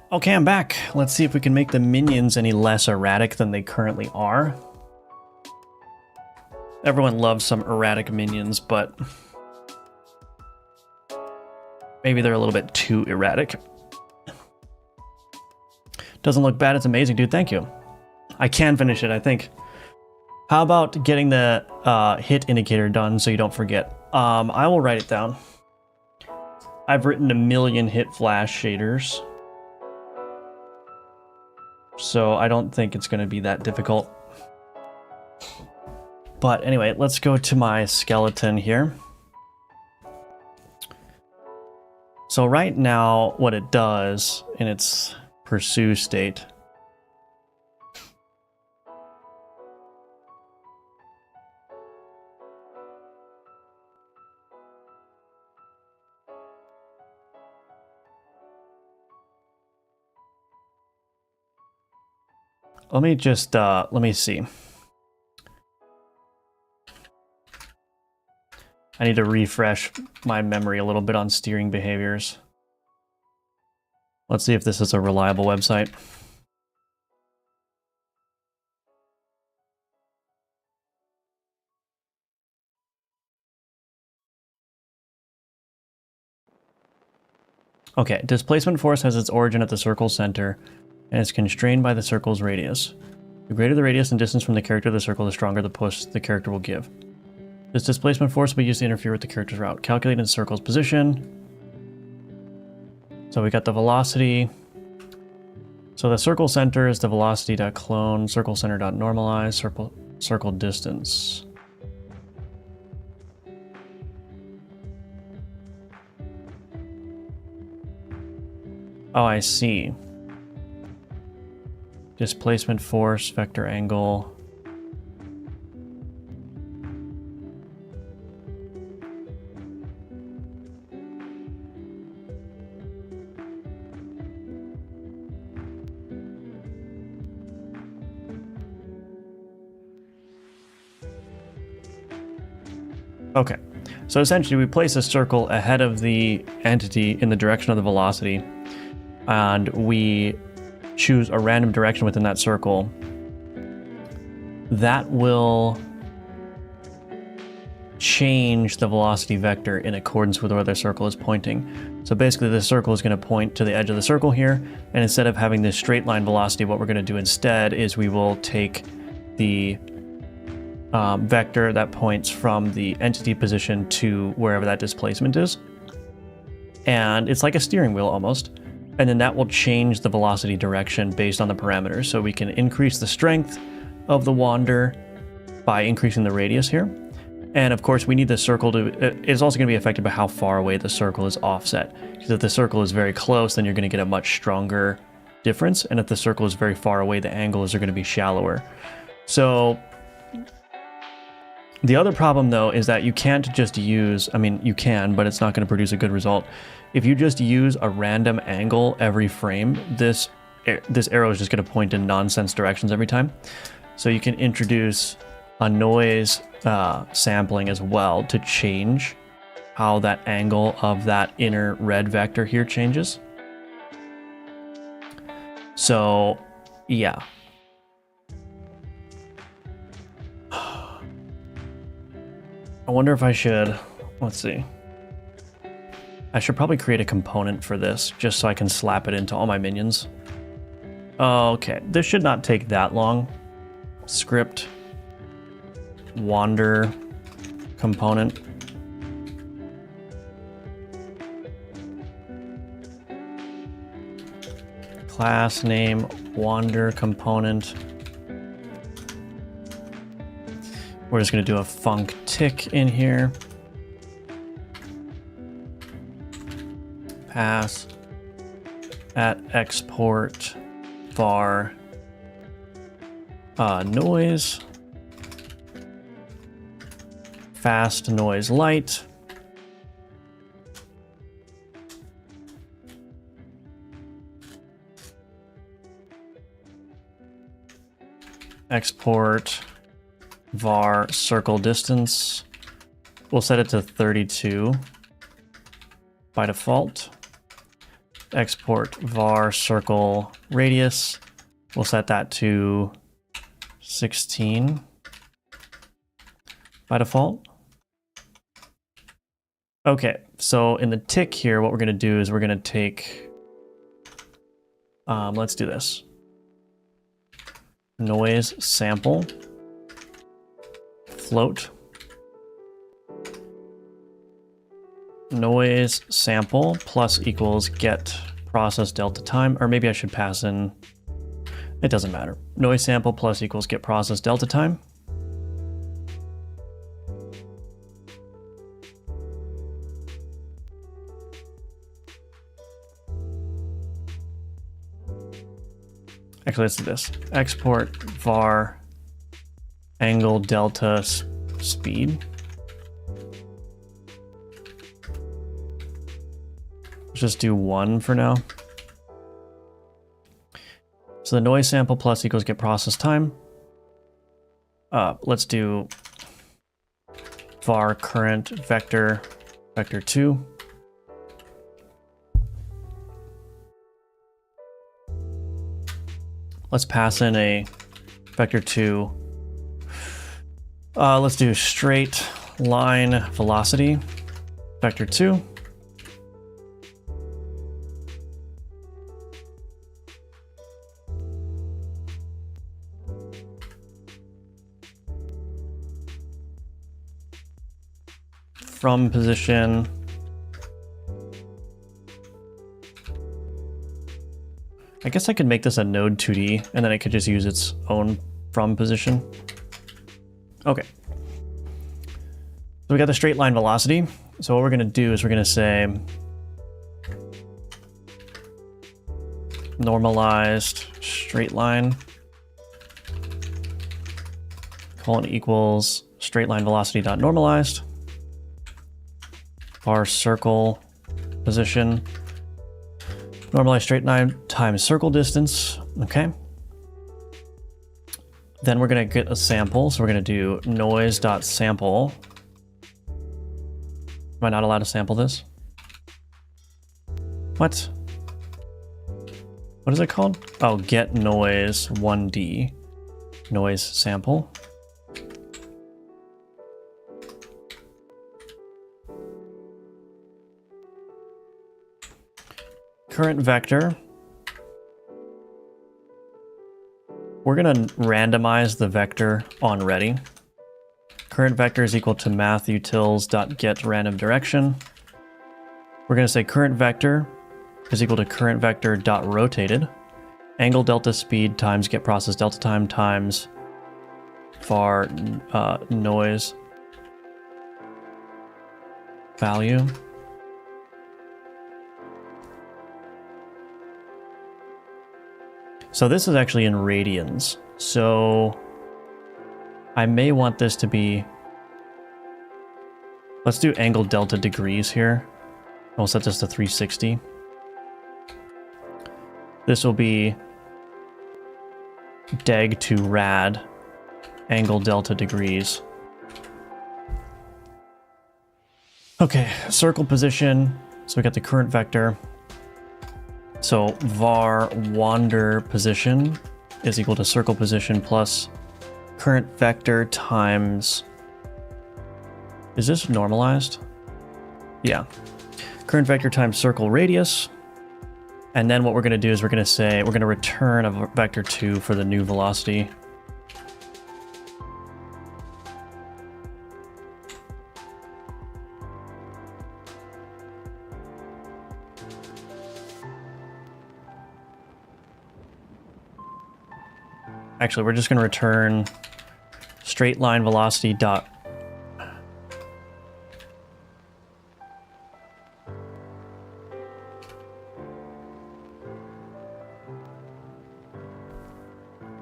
[SPEAKER 1] Okay, I'm back. Let's see if we can make the minions any less erratic than they currently are. Everyone loves some erratic minions, but maybe they're a little bit too erratic. Doesn't look bad. It's amazing, dude. Thank you. I can finish it, I think. How about getting the hit indicator done so you don't forget? I will write it down. I've written 1,000,000 hit flash shaders, so I don't think it's going to be that difficult. But anyway, let's go to my skeleton here. So right now, what it does in its pursue state . Let me just, let me see. I need to refresh my memory a little bit on steering behaviors. Let's see if this is a reliable website. Okay, displacement force has its origin at the circle center. and it's constrained by the circle's radius. The greater the radius and distance from the character to the circle, the stronger the push the character will give. This displacement force will be used to interfere with the character's route. Calculating the circle's position. So we got the velocity. So the circle center is the velocity.clone, circle center.normalize, circle distance. Oh, I see. Displacement force, vector angle. Okay, so essentially we place a circle ahead of the entity in the direction of the velocity, and we choose a random direction within that circle. That will change the velocity vector in accordance with where the circle is pointing. So basically the circle is going to point to the edge of the circle here, and instead of having this straight line velocity, what we're going to do instead is we will take the vector that points from the entity position to wherever that displacement is. And it's like a steering wheel almost. And then that will change the velocity direction based on the parameters. So we can increase the strength of the wander by increasing the radius here. And of course we need the circle to, it's also going to be affected by how far away the circle is offset. Because if the circle is very close, then you're going to get a much stronger difference. And if the circle is very far away, the angles are going to be shallower. So the other problem though is that you can't just use, I mean you can, but it's not going to produce a good result. If you just use a random angle every frame, this arrow is just going to point in nonsense directions every time. So you can introduce a noise sampling as well to change how that angle of that inner red vector here changes. So yeah. I wonder if I should, let's see. I should probably create a component for this just so I can slap it into all my minions. Okay, this should not take that long. Script, wander, component. Class name, wander component. We're just going to do a func tick in here. Pass at export var noise, fast noise light, export var circle distance. We'll set it to 32 by default. Export var circle radius. We'll set that to 16 by default. Okay, so in the tick here, what we're going to do is we're going to take, let's do this. Noise sample, float, noise sample plus equals get process delta time, or maybe I should pass in, it doesn't matter. Noise sample plus equals get process delta time. Actually, let's do this. Export var angle delta speed. Let's just do 1 for now. So the noise sample plus equals get process time. Let's do var current vector 2. Let's pass in a vector 2. Let's do straight line velocity vector 2. from position. I guess I could make this a node 2D, and then I could just use its own from position. Okay. So we got the straight line velocity. So what we're going to do is we're going to say normalized straight line colon equals straight line velocity dot normalized var circle position normalized straight line times circle distance. Okay. Then we're going to get a sample. So we're going to do noise dot sample. Am I not allowed to sample this? What? What is it called? Oh, get noise 1D. Noise sample. Current vector. We're going to randomize the vector on ready. Current vector is equal to mathutils.get random direction. We're going to say current vector is equal to current vector dot rotated. Angle delta speed times get process delta time times var noise value. So this is actually in radians. So I may want this to be, let's do angle delta degrees here. We'll set this to 360. This will be deg to rad angle delta degrees. Okay, circle position. So we got the current vector. So var wander position is equal to circle position plus current vector times, is this normalized? Yeah. Current vector times circle radius. And then what we're going to do is we're going to say, we're going to return a vector 2 for the new velocity. Actually, we're just going to return straight line velocity dot.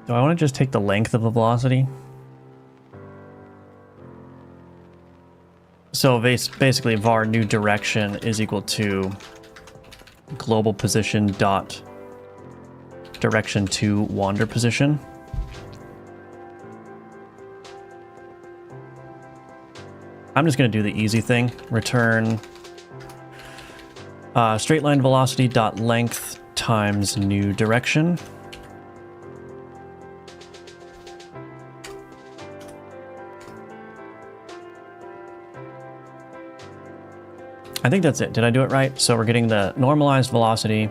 [SPEAKER 1] Do I want to just take the length of the velocity? So basically var new direction is equal to global position dot direction to wander position. I'm just going to do the easy thing. Return straight line velocity dot length times new direction. I think that's it. Did I do it right? So we're getting the normalized velocity.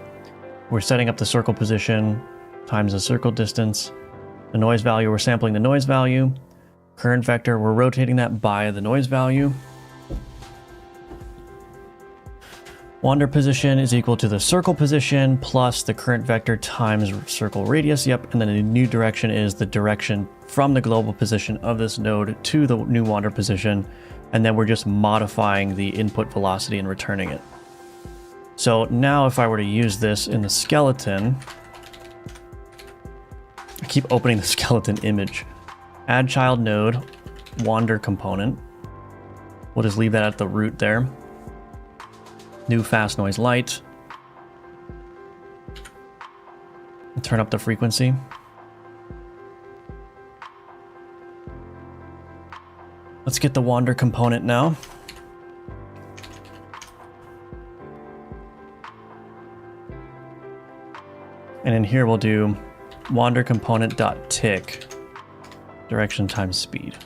[SPEAKER 1] We're setting up the circle position times the circle distance. The noise value, we're sampling the noise value. Current vector, we're rotating that by the noise value. Wander position is equal to the circle position plus the current vector times circle radius. Yep, and then the new direction is the direction from the global position of this node to the new wander position. And then we're just modifying the input velocity and returning it. So now if I were to use this in the skeleton, I keep opening the skeleton image. Add child node, wander component. We'll just leave that at the root there. New fast noise light. Turn up the frequency. Let's get the wander component now. And in here we'll do wander component dot tick direction times speed.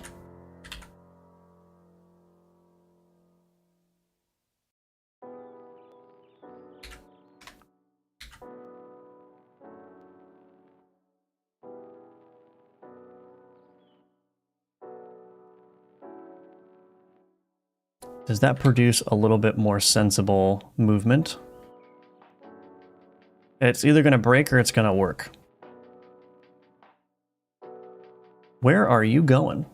[SPEAKER 1] Does that produce a little bit more sensible movement? It's either going to break or it's going to work. Where are you going?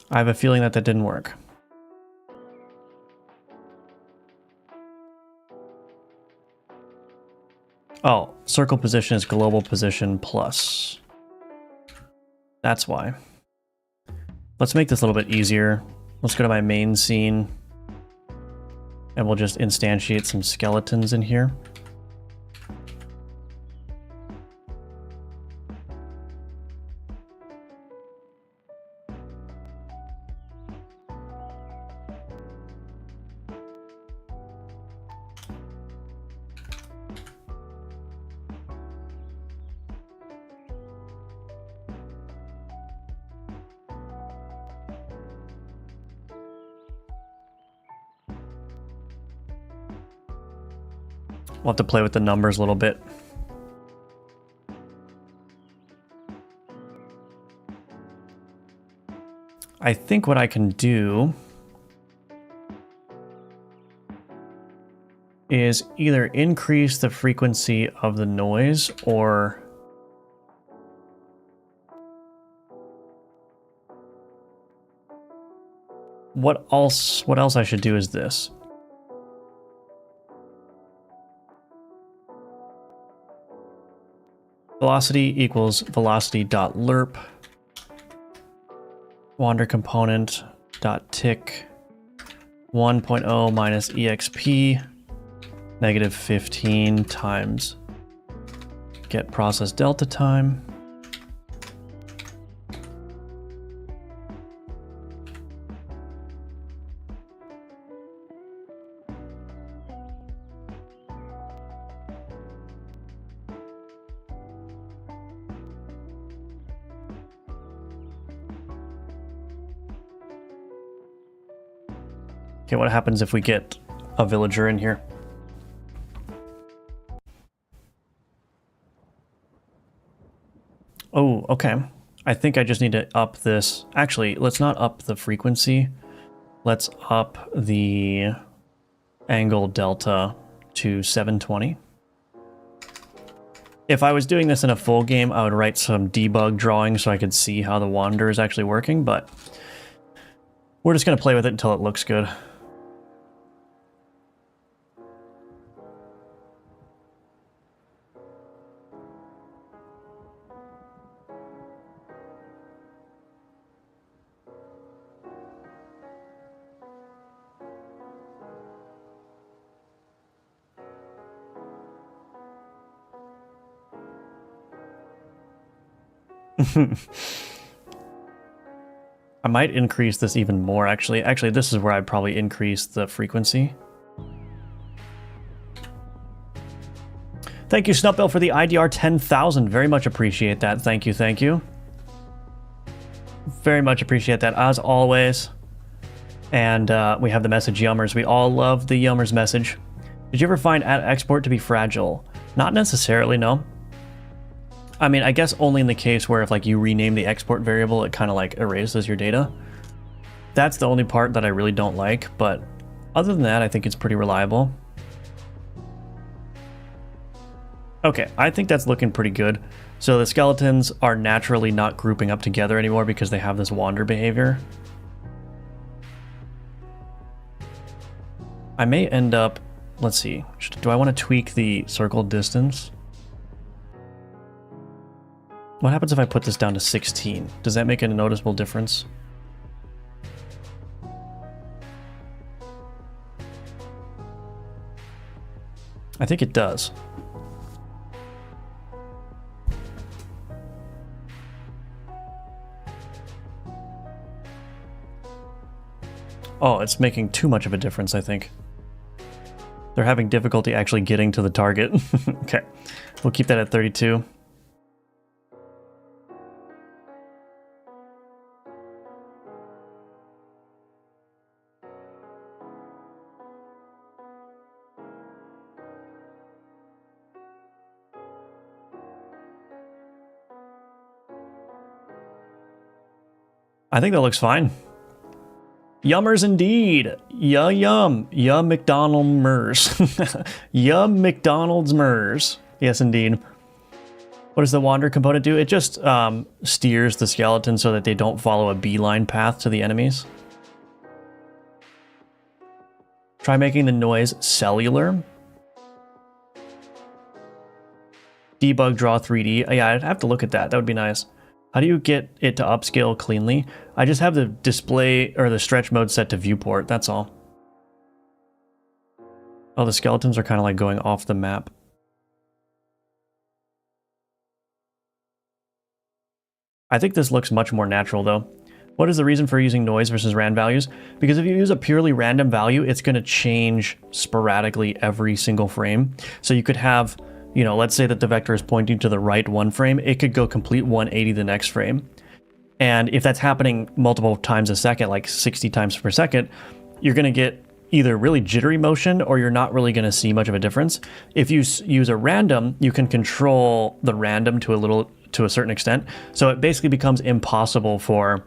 [SPEAKER 1] I have a feeling that didn't work. Oh, circle position is global position plus. That's why. Let's make this a little bit easier. Let's go to my main scene. And we'll just instantiate some skeletons in here. We'll have to play with the numbers a little bit. I think what I can do is either increase the frequency of the noise or what else I should do is this. Velocity equals velocity.lerp. Wander component dot tick 1.0 minus exp negative 15 times get process delta time. Okay, what happens if we get a villager in here? Oh, okay. I think I just need to up this. Actually, let's not up the frequency. Let's up the angle delta to 720. If I was doing this in a full game, I would write some debug drawings so I could see how the wander is actually working, but we're just going to play with it until it looks good. I might increase this even more, actually. Actually, this is where I'd probably increase the frequency. Thank you, Snupbill, for the IDR 10,000. Very much appreciate that. Thank you, thank you. Very much appreciate that, as always. And we have the message Yummers. We all love the Yummers message. Did you ever find export to be fragile? Not necessarily, no. I mean, I guess only in the case where if like you rename the export variable, it kind of like erases your data. That's the only part that I really don't like, but other than that, I think it's pretty reliable. Okay, I think that's looking pretty good. So the skeletons are naturally not grouping up together anymore because they have this wander behavior. I may end up, let's see, do I want to tweak the circle distance? What happens if I put this down to 16? Does that make a noticeable difference? I think it does. Oh, it's making too much of a difference, I think. They're having difficulty actually getting to the target. Okay, we'll keep that at 32. I think that looks fine. Yummers indeed. Yum. Yum McDonald's. Yum McDonald's mers. Yes, indeed. What does the wander component do? It just steers the skeleton so that they don't follow a beeline path to the enemies. Try making the noise cellular. Debug draw 3D. Yeah, I'd have to look at that. That would be nice. How do you get it to upscale cleanly? I just have the display or the stretch mode set to viewport. That's all. Oh, the skeletons are kind of like going off the map. I think this looks much more natural though. What is the reason for using noise versus random values? Because if you use a purely random value, it's going to change sporadically every single frame. So you could have, you know, let's say that the vector is pointing to the right one frame, it could go complete 180 the next frame. And if that's happening multiple times a second, like 60 times per second, you're going to get either really jittery motion or you're not really going to see much of a difference. If you use a random, you can control the random to a certain extent. So it basically becomes impossible for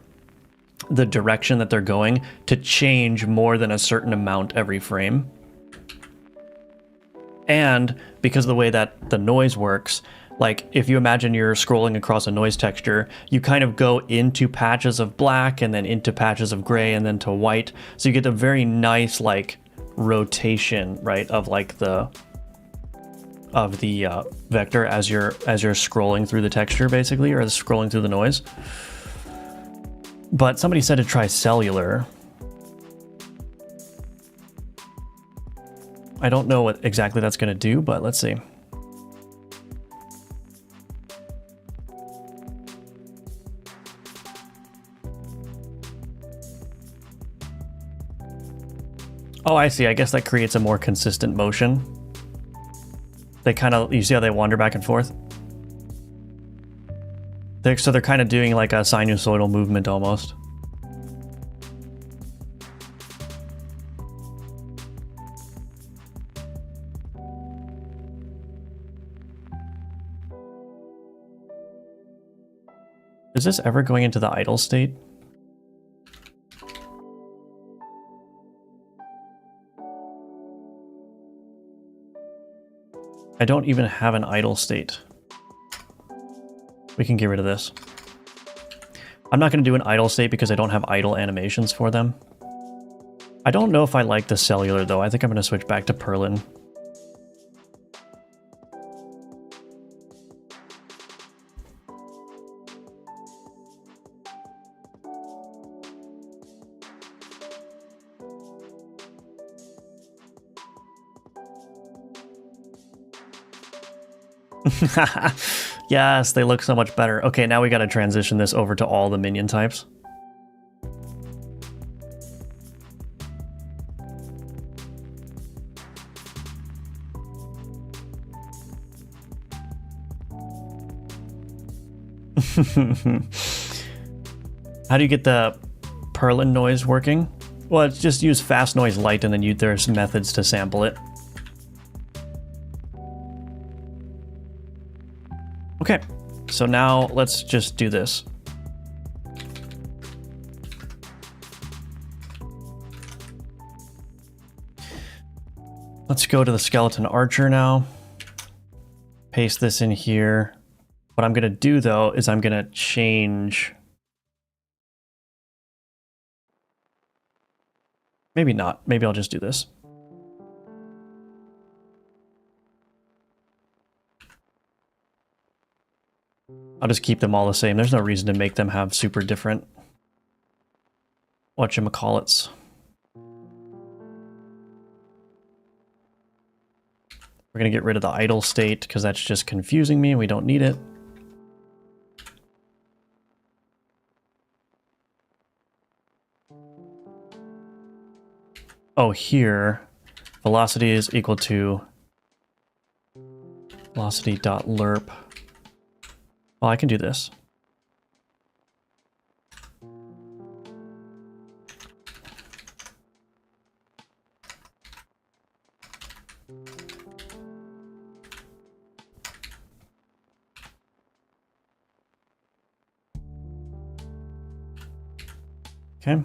[SPEAKER 1] the direction that they're going to change more than a certain amount every frame. And because of the way that the noise works, like if you imagine you're scrolling across a noise texture, you kind of go into patches of black and then into patches of gray and then to white. So you get a very nice like rotation, right, of like the vector as you're scrolling through the texture basically, or scrolling through the noise. But somebody said to try cellular. I don't know what exactly that's going to do, but let's see. Oh, I see. I guess that creates a more consistent motion. They kind of, you see how they wander back and forth? So they're kind of doing like a sinusoidal movement almost. Is this ever going into the idle state? I don't even have an idle state. We can get rid of this. I'm not going to do an idle state because I don't have idle animations for them. I don't know if I like the cellular though. I think I'm going to switch back to Perlin. Yes, they look so much better. Okay, now we got to transition this over to all the minion types. How do you get the Perlin noise working? Well, it's just use fast noise light and then there's methods to sample it. Okay, so now let's just do this. Let's go to the skeleton archer now. Paste this in here. What I'm gonna do though is I'm gonna change. Maybe not, maybe I'll just do this. I'll just keep them all the same. There's no reason to make them have super different whatchamacallits. We're going to get rid of the idle state because that's just confusing me and we don't need it. Oh, here, velocity is equal to velocity.lerp. Well, I can do this. Okay.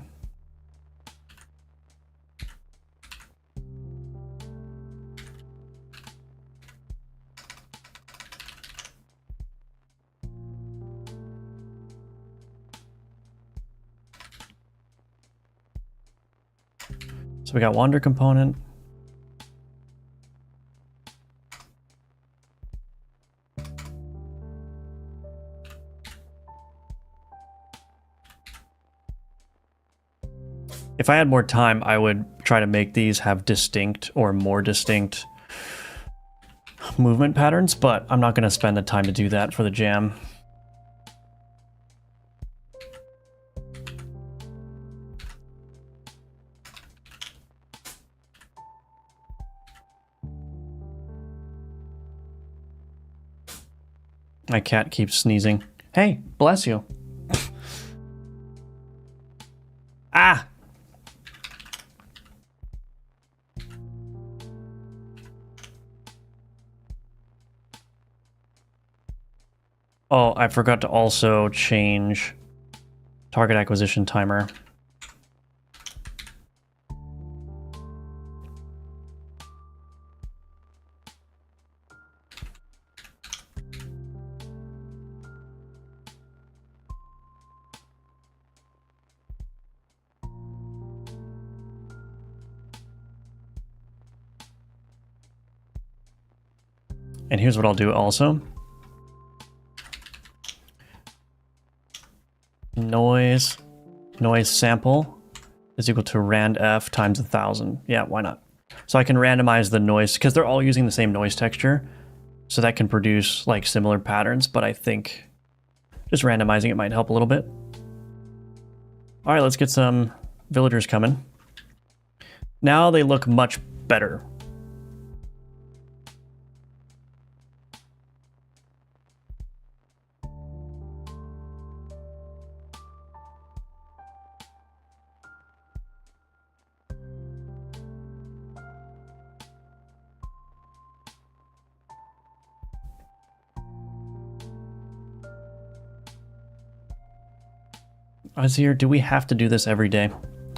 [SPEAKER 1] So we got wander component. If I had more time, I would try to make these have distinct or more distinct movement patterns, but I'm not going to spend the time to do that for the jam. My cat keeps sneezing. Hey, bless you. Ah! Oh, I forgot to also change target acquisition timer. And here's what I'll do also. Noise sample is equal to randf times 1,000. Yeah, why not? So I can randomize the noise because they're all using the same noise texture. So that can produce like similar patterns, but I think just randomizing it might help a little bit. All right, let's get some villagers coming. Now they look much better. Azir, do we have to do this every day?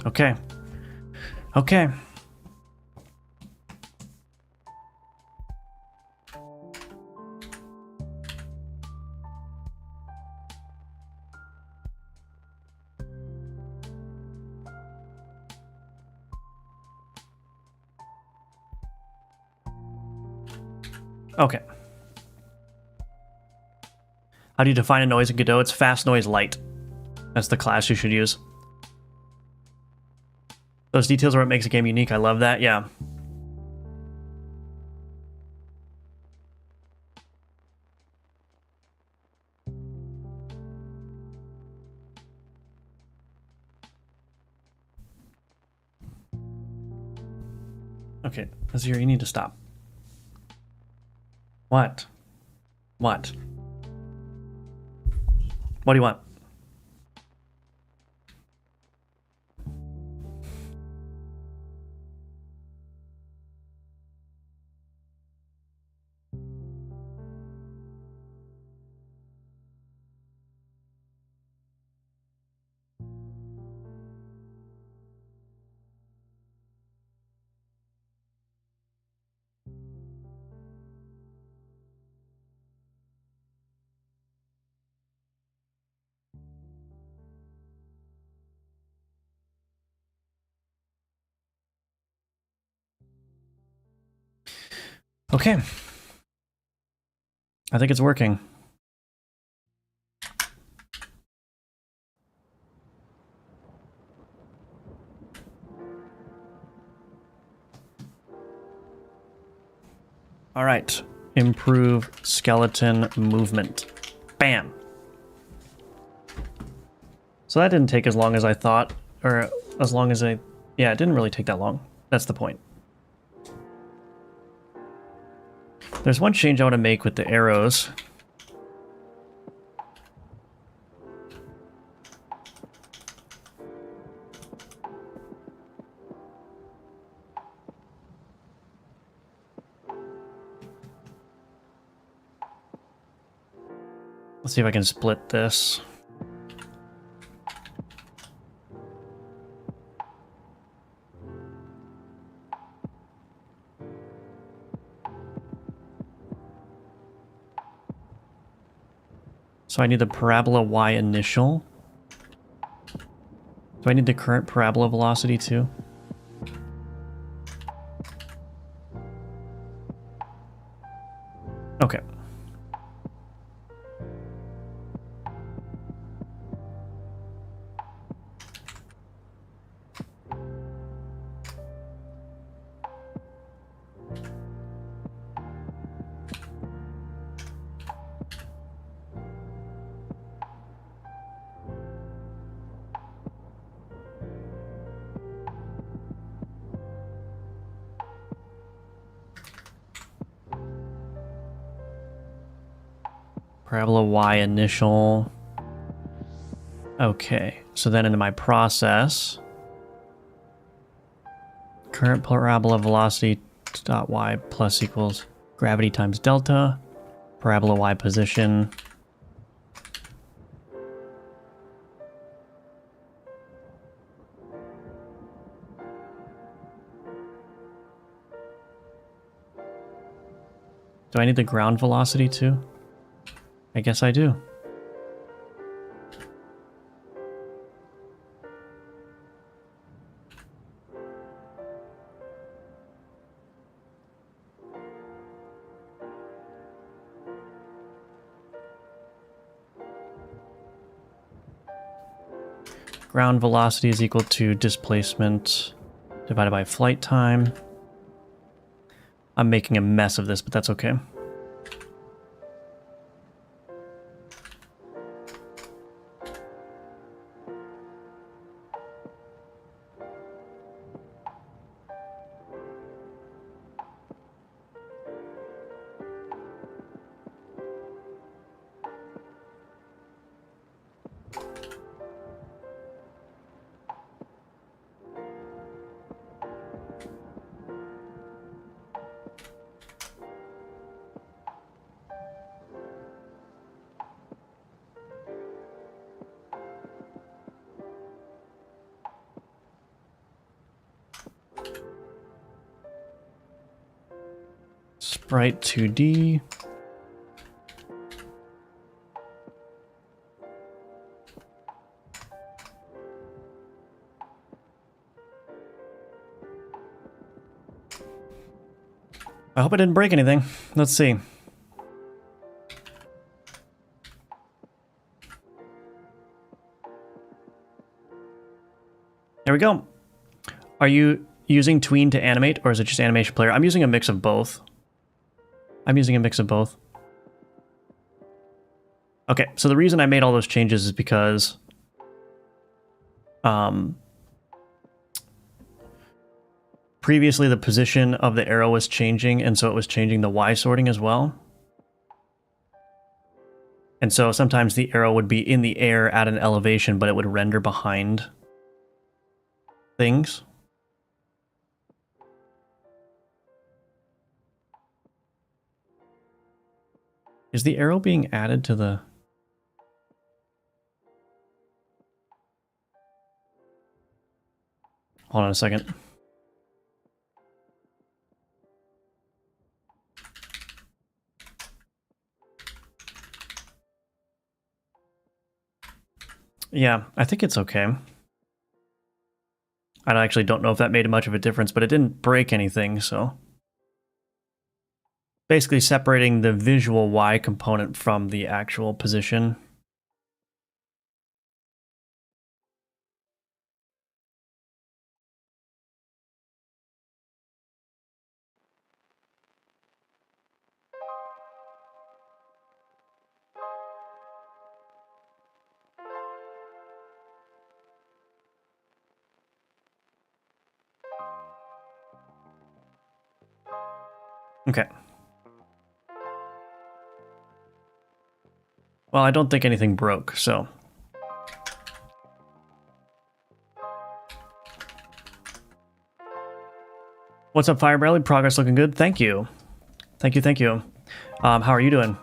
[SPEAKER 1] Okay. Okay. Okay. How do you define a noise in Godot? It's fast noise light. That's the class you should use. Those details are what makes a game unique. I love that. Yeah. Okay, Azir, you need to stop. What? What? What do you want? Okay. I think it's working. All right. Improve skeleton movement. Bam. So that didn't take as long as I thought, or as long as I... Yeah, it didn't really take that long. That's the point. There's one change I want to make with the arrows. Let's see if I can split this. So I need the parabola y initial. Do I need the current parabola velocity too? Okay. Parabola y initial. Okay, so then into my process, current parabola velocity dot y plus equals gravity times delta, parabola y position. Do I need the ground velocity too? I guess I do. Ground velocity is equal to displacement divided by flight time. I'm making a mess of this, but that's okay. Sprite 2D. I hope I didn't break anything. Let's see. There we go. Are you using Tween to animate, or is it just Animation Player? I'm using a mix of both. Okay, so the reason I made all those changes is because previously the position of the arrow was changing, and so it was changing the Y sorting as well. And so sometimes the arrow would be in the air at an elevation, but it would render behind things. Is the arrow being added to the... Hold on a second. Yeah, I think it's okay. I actually don't know if that made much of a difference, but it didn't break anything, so... Basically separating the visual Y component from the actual position. Okay. Well, I don't think anything broke, so... What's up, Fire Bradley? Progress looking good. Thank you. Thank you. How are you doing?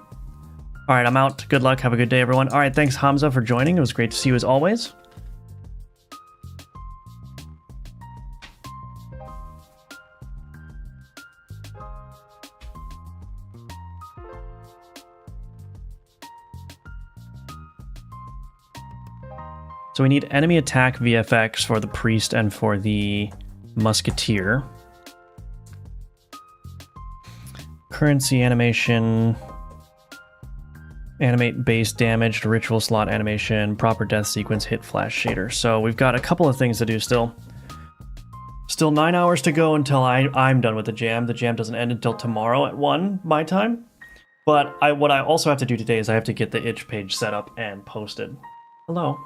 [SPEAKER 1] All right, I'm out. Good luck. Have a good day, everyone. All right, thanks, Hamza, for joining. It was great to see you as always. So we need enemy attack VFX for the priest and for the musketeer. Currency animation. Animate base damage, ritual slot animation, proper death sequence, hit flash shader. So we've got a couple of things to do still. Still 9 hours to go until I'm done with the jam. The jam doesn't end until tomorrow at 1 my time. But what I also have to do today is I have to get the itch page set up and posted. Hello.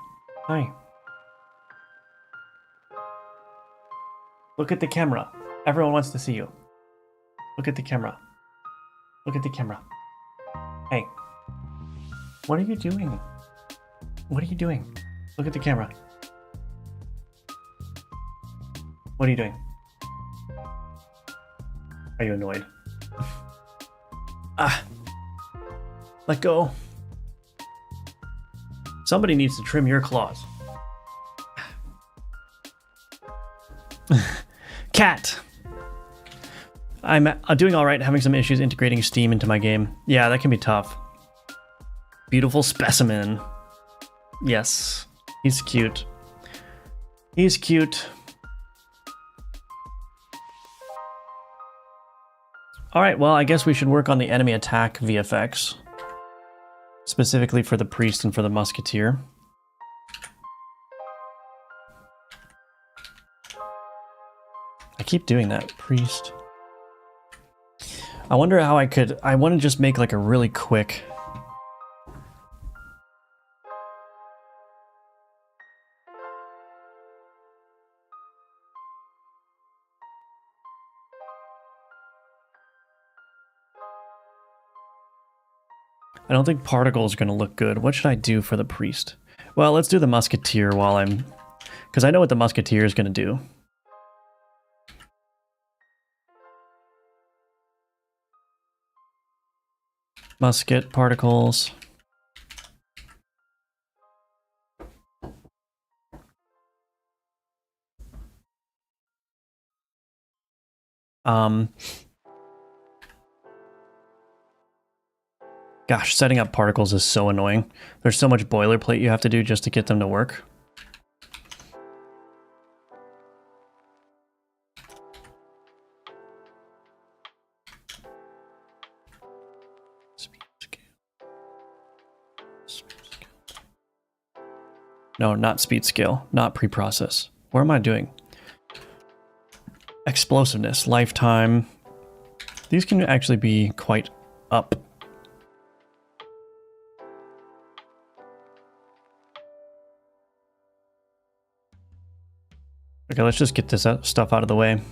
[SPEAKER 1] Hi. Look at the camera. Everyone wants to see you. Look at the camera. Look at the camera. Hey. What are you doing? What are you doing? Look at the camera. What are you doing? Are you annoyed? Ah. Let go. Somebody needs to trim your claws. Cat. I'm doing all right, having some issues integrating Steam into my game. Yeah, that can be tough. Beautiful specimen. Yes, he's cute. He's cute. All right, well, I guess we should work on the enemy attack VFX. Specifically for the priest and for the musketeer. I keep doing that, priest. I wonder how I want to just make like a really quick... I don't think particle is going to look good. What should I do for the priest? Well, let's do the musketeer while I'm... Because I know what the musketeer is going to do. Musket particles. Gosh, setting up particles is so annoying. There's so much boilerplate you have to do just to get them to work. Speed scale. Speed scale. No, not speed scale, not preprocess. What am I doing? Explosiveness, lifetime. These can actually be quite up. Okay, let's just get this stuff out of the way.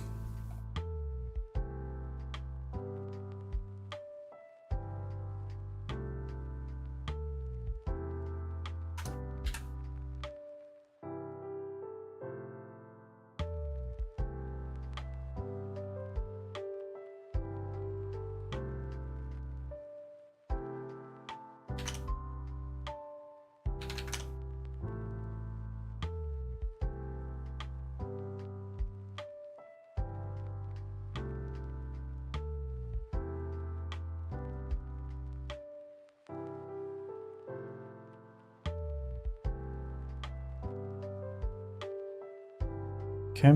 [SPEAKER 1] Okay.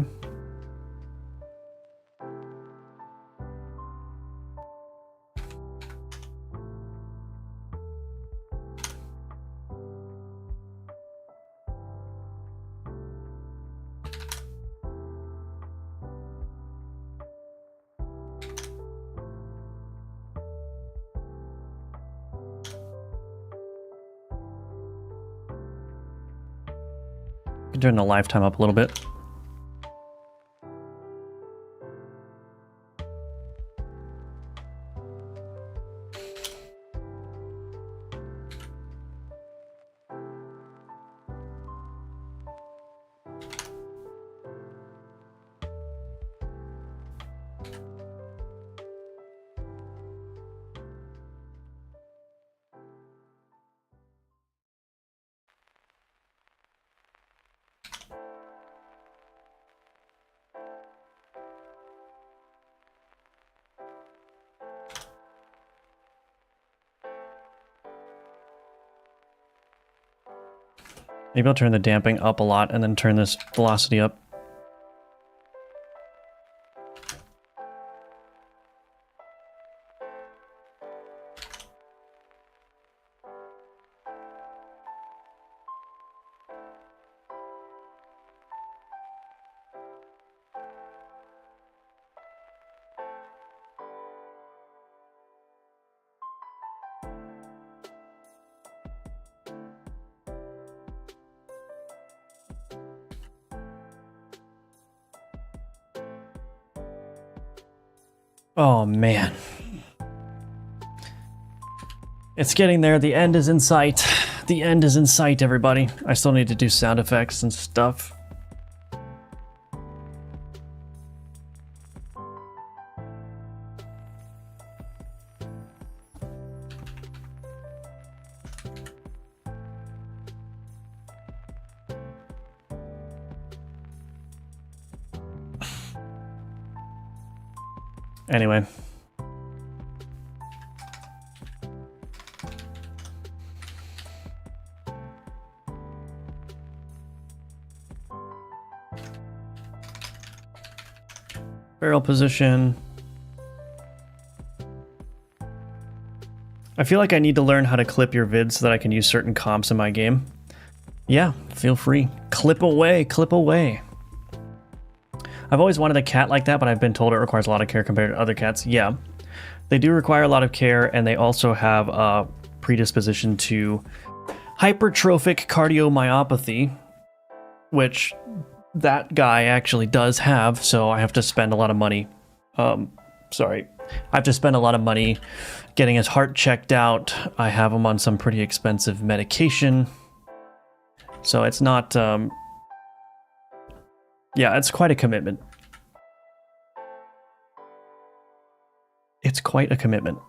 [SPEAKER 1] Turn the lifetime up a little bit. Maybe I'll turn the damping up a lot and then turn this velocity up. Oh man. It's getting there. The end is in sight. The end is in sight, everybody. I still need to do sound effects and stuff. Anyway. Barrel position. I feel like I need to learn how to clip your vids so that I can use certain comps in my game. Yeah, feel free. Clip away, clip away. I've always wanted a cat like that, but I've been told it requires a lot of care compared to other cats. Yeah, they do require a lot of care, and they also have a predisposition to hypertrophic cardiomyopathy, which that guy actually does have, so I have to spend a lot of money. I have to spend a lot of money getting his heart checked out. I have him on some pretty expensive medication. So it's not, yeah, it's quite a commitment. It's quite a commitment.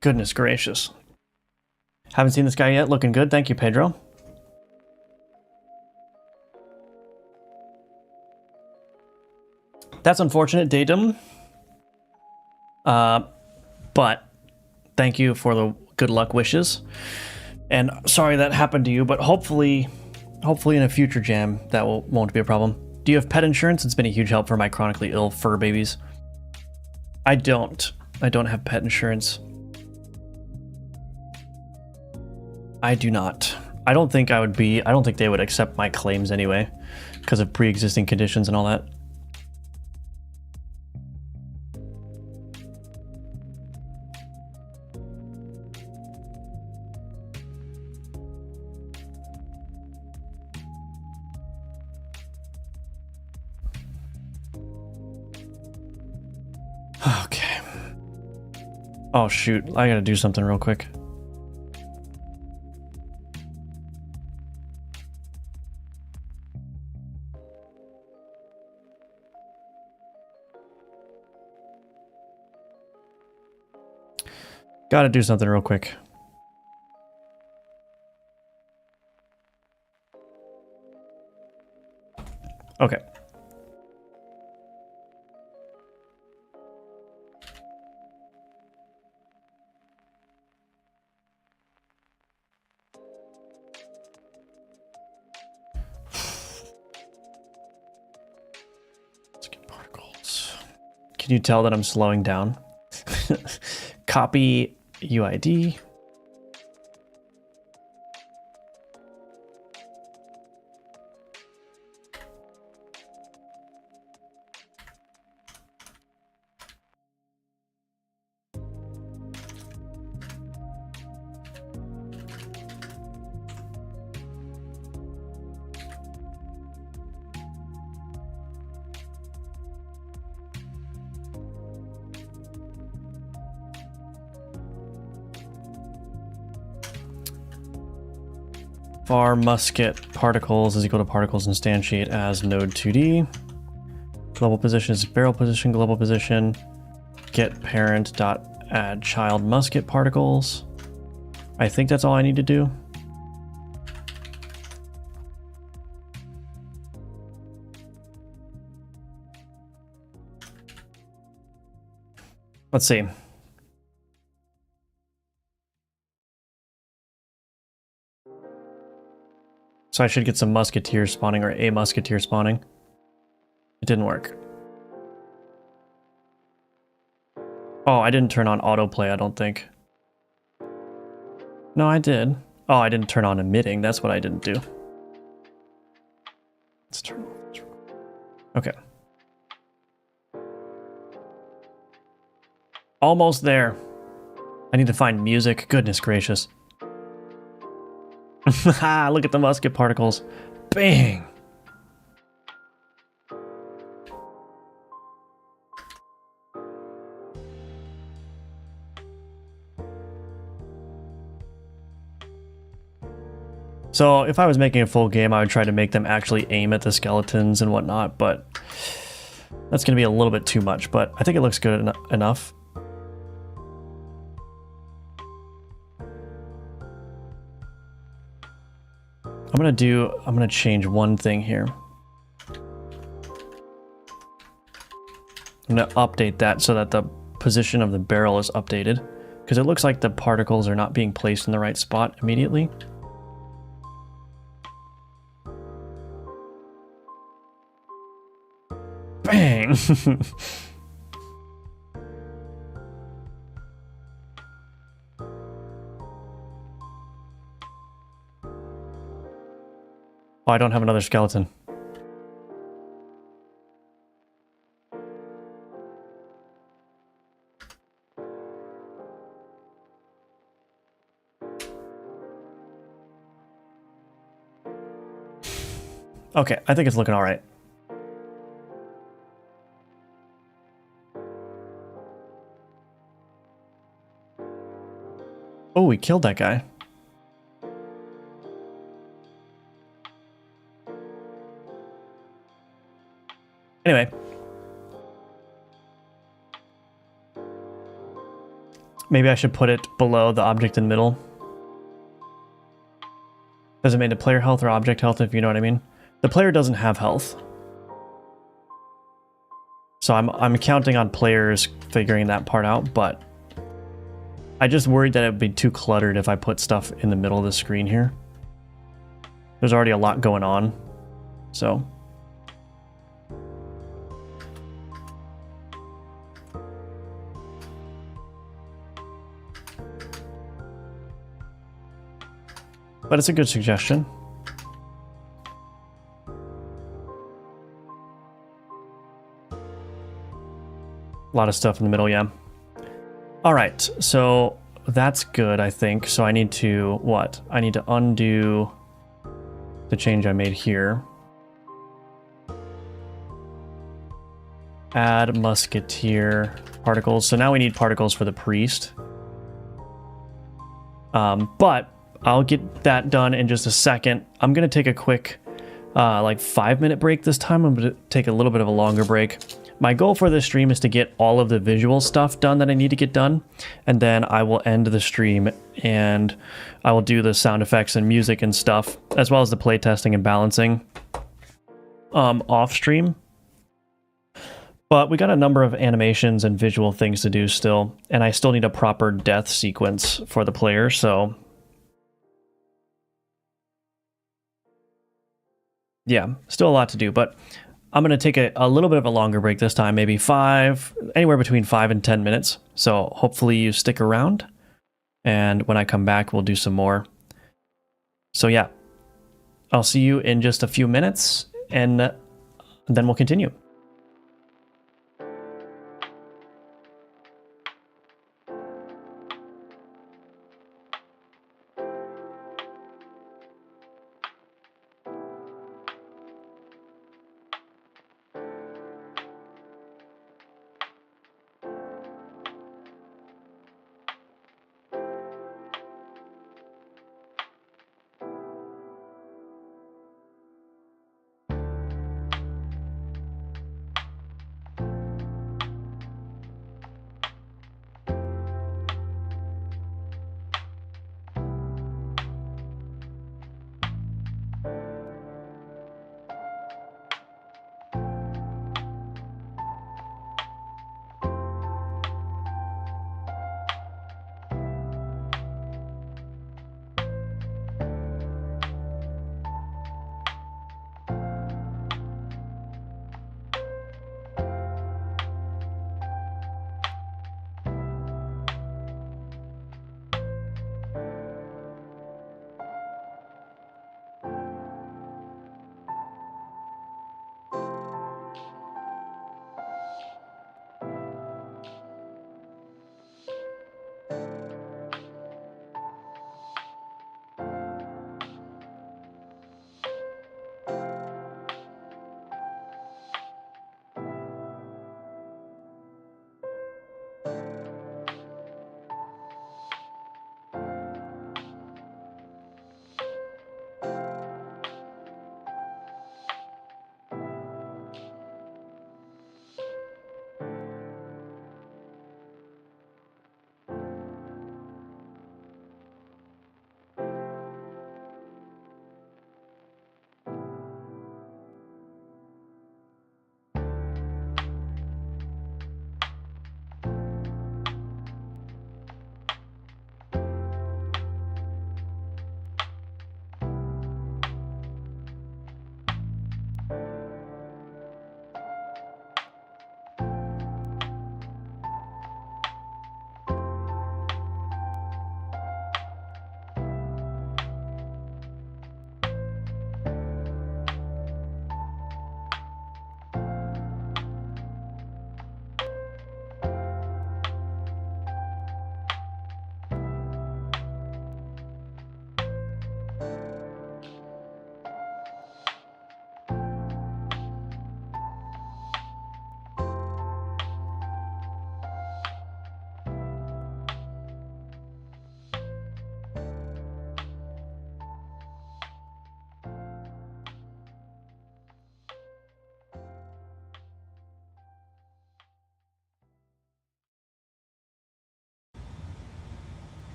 [SPEAKER 1] Goodness gracious. Haven't seen this guy yet. Looking good. Thank you, Pedro. That's unfortunate, Datum. But thank you for the good luck wishes. And sorry that happened to you, but hopefully in a future jam that won't be a problem. Do you have pet insurance? It's been a huge help for my chronically ill fur babies. I don't have pet insurance. I do not. I don't think they would accept my claims anyway, because of pre-existing conditions and all that. Okay. Oh shoot, I gotta do something real quick. Gotta do something real quick. Okay. Let's get particles. Can you tell that I'm slowing down? Copy UID. Var musket particles is equal to particles instantiate as node 2D. Global position is barrel position, global position. Get parent dot add child musket particles. I think that's all I need to do. Let's see. So I should get some musketeers spawning, or a musketeer spawning. It didn't work. Oh, I didn't turn on autoplay, I don't think. No, I did. Oh, I didn't turn on emitting. That's what I didn't do. Let's turn off. Okay. Almost there. I need to find music. Goodness gracious. Look at the musket particles. Bang! So if I was making a full game, I would try to make them actually aim at the skeletons and whatnot, but that's going to be a little bit too much, but I think it looks good enough. I'm going to change one thing here. I'm going to update that so that the position of the barrel is updated, because it looks like the particles are not being placed in the right spot immediately. Bang! Oh, I don't have another skeleton. Okay, I think it's looking all right. Oh, we killed that guy. Anyway. Maybe I should put it below the object in the middle. Does it mean to player health or object health, if you know what I mean? The player doesn't have health. So I'm counting on players figuring that part out, but I just worried that it would be too cluttered if I put stuff in the middle of the screen here. There's already a lot going on, so. But it's a good suggestion. A lot of stuff in the middle, yeah. All right, so that's good, I think. So I need to, what? I need to undo the change I made here. Add musketeer particles. So now we need particles for the priest. But I'll get that done in just a second. I'm going to take a quick, like 5-minute break this time. I'm going to take a little bit of a longer break. My goal for this stream is to get all of the visual stuff done that I need to get done, and then I will end the stream and I will do the sound effects and music and stuff, as well as the playtesting and balancing off stream. But we got a number of animations and visual things to do still, and I still need a proper death sequence for the player, so yeah, still a lot to do, but I'm going to take a little bit of a longer break this time, maybe anywhere between 5 and 10 minutes. So hopefully you stick around, and when I come back, we'll do some more. So yeah, I'll see you in just a few minutes, and then we'll continue.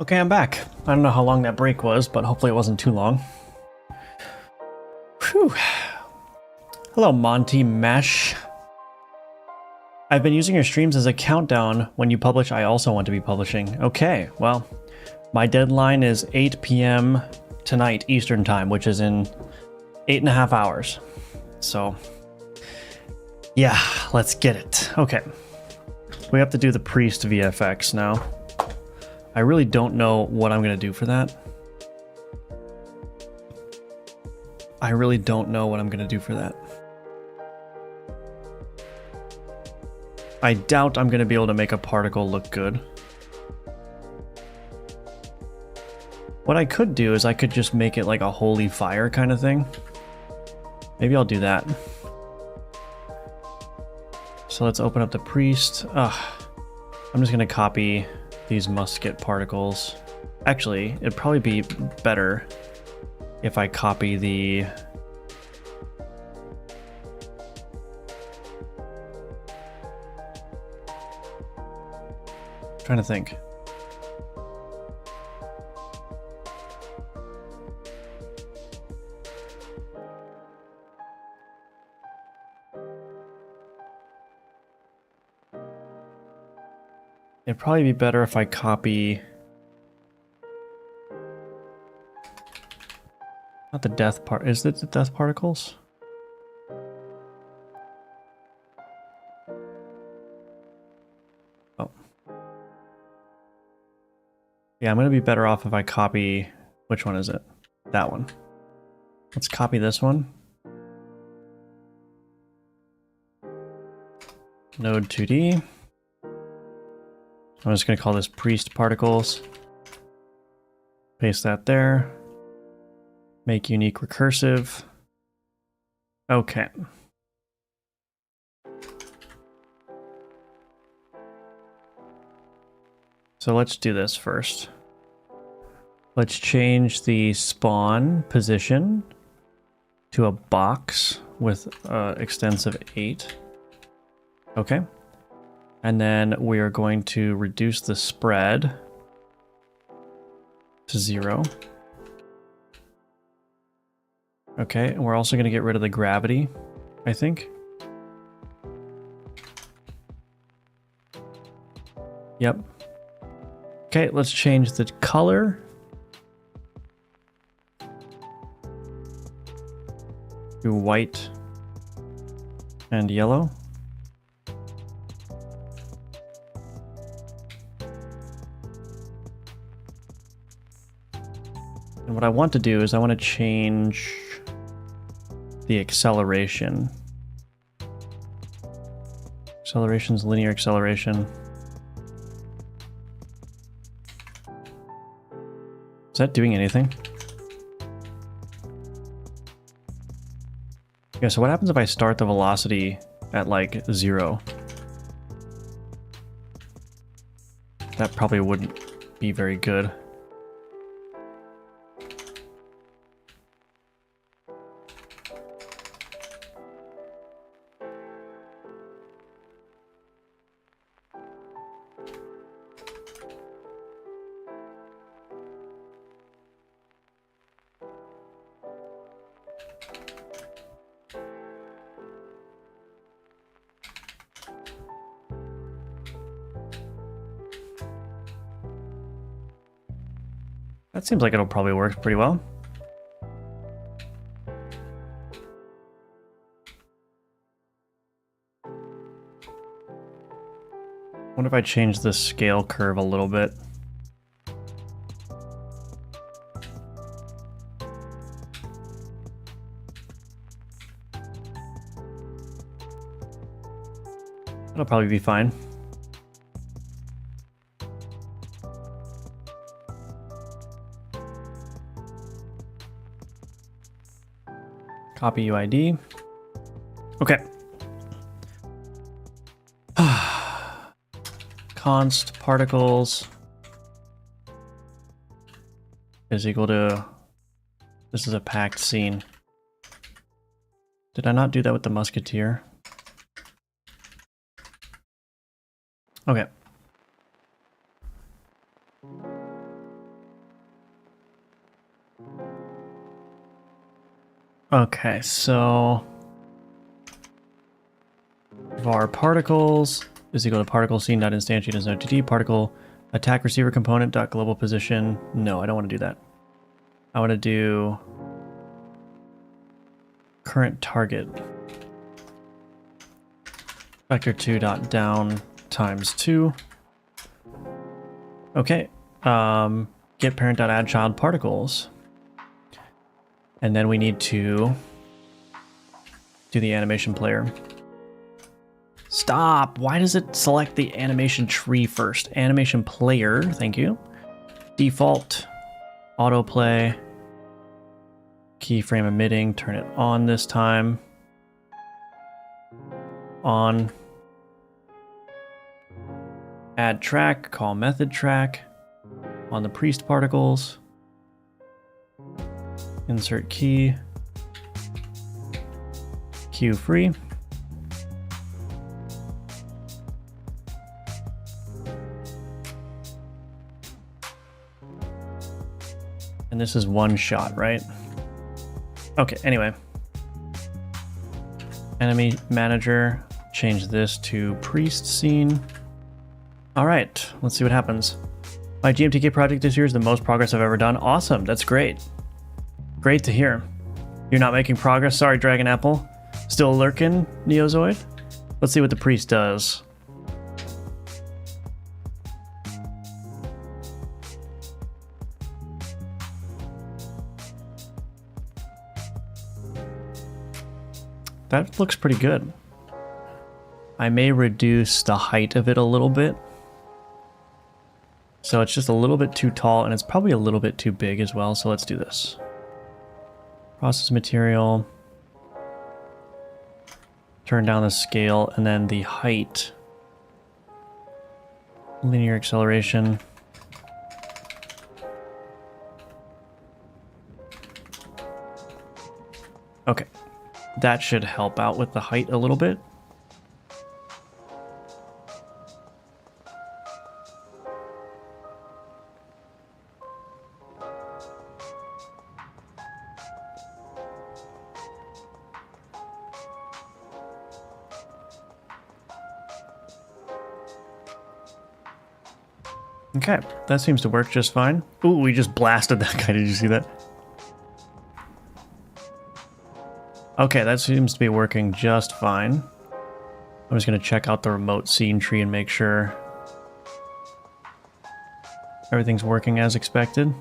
[SPEAKER 1] Okay, I'm back. I don't know how long that break was, but hopefully it wasn't too long. Whew. Hello, Monty Mesh. I've been using your streams as a countdown. When you publish, I also want to be publishing. Okay, well, my deadline is 8 p.m. tonight, Eastern Time, which is in 8.5 hours. So, yeah, let's get it. Okay. We have to do the priest VFX now. I really don't know what I'm going to do for that. I doubt I'm going to be able to make a particle look good. What I could do is I could just make it like a holy fire kind of thing. Maybe I'll do that. So let's open up the priest. I'm just going to copy these musket particles. Actually, it'd probably be better if I copy the... trying to think. It'd probably be better if I copy... not the death part. Is it the death particles? Oh. Yeah, I'm going to be better off if I copy... which one is it? That one. Let's copy this one. Node 2D. I'm just going to call this priest particles. Paste that there. Make unique recursive. Okay. So let's do this first. Let's change the spawn position to a box with extensive 8. Okay. And then we are going to reduce the spread to 0. Okay, and we're also going to get rid of the gravity, I think. Yep. Okay, let's change the color to white and yellow. And what I want to do is I want to change the acceleration. Acceleration's linear acceleration. Is that doing anything? Yeah, so what happens if I start the velocity at like 0? That probably wouldn't be very good. That seems like it'll probably work pretty well. What if I change the scale curve a little bit? That'll probably be fine. Copy UID. Okay. Const particles is equal to... this is a packed scene. Did I not do that with the musketeer? Okay. Okay, so var particles is equal to particle scene.instantiate as OTD particle attack receiver component dot global position. No, I don't want to do that. I want to do current target vector 2 dot down times 2. Okay, get parent dot add child particles, and then we need to do the animation player. Stop! Why does it select the animation tree first? Animation player, thank you. Default, autoplay, keyframe emitting, turn it on this time. On. Add track, call method track. On the priest particles. Insert key. Cue free. And this is one shot, right? Okay, anyway. Enemy manager, change this to priest scene. All right, let's see what happens. My GMTK project this year is the most progress I've ever done. Awesome, that's great. Great to hear. You're not making progress? Sorry, Dragon Apple. Still lurking, Neozoid? Let's see what the priest does. That looks pretty good. I may reduce the height of it a little bit. So it's just a little bit too tall, and it's probably a little bit too big as well, so let's do this. Process material. Turn down the scale, and then the height. Linear acceleration. Okay. That should help out with the height a little bit. Okay, that seems to work just fine. Ooh, we just blasted that guy. Did you see that? Okay, that seems to be working just fine. I'm just going to check out the remote scene tree and make sure everything's working as expected.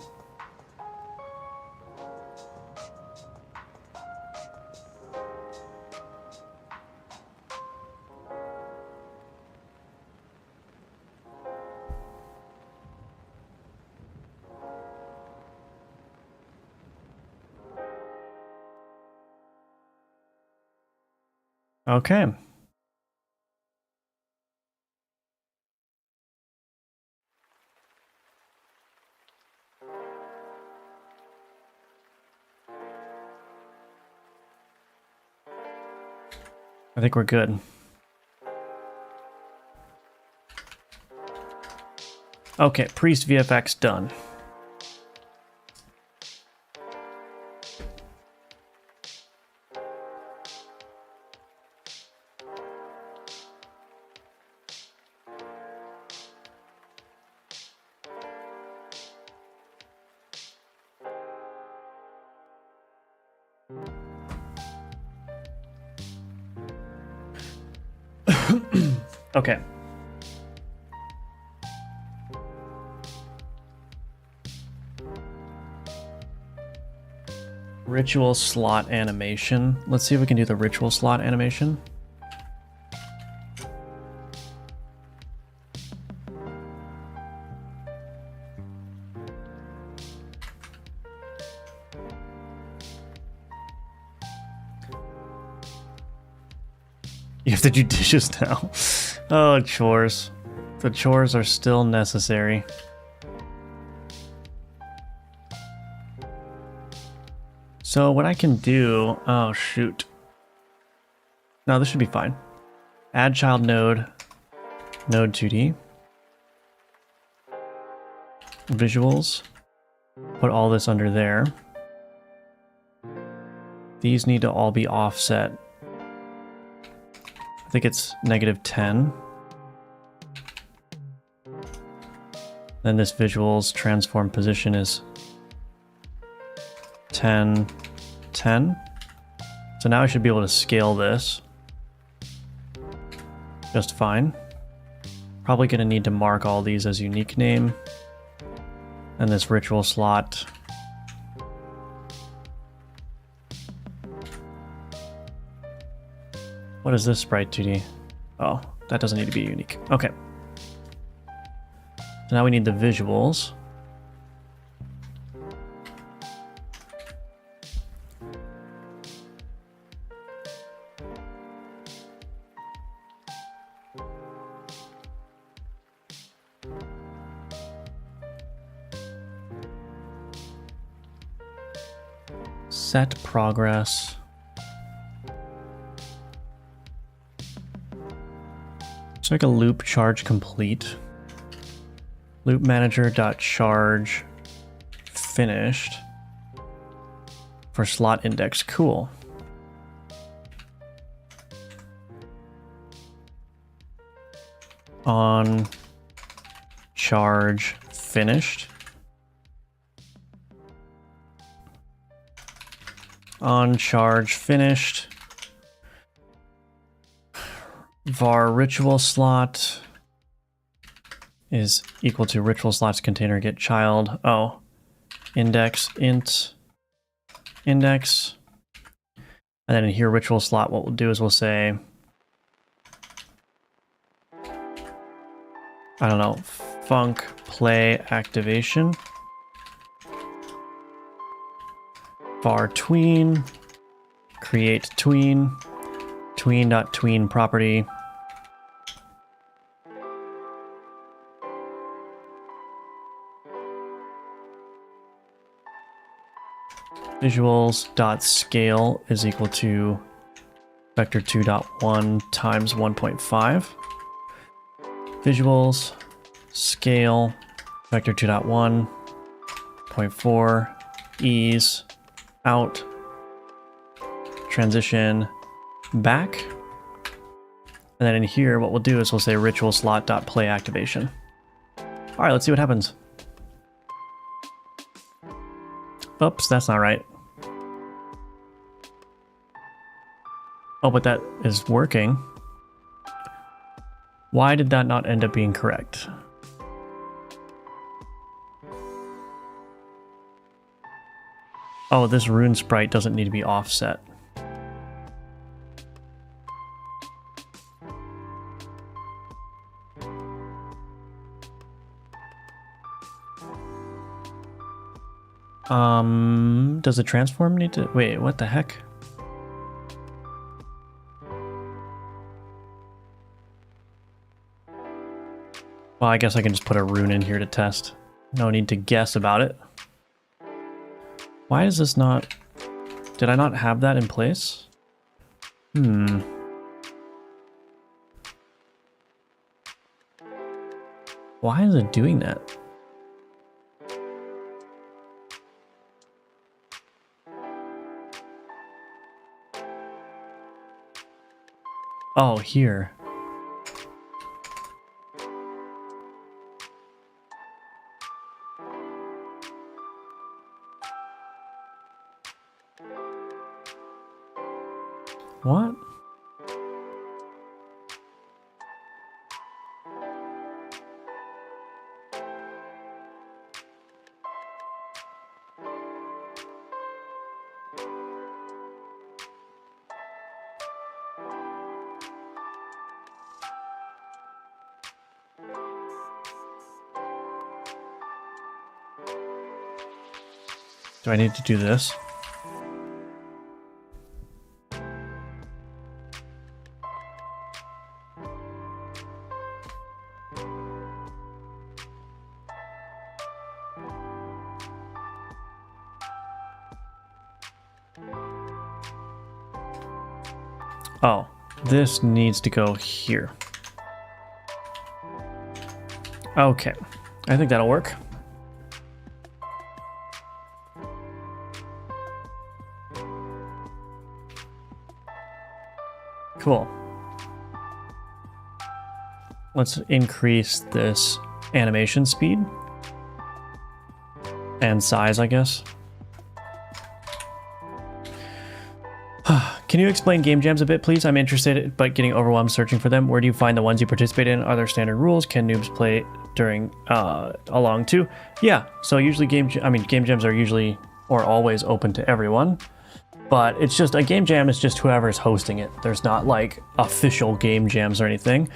[SPEAKER 1] Okay. I think we're good. Okay, Priest VFX done. Okay. Ritual slot animation. Let's see if we can do the ritual slot animation. You have to do dishes now. Oh, chores. The chores are still necessary. So what I can do... Oh, shoot. No, this should be fine. Add child node. Node 2D. Visuals. Put all this under there. These need to all be offset. I think it's -10. Then this visuals transform position is 10, 10. So now I should be able to scale this just fine. Probably going to need to mark all these as unique name. And this ritual slot. What is this sprite 2D? Oh, that doesn't need to be unique. Okay. So now we need the visuals. Set progress. It's like a loop charge complete. Loop manager dot charge finished for slot index. Cool. On charge finished. On charge finished. Var ritual slot is equal to ritual slots container get child. Oh, index int index. And then in here, ritual slot, what we'll do is we'll say, I don't know, func play activation. Var tween, create tween, tween.tween property. Visuals.scale is equal to vector2.1 times 1.5. Visuals, scale, vector2.1, 0.4, ease, out, transition, back. And then in here, what we'll do is we'll say ritual slot.play activation. All right, let's see what happens. Oops, that's not right. Oh, but that is working. Why did that not end up being correct? Oh, this Rune sprite doesn't need to be offset. Does the transform need to... Wait, what the heck? Well, I guess I can just put a Rune in here to test. No need to guess about it. Why is this not... Did I not have that in place? Why is it doing that? Oh, here. What? Do I need to do this? Oh, this needs to go here. Okay, I think that'll work. Cool. Let's increase this animation speed and size, I guess. Can you explain game jams a bit, please? I'm interested, but getting overwhelmed searching for them. Where do you find the ones you participate in? Are there standard rules? Can noobs play during along too? Yeah. So usually game jams are usually or always open to everyone, but it's just a game jam is just whoever's hosting it. There's not like official game jams or anything.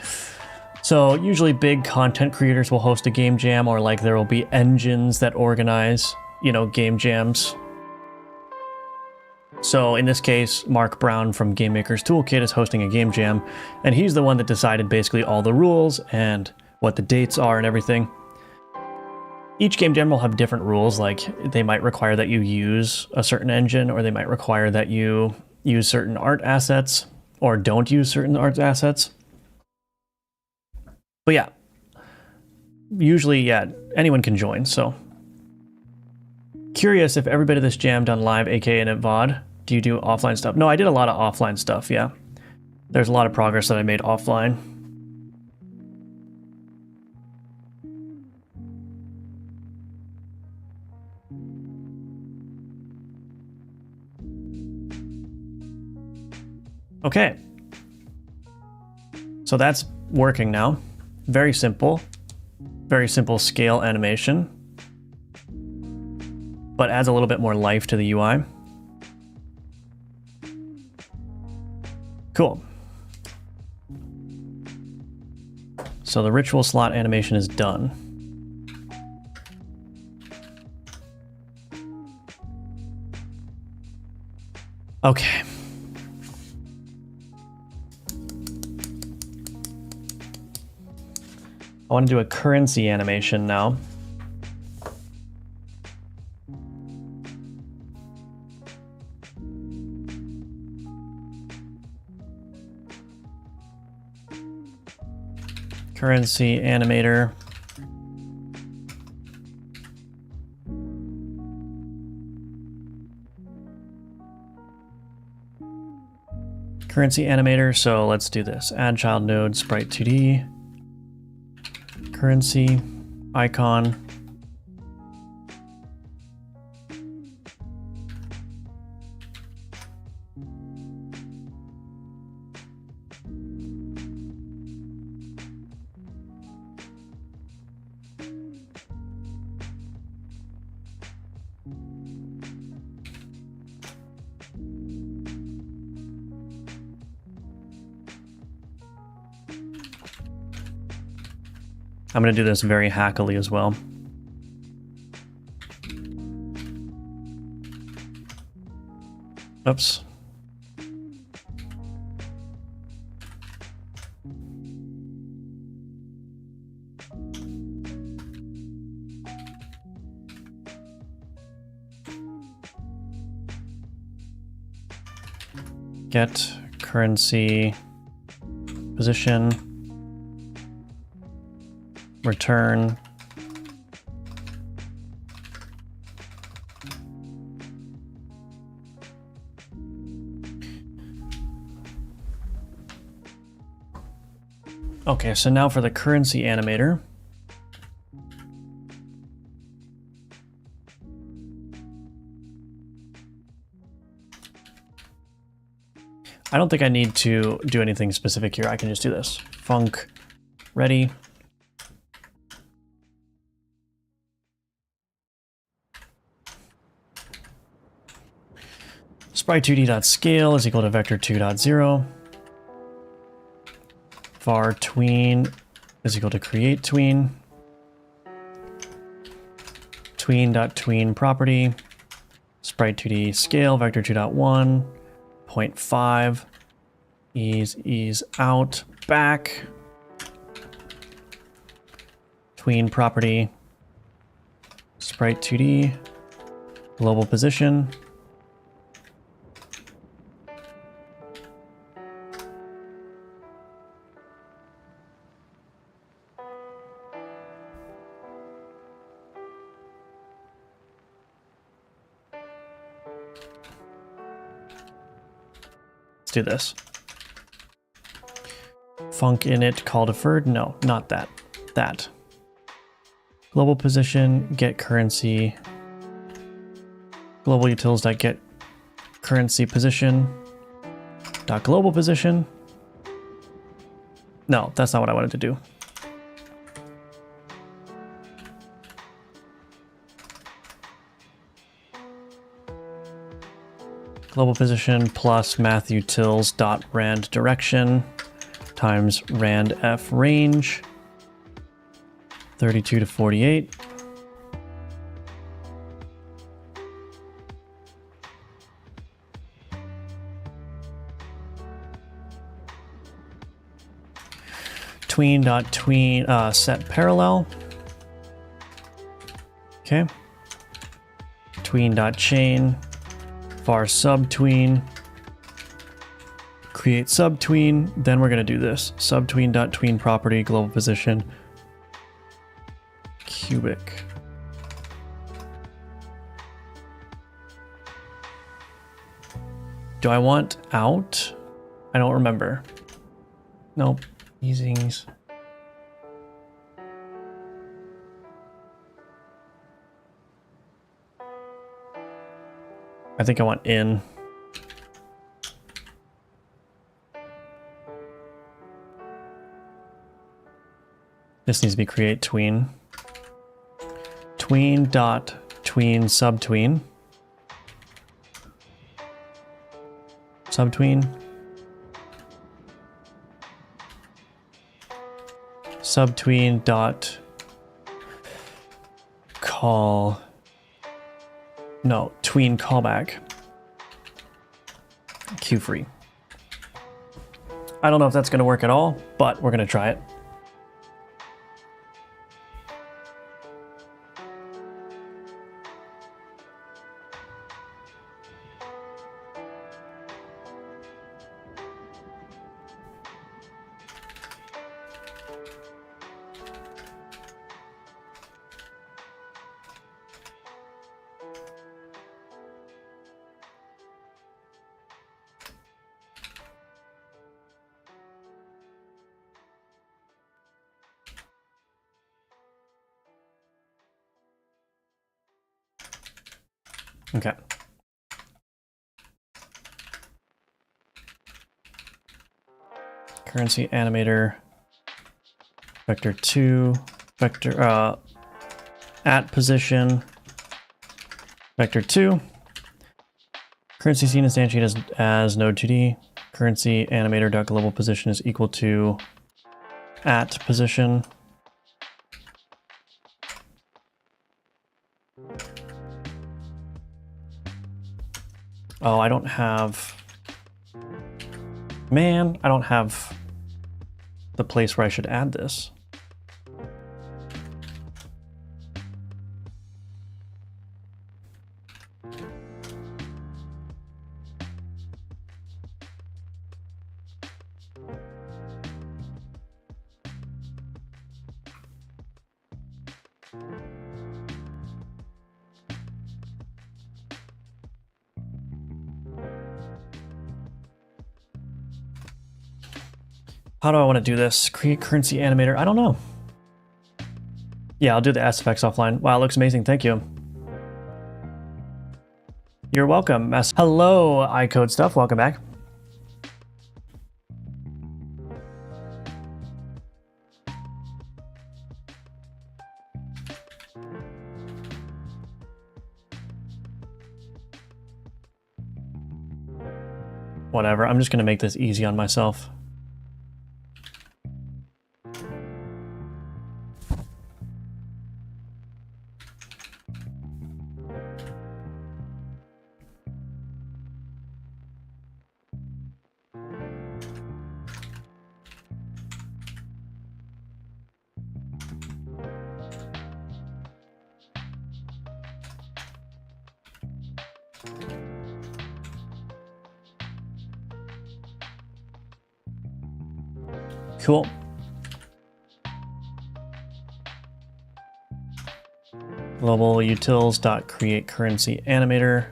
[SPEAKER 1] So usually big content creators will host a game jam, or like there will be engines that organize, you know, game jams. So in this case, Mark Brown from Game Maker's Toolkit is hosting a game jam, and he's the one that decided basically all the rules and what the dates are and everything. Each game jam will have different rules, like they might require that you use a certain engine, or they might require that you use certain art assets, or don't use certain art assets. But yeah, usually, yeah, anyone can join, so. Curious if every bit of this jam done live, aka in a VOD. Do you do offline stuff? No, I did a lot of offline stuff, yeah. There's a lot of progress that I made offline. Okay. So that's working now. Very simple scale animation, but adds a little bit more life to the UI. Cool. So the ritual slot animation is done. Okay. I want to do a currency animation now. Currency animator. Currency animator, so let's do this. Add child node, sprite 2D. Currency, icon. I'm going to do this very hackily as well. Oops. Get currency position. Return. Okay, so now for the currency animator. I don't think I need to do anything specific here. I can just do this. Func ready. Sprite2d.scale is equal to vector2.0. var tween is equal to create tween. Tween.tween property. Sprite2d scale vector2.1. 0.5. Ease out back. Tween property. Sprite2d. Global position. Do this. Func init call deferred. No, not that. That. Global position, get currency. Global utils get currency position. Dot global position. No, that's not what I wanted to do. Global position plus math utils dot rand direction times rand f range 32 to 48. Tween dot tween set parallel. Okay. Tween dot chain var subtween. Create subtween. Then we're gonna do this. Subtween dot tween property global position cubic. Do I want out? I don't remember. Nope. Easings. I think I want in. This needs to be create tween. Tween dot tween subtween. Subtween. Subtween dot call. No, tween callback. Q free. I don't know if that's going to work at all, but we're going to try it. Okay. Currency animator, vector 2, vector at position, vector 2. Currency scene instantiated as node 2D. Currency animator dot global position is equal to at position. Oh, I don't have... Man, I don't have the place where I should add this. How do I want to do this? Create currency animator? I don't know. Yeah, I'll do the SFX offline. Wow, it looks amazing. Thank you. You're welcome. Hello, iCode stuff. Welcome back. Whatever. I'm just going to make this easy on myself. Cool. Global utils dot create currency animator.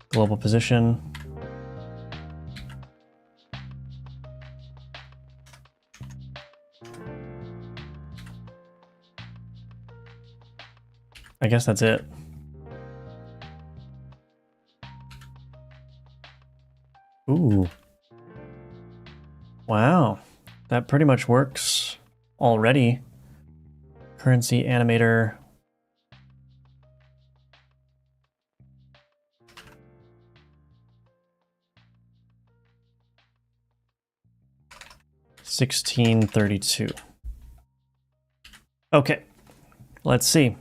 [SPEAKER 1] Global position. I guess that's it. Ooh. Wow. That pretty much works already. Currency animator. $16.32. Okay, let's see.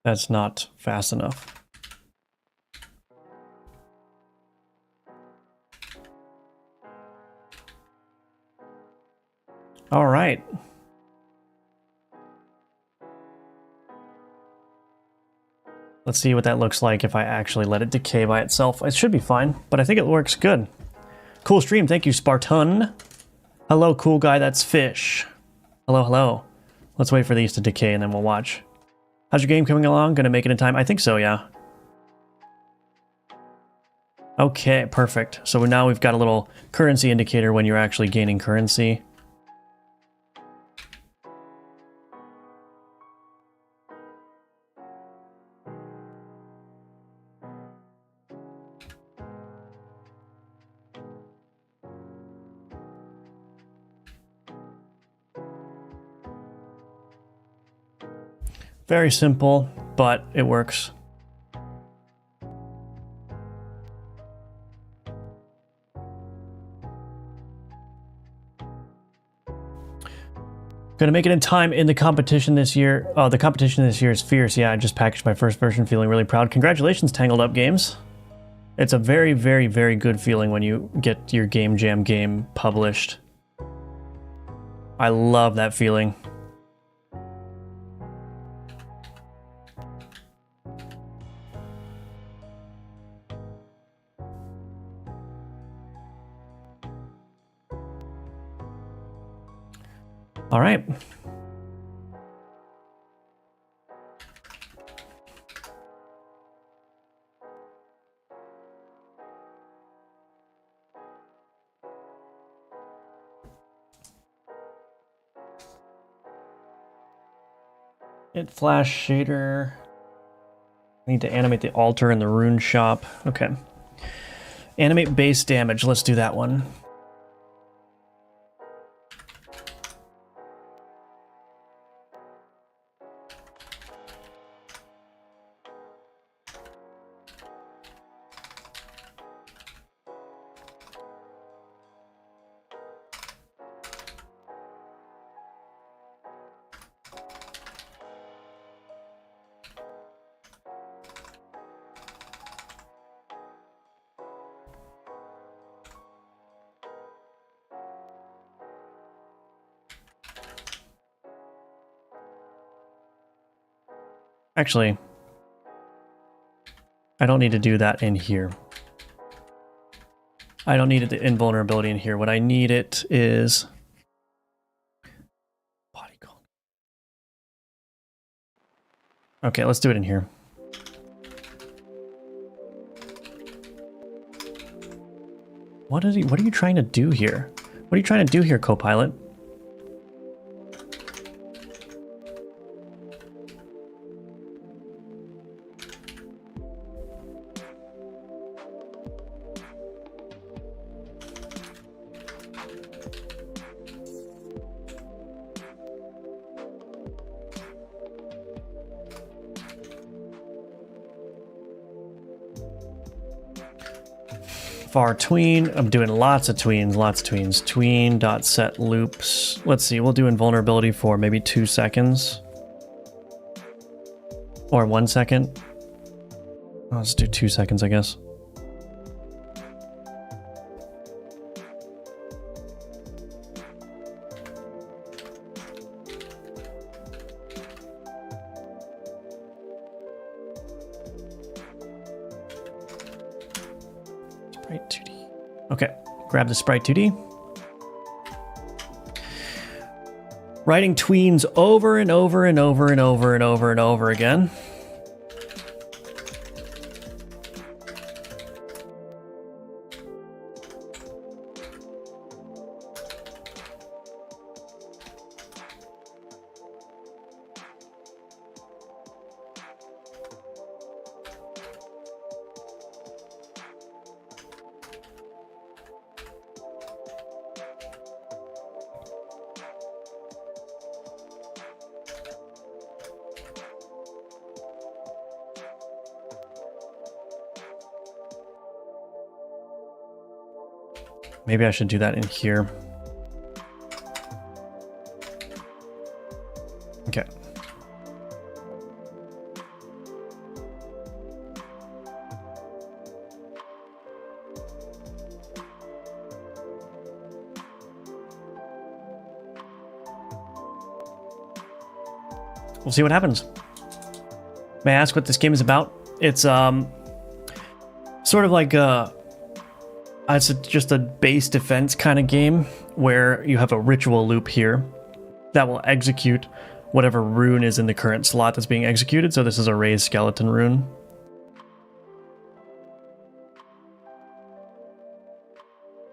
[SPEAKER 1] That's not fast enough. All right. Let's see what that looks like if I actually let it decay by itself. It should be fine, but I think it works good. Cool stream. Thank you, Spartan. Hello, cool guy. That's Fish. Hello, hello. Let's wait for these to decay and then we'll watch. How's your game coming along? Gonna make it in time? I think so, yeah. Okay, perfect. So now we've got a little currency indicator when you're actually gaining currency. Very simple, but it works. Gonna make it in time in the competition this year. Oh, the competition this year is fierce. Yeah, I just packaged my first version, feeling really proud. Congratulations, Tangled Up Games. It's a very, very, very good feeling when you get your Game Jam game published. I love that feeling. All right. Hit flash shader. I need to animate the altar in the Rune shop. Okay. Animate base damage. Let's do that one. Actually, I don't need to do that in here. I don't need the invulnerability in here. What I need it is body call. Okay, let's do it in here. What are you trying to do here? What are you trying to do here, Copilot? Var tween. I'm doing lots of tweens, lots of tweens. Tween.set loops. Let's see, we'll do invulnerability for maybe 2 seconds. Or 1 second. Let's do 2 seconds, I guess. Sprite 2D. Okay, grab the Sprite 2D. Writing tweens over and over and over and over and over and over again. Maybe I should do that in here. Okay. We'll see what happens. May I ask what this game is about? It's sort of like it's just a base defense kind of game where you have a ritual loop here that will execute whatever rune is in the current slot that's being executed. So this is a raised skeleton rune.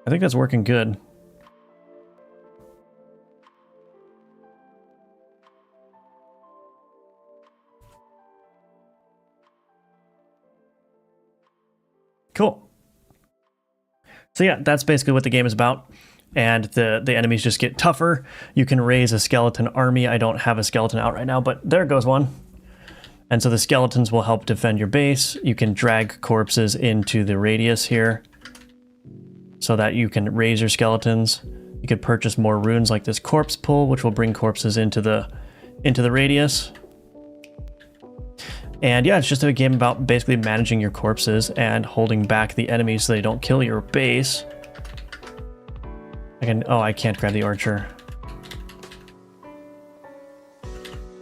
[SPEAKER 1] I think that's working good. Cool. So yeah, that's basically what the game is about. And the enemies just get tougher. You can raise a skeleton army. I don't have a skeleton out right now, but there goes one. And so the skeletons will help defend your base. You can drag corpses into the radius here so that you can raise your skeletons. You could purchase more runes like this corpse pull, which will bring corpses into the radius. And yeah, it's just a game about basically managing your corpses and holding back the enemies so they don't kill your base. I can't grab the archer.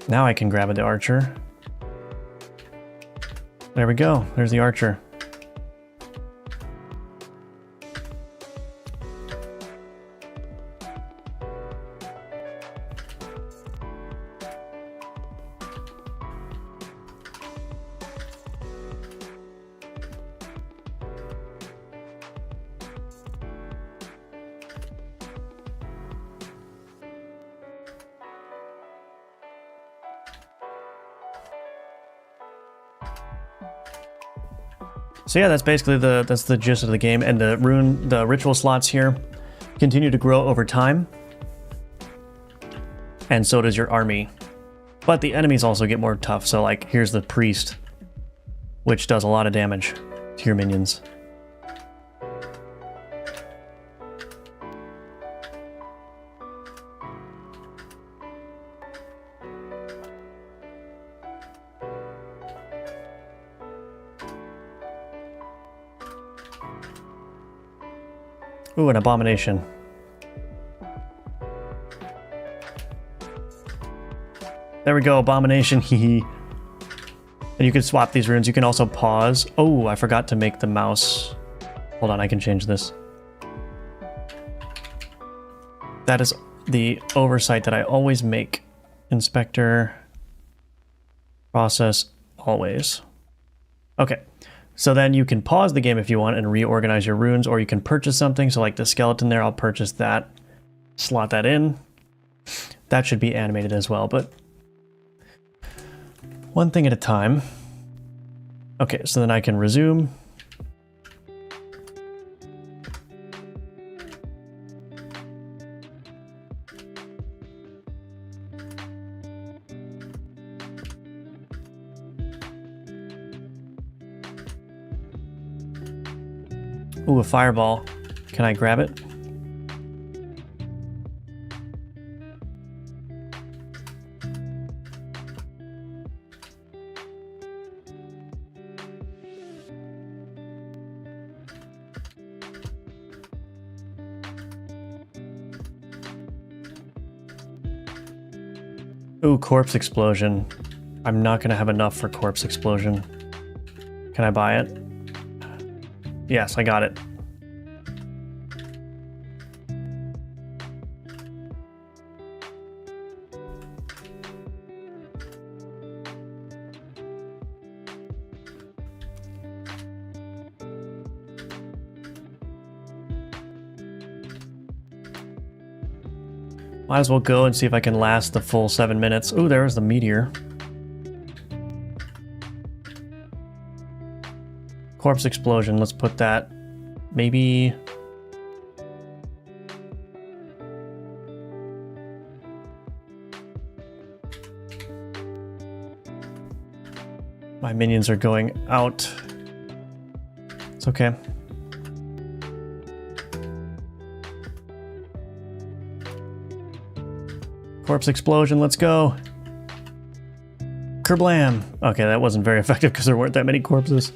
[SPEAKER 1] Now I can grab the archer. There we go. There's the archer. So yeah, that's basically the gist of the game, and the ritual slots here continue to grow over time, and so does your army. But the enemies also get more tough. So like, here's the priest, which does a lot of damage to your minions. Ooh, an abomination. There we go, abomination, hehe. And you can swap these runes. You can also pause. Oh, I forgot to make the mouse. Hold on, I can change this. That is the oversight that I always make. Inspector, process, always. Okay. So then you can pause the game if you want and reorganize your runes, or you can purchase something. So like the skeleton there, I'll purchase that, slot that in. That should be animated as well, but one thing at a time. Okay, so then I can resume. Ooh, a fireball. Can I grab it? Ooh, corpse explosion. I'm not gonna have enough for corpse explosion. Can I buy it? Yes, I got it. Might as well go and see if I can last the full 7 minutes. Ooh, there's the meteor. Corpse explosion, let's put that maybe... My minions are going out. It's okay. Corpse explosion, let's go. Kerblam. Okay, that wasn't very effective because there weren't that many corpses.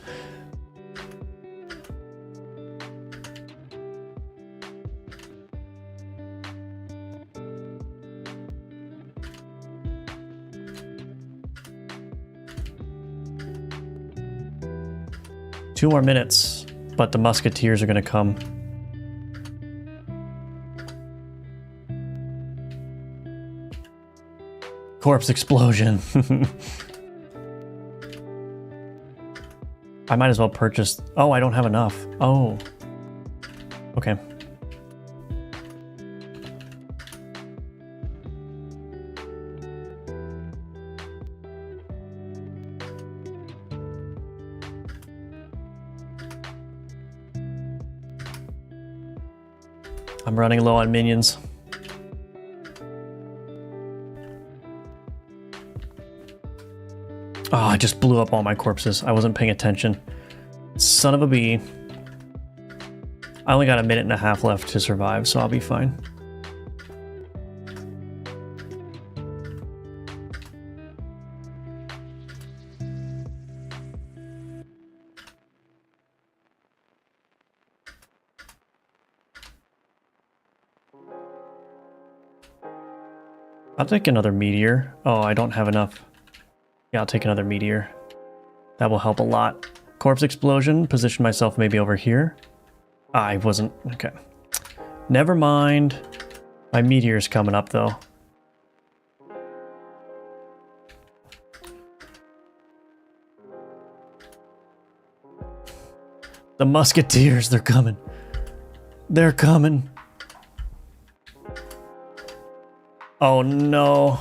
[SPEAKER 1] Two more minutes, but the musketeers are going to come. Corpse explosion. I might as well purchase... Oh, I don't have enough. Oh. Okay. I'm running low on minions. Oh, I just blew up all my corpses. I wasn't paying attention. Son of a bee. I only got a minute and a half left to survive, so I'll be fine. I'll take another meteor. Oh, I don't have enough. Yeah, I'll take another meteor. That will help a lot. Corpse explosion. Position myself maybe over here. I wasn't... Okay. Never mind. My meteor's coming up, though. The musketeers, they're coming. They're coming. Oh, no.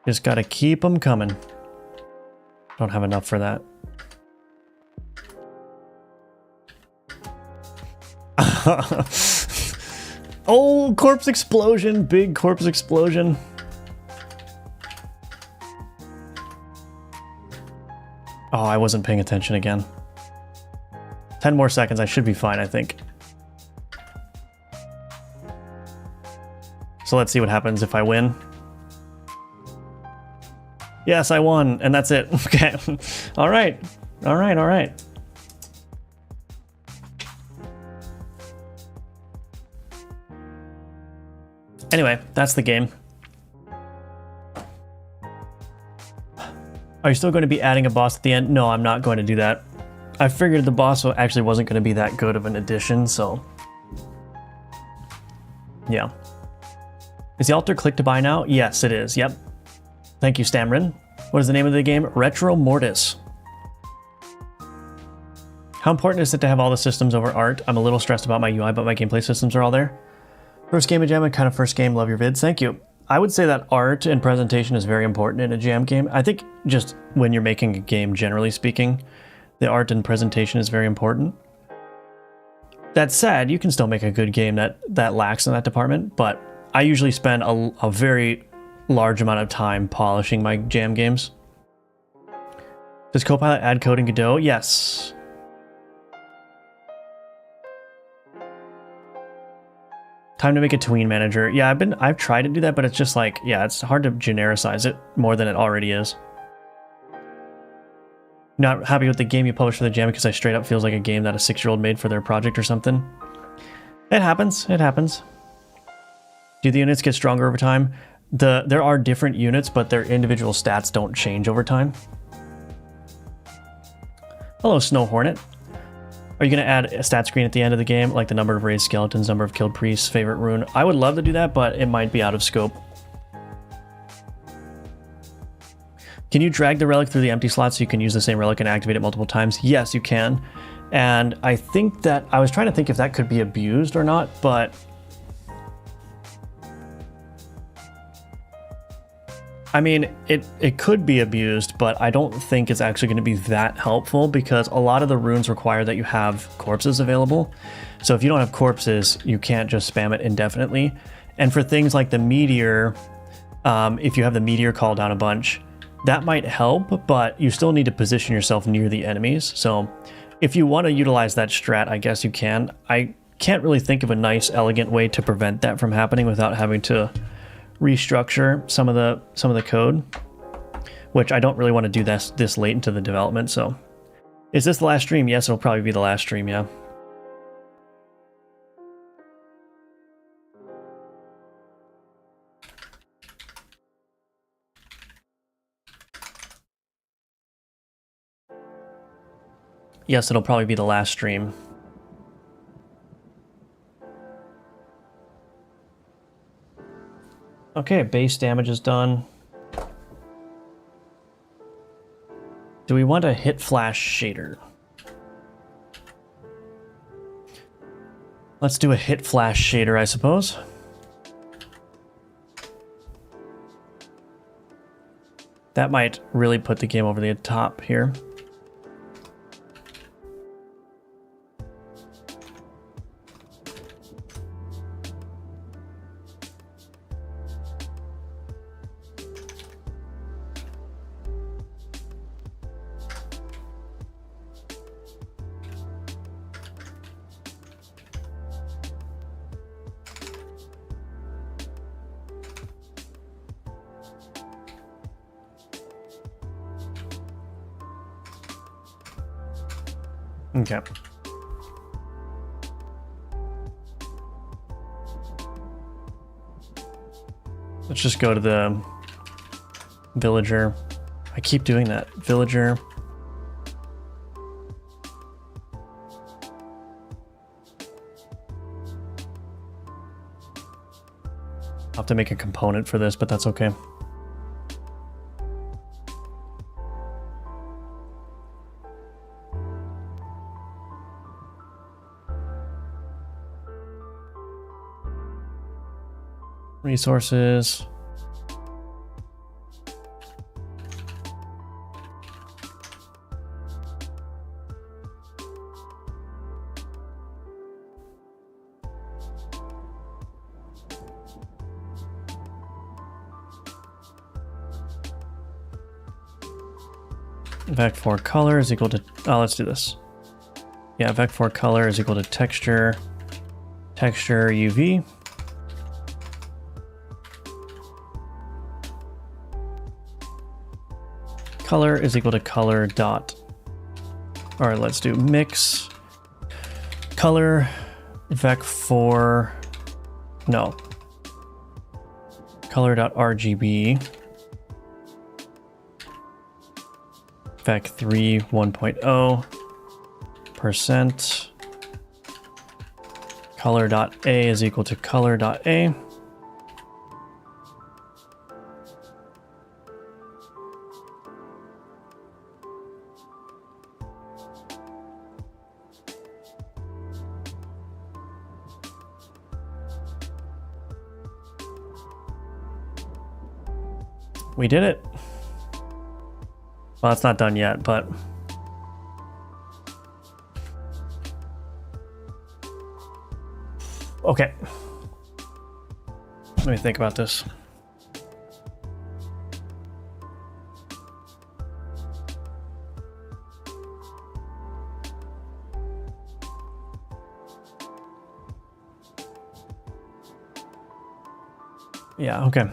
[SPEAKER 1] Just gotta keep them coming. Don't have enough for that. Oh, corpse explosion. Big corpse explosion. Oh, I wasn't paying attention again. 10 more seconds. I should be fine, I think. So let's see what happens if I win. Yes, I won, and that's it. Okay. All right. All right, all right. Anyway, that's the game. Are you still going to be adding a boss at the end? No, I'm not going to do that. I figured the boss actually wasn't going to be that good of an addition, so... Yeah. Is the altar click to buy now? Yes, it is. Yep. Thank you, Stamrin. What is the name of the game? Retro Mortis. How important is it to have all the systems over art? I'm a little stressed about my UI, but my gameplay systems are all there. First game of jam, and kind of first game, love your vids. Thank you. I would say that art and presentation is very important in a jam game. I think just when you're making a game, generally speaking, the art and presentation is very important. That said, you can still make a good game that lacks in that department, but I usually spend a very large amount of time polishing my jam games. Does Copilot add code in Godot? Yes. Time to make a tween manager. Yeah, I've tried to do that, but it's just like, yeah, it's hard to genericize it more than it already is. Not happy with the game you published for the jam because I straight up feels like a game that a 6-year-old made for their project or something. It happens. It happens. Do the units get stronger over time? There are different units, but their individual stats don't change over time. Hello, Snow Hornet. Are you going to add a stat screen at the end of the game, like the number of raised skeletons, number of killed priests, favorite rune? I would love to do that, but it might be out of scope. Can you drag the relic through the empty slot so you can use the same relic and activate it multiple times? Yes, you can. And I think that, I was trying to think if that could be abused or not, but... I mean, it could be abused, but I don't think it's actually going to be that helpful because a lot of the runes require that you have corpses available. So if you don't have corpses, you can't just spam it indefinitely. And for things like the meteor, if you have the meteor call down a bunch, that might help, but you still need to position yourself near the enemies. So if you want to utilize that strat, I guess you can. I can't really think of a nice, elegant way to prevent that from happening without having to restructure some of the code, which I don't really want to do this late into the development. So, is this the last stream? Yes, it'll probably be the last stream. Yeah. Yes, it'll probably be the last stream. Okay, base damage is done. Do we want a hit flash shader? Let's do a hit flash shader, I suppose. That might really put the game over the top here. Okay. Let's just go to the villager. I keep doing that. Villager. I'll have to make a component for this, but that's okay. Resources. Vec4 color is equal to, oh, let's do this. Yeah, Vec4 color is equal to texture UV. Color is equal to color dot, or let's do mix color vec4, no, color dot RGB vec3 1.0% color dot A is equal to color dot A. We did it. Well, it's not done yet, but okay. Let me think about this. Yeah, okay.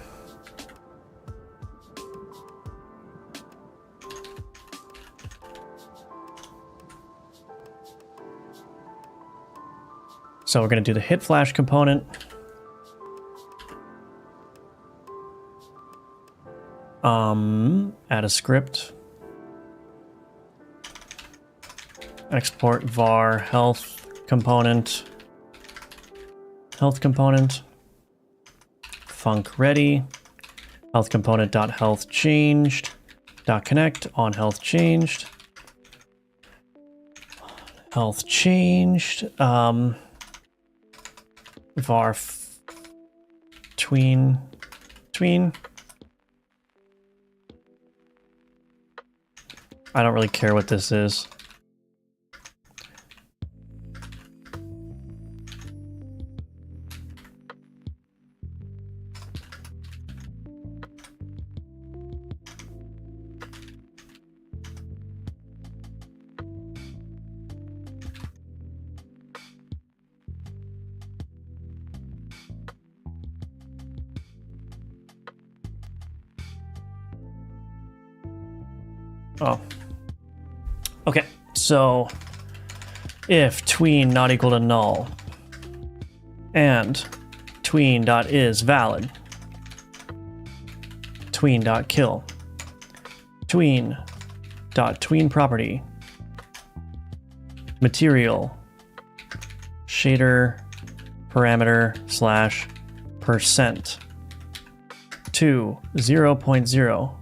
[SPEAKER 1] So we're going to do the hit flash component. Add a script. Export var health component. Health component. Func ready. Health component dot health changed. Dot connect on health changed. Health changed. Var tween. I don't really care what this is. Oh. Okay, so if tween not equal to null and tween dot is valid, tween dot kill, tween dot tween property, material, shader, parameter slash percent to 0.0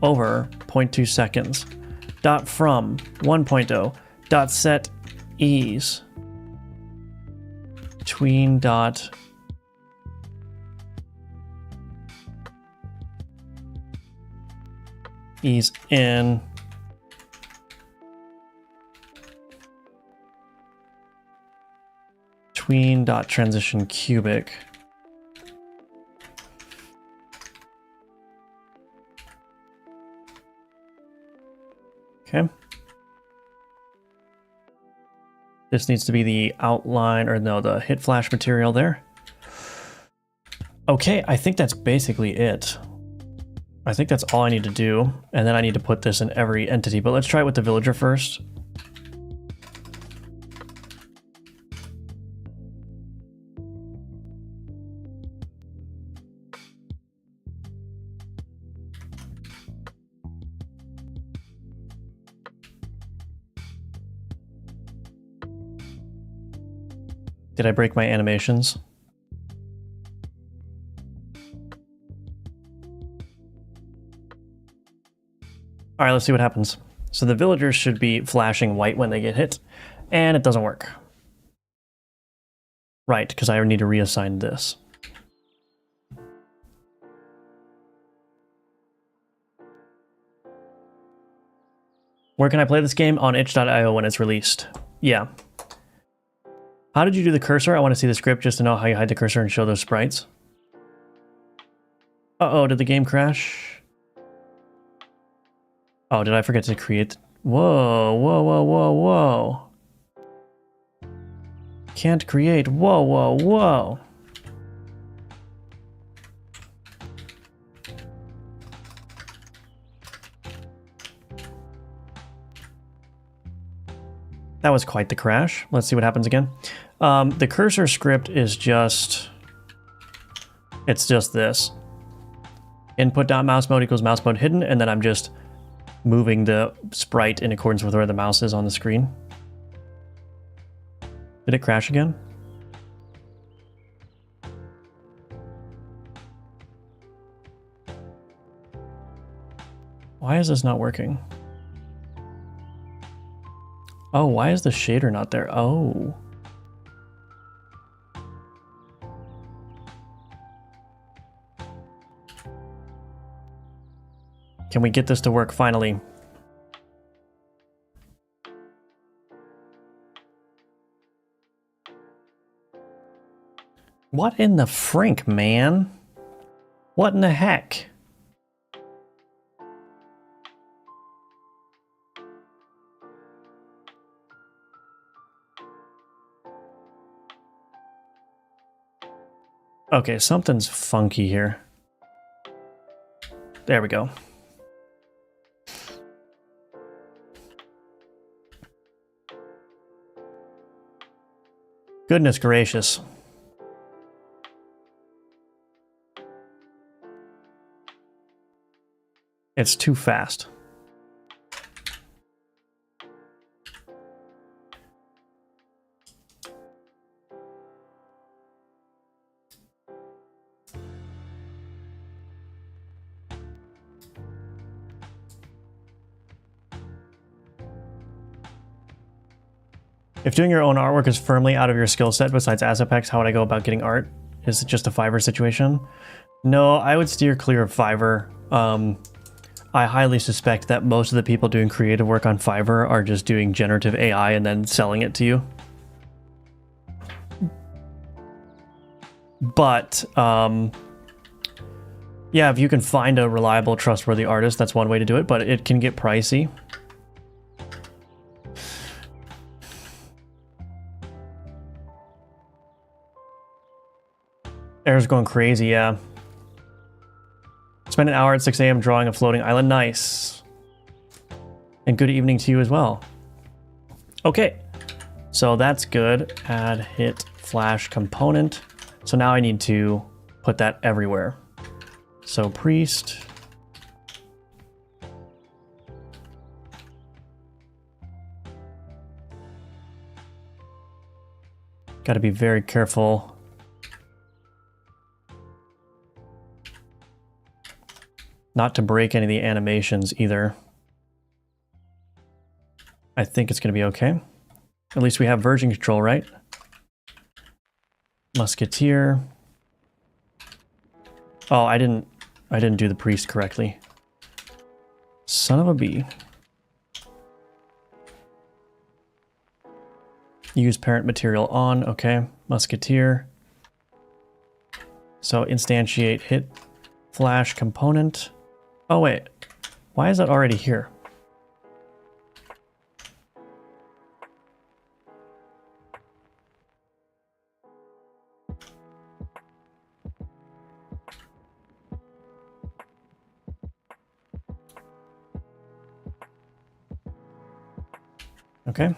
[SPEAKER 1] over 0.2 seconds dot from 1.0 dot set ease tween dot ease in tween dot transition cubic. Okay. This needs to be the outline, or no, the hit flash material there. Okay, I think that's basically it. I think that's all I need to do, and then I need to put this in every entity, but let's try it with the villager first. Did I break my animations? All right, let's see what happens. So the villagers should be flashing white when they get hit, and it doesn't work. Right, because I need to reassign this. Where can I play this game? On itch.io when it's released. Yeah. How did you do the cursor? I want to see the script just to know how you hide the cursor and show those sprites. Uh-oh, did the game crash? Oh, did I forget to create? Whoa, whoa, whoa, whoa, whoa. Can't create. Whoa, whoa, whoa. That was quite the crash. Let's see what happens again. The cursor script is just... It's just this. Input.mouse mode equals mouse mode hidden, and then I'm just moving the sprite in accordance with where the mouse is on the screen. Did it crash again? Why is this not working? Oh, why is the shader not there? Oh. Can we get this to work finally? What in the frink, man? What in the heck? Okay, something's funky here. There we go. Goodness gracious. It's too fast. If doing your own artwork is firmly out of your skill set besides asset packs, how would I go about getting art? Is it just a Fiverr situation? No, I would steer clear of Fiverr. I highly suspect that most of the people doing creative work on Fiverr are just doing generative AI and then selling it to you. But, yeah, if you can find a reliable, trustworthy artist, that's one way to do it, but it can get pricey. Error's going crazy, yeah. Spend an hour at 6 a.m. drawing a floating island. Nice. And good evening to you as well. Okay, so that's good. Add hit flash component. So now I need to put that everywhere. So priest. Got to be very careful. Not to break any of the animations either. I think it's going to be okay. At least we have version control, right? Musketeer. Oh, I didn't do the priest correctly. Son of a bee. Use parent material on, okay. Musketeer. So instantiate hit flash component. Oh wait, why is that already here? Okay.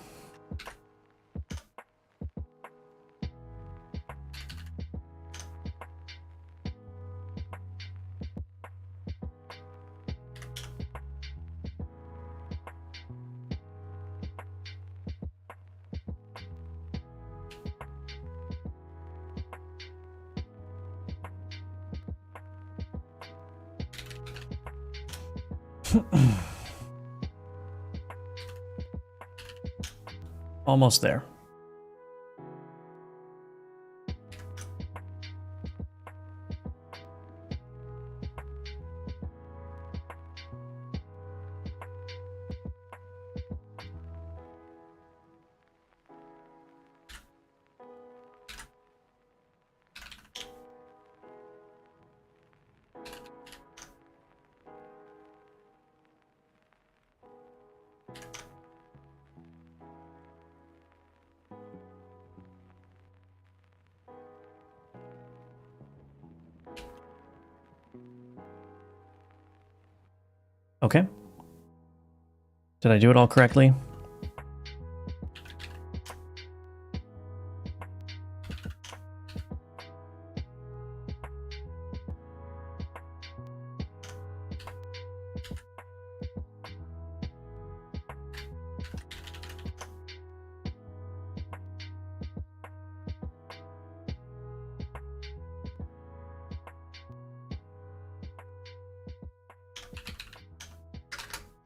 [SPEAKER 1] Almost there. Okay. Did I do it all correctly?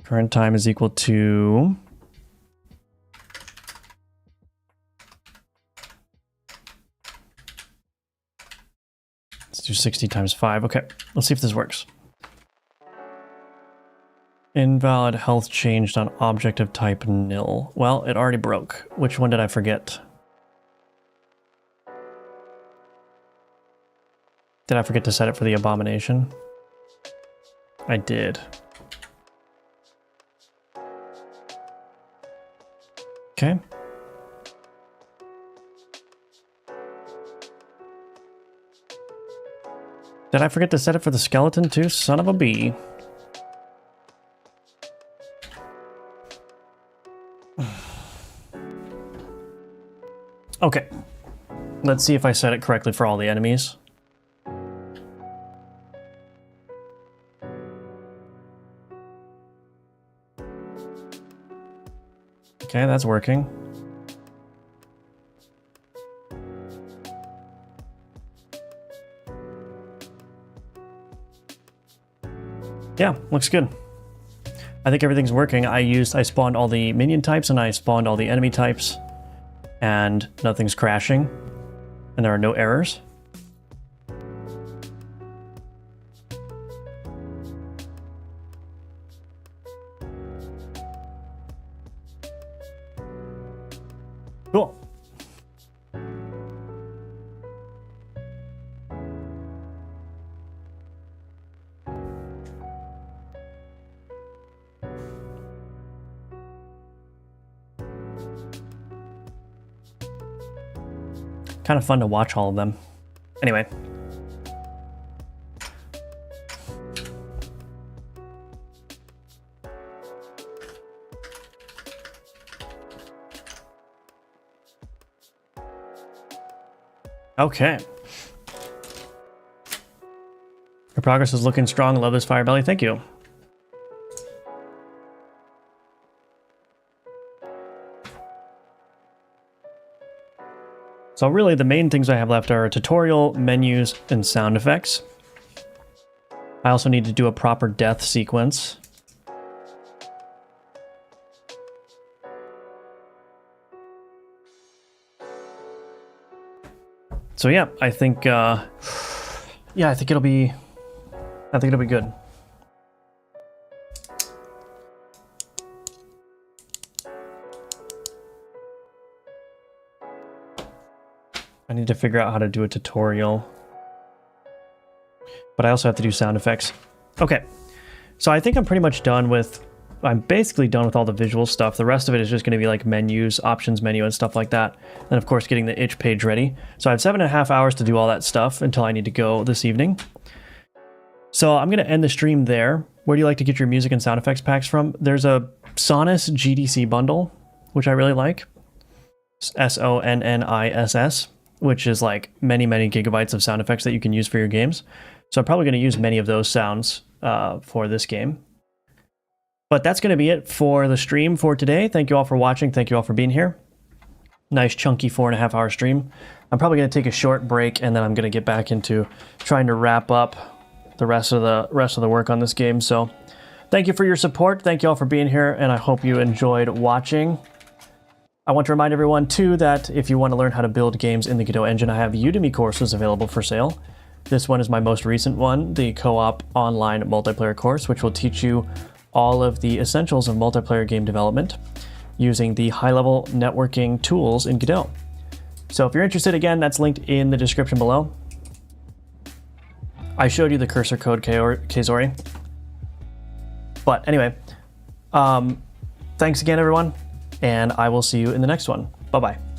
[SPEAKER 1] Current time is equal to... Let's do 60 times 5. Okay, let's see if this works. Invalid health changed on object of type nil. Well, it already broke. Which one did I forget? Did I forget to set it for the abomination? I did. Okay. Did I forget to set it for the skeleton too? Son of a bee. Okay. Let's see if I set it correctly for all the enemies. Okay, that's working. Yeah, looks good. I think everything's working. I spawned all the minion types and I spawned all the enemy types, and nothing's crashing, and there are no errors. Cool. Kind of fun to watch all of them. Anyway. Okay. Your progress is looking strong. Love this Fire Belly. Thank you. So really the main things I have left are a tutorial, menus, and sound effects. I also need to do a proper death sequence. So yeah, I think it'll be good. I need to figure out how to do a tutorial. But I also have to do sound effects. Okay, so I think I'm pretty much done with... I'm basically done with all the visual stuff. The rest of it is just going to be like menus, options menu, and stuff like that. And of course, getting the itch page ready. So I have 7.5 hours to do all that stuff until I need to go this evening. So I'm going to end the stream there. Where do you like to get your music and sound effects packs from? There's a Sonus GDC bundle, which I really like. SONNISS, which is like many, many gigabytes of sound effects that you can use for your games. So I'm probably going to use many of those sounds for this game. But that's going to be it for the stream for today. Thank you all for watching. Thank you all for being here. Nice chunky 4.5 hour stream. I'm probably going to take a short break and then I'm going to get back into trying to wrap up the rest of the work on this game. So thank you for your support. Thank you all for being here, and I hope you enjoyed watching. I want to remind everyone too that if you want to learn how to build games in the Godot engine, I have Udemy courses available for sale. This one is my most recent one, the co-op online multiplayer course, which will teach you all of the essentials of multiplayer game development using the high-level networking tools in Godot. So if you're interested, again, that's linked in the description below. I showed you the cursor code, Kazori. But anyway, thanks again, everyone, and I will see you in the next one. Bye-bye.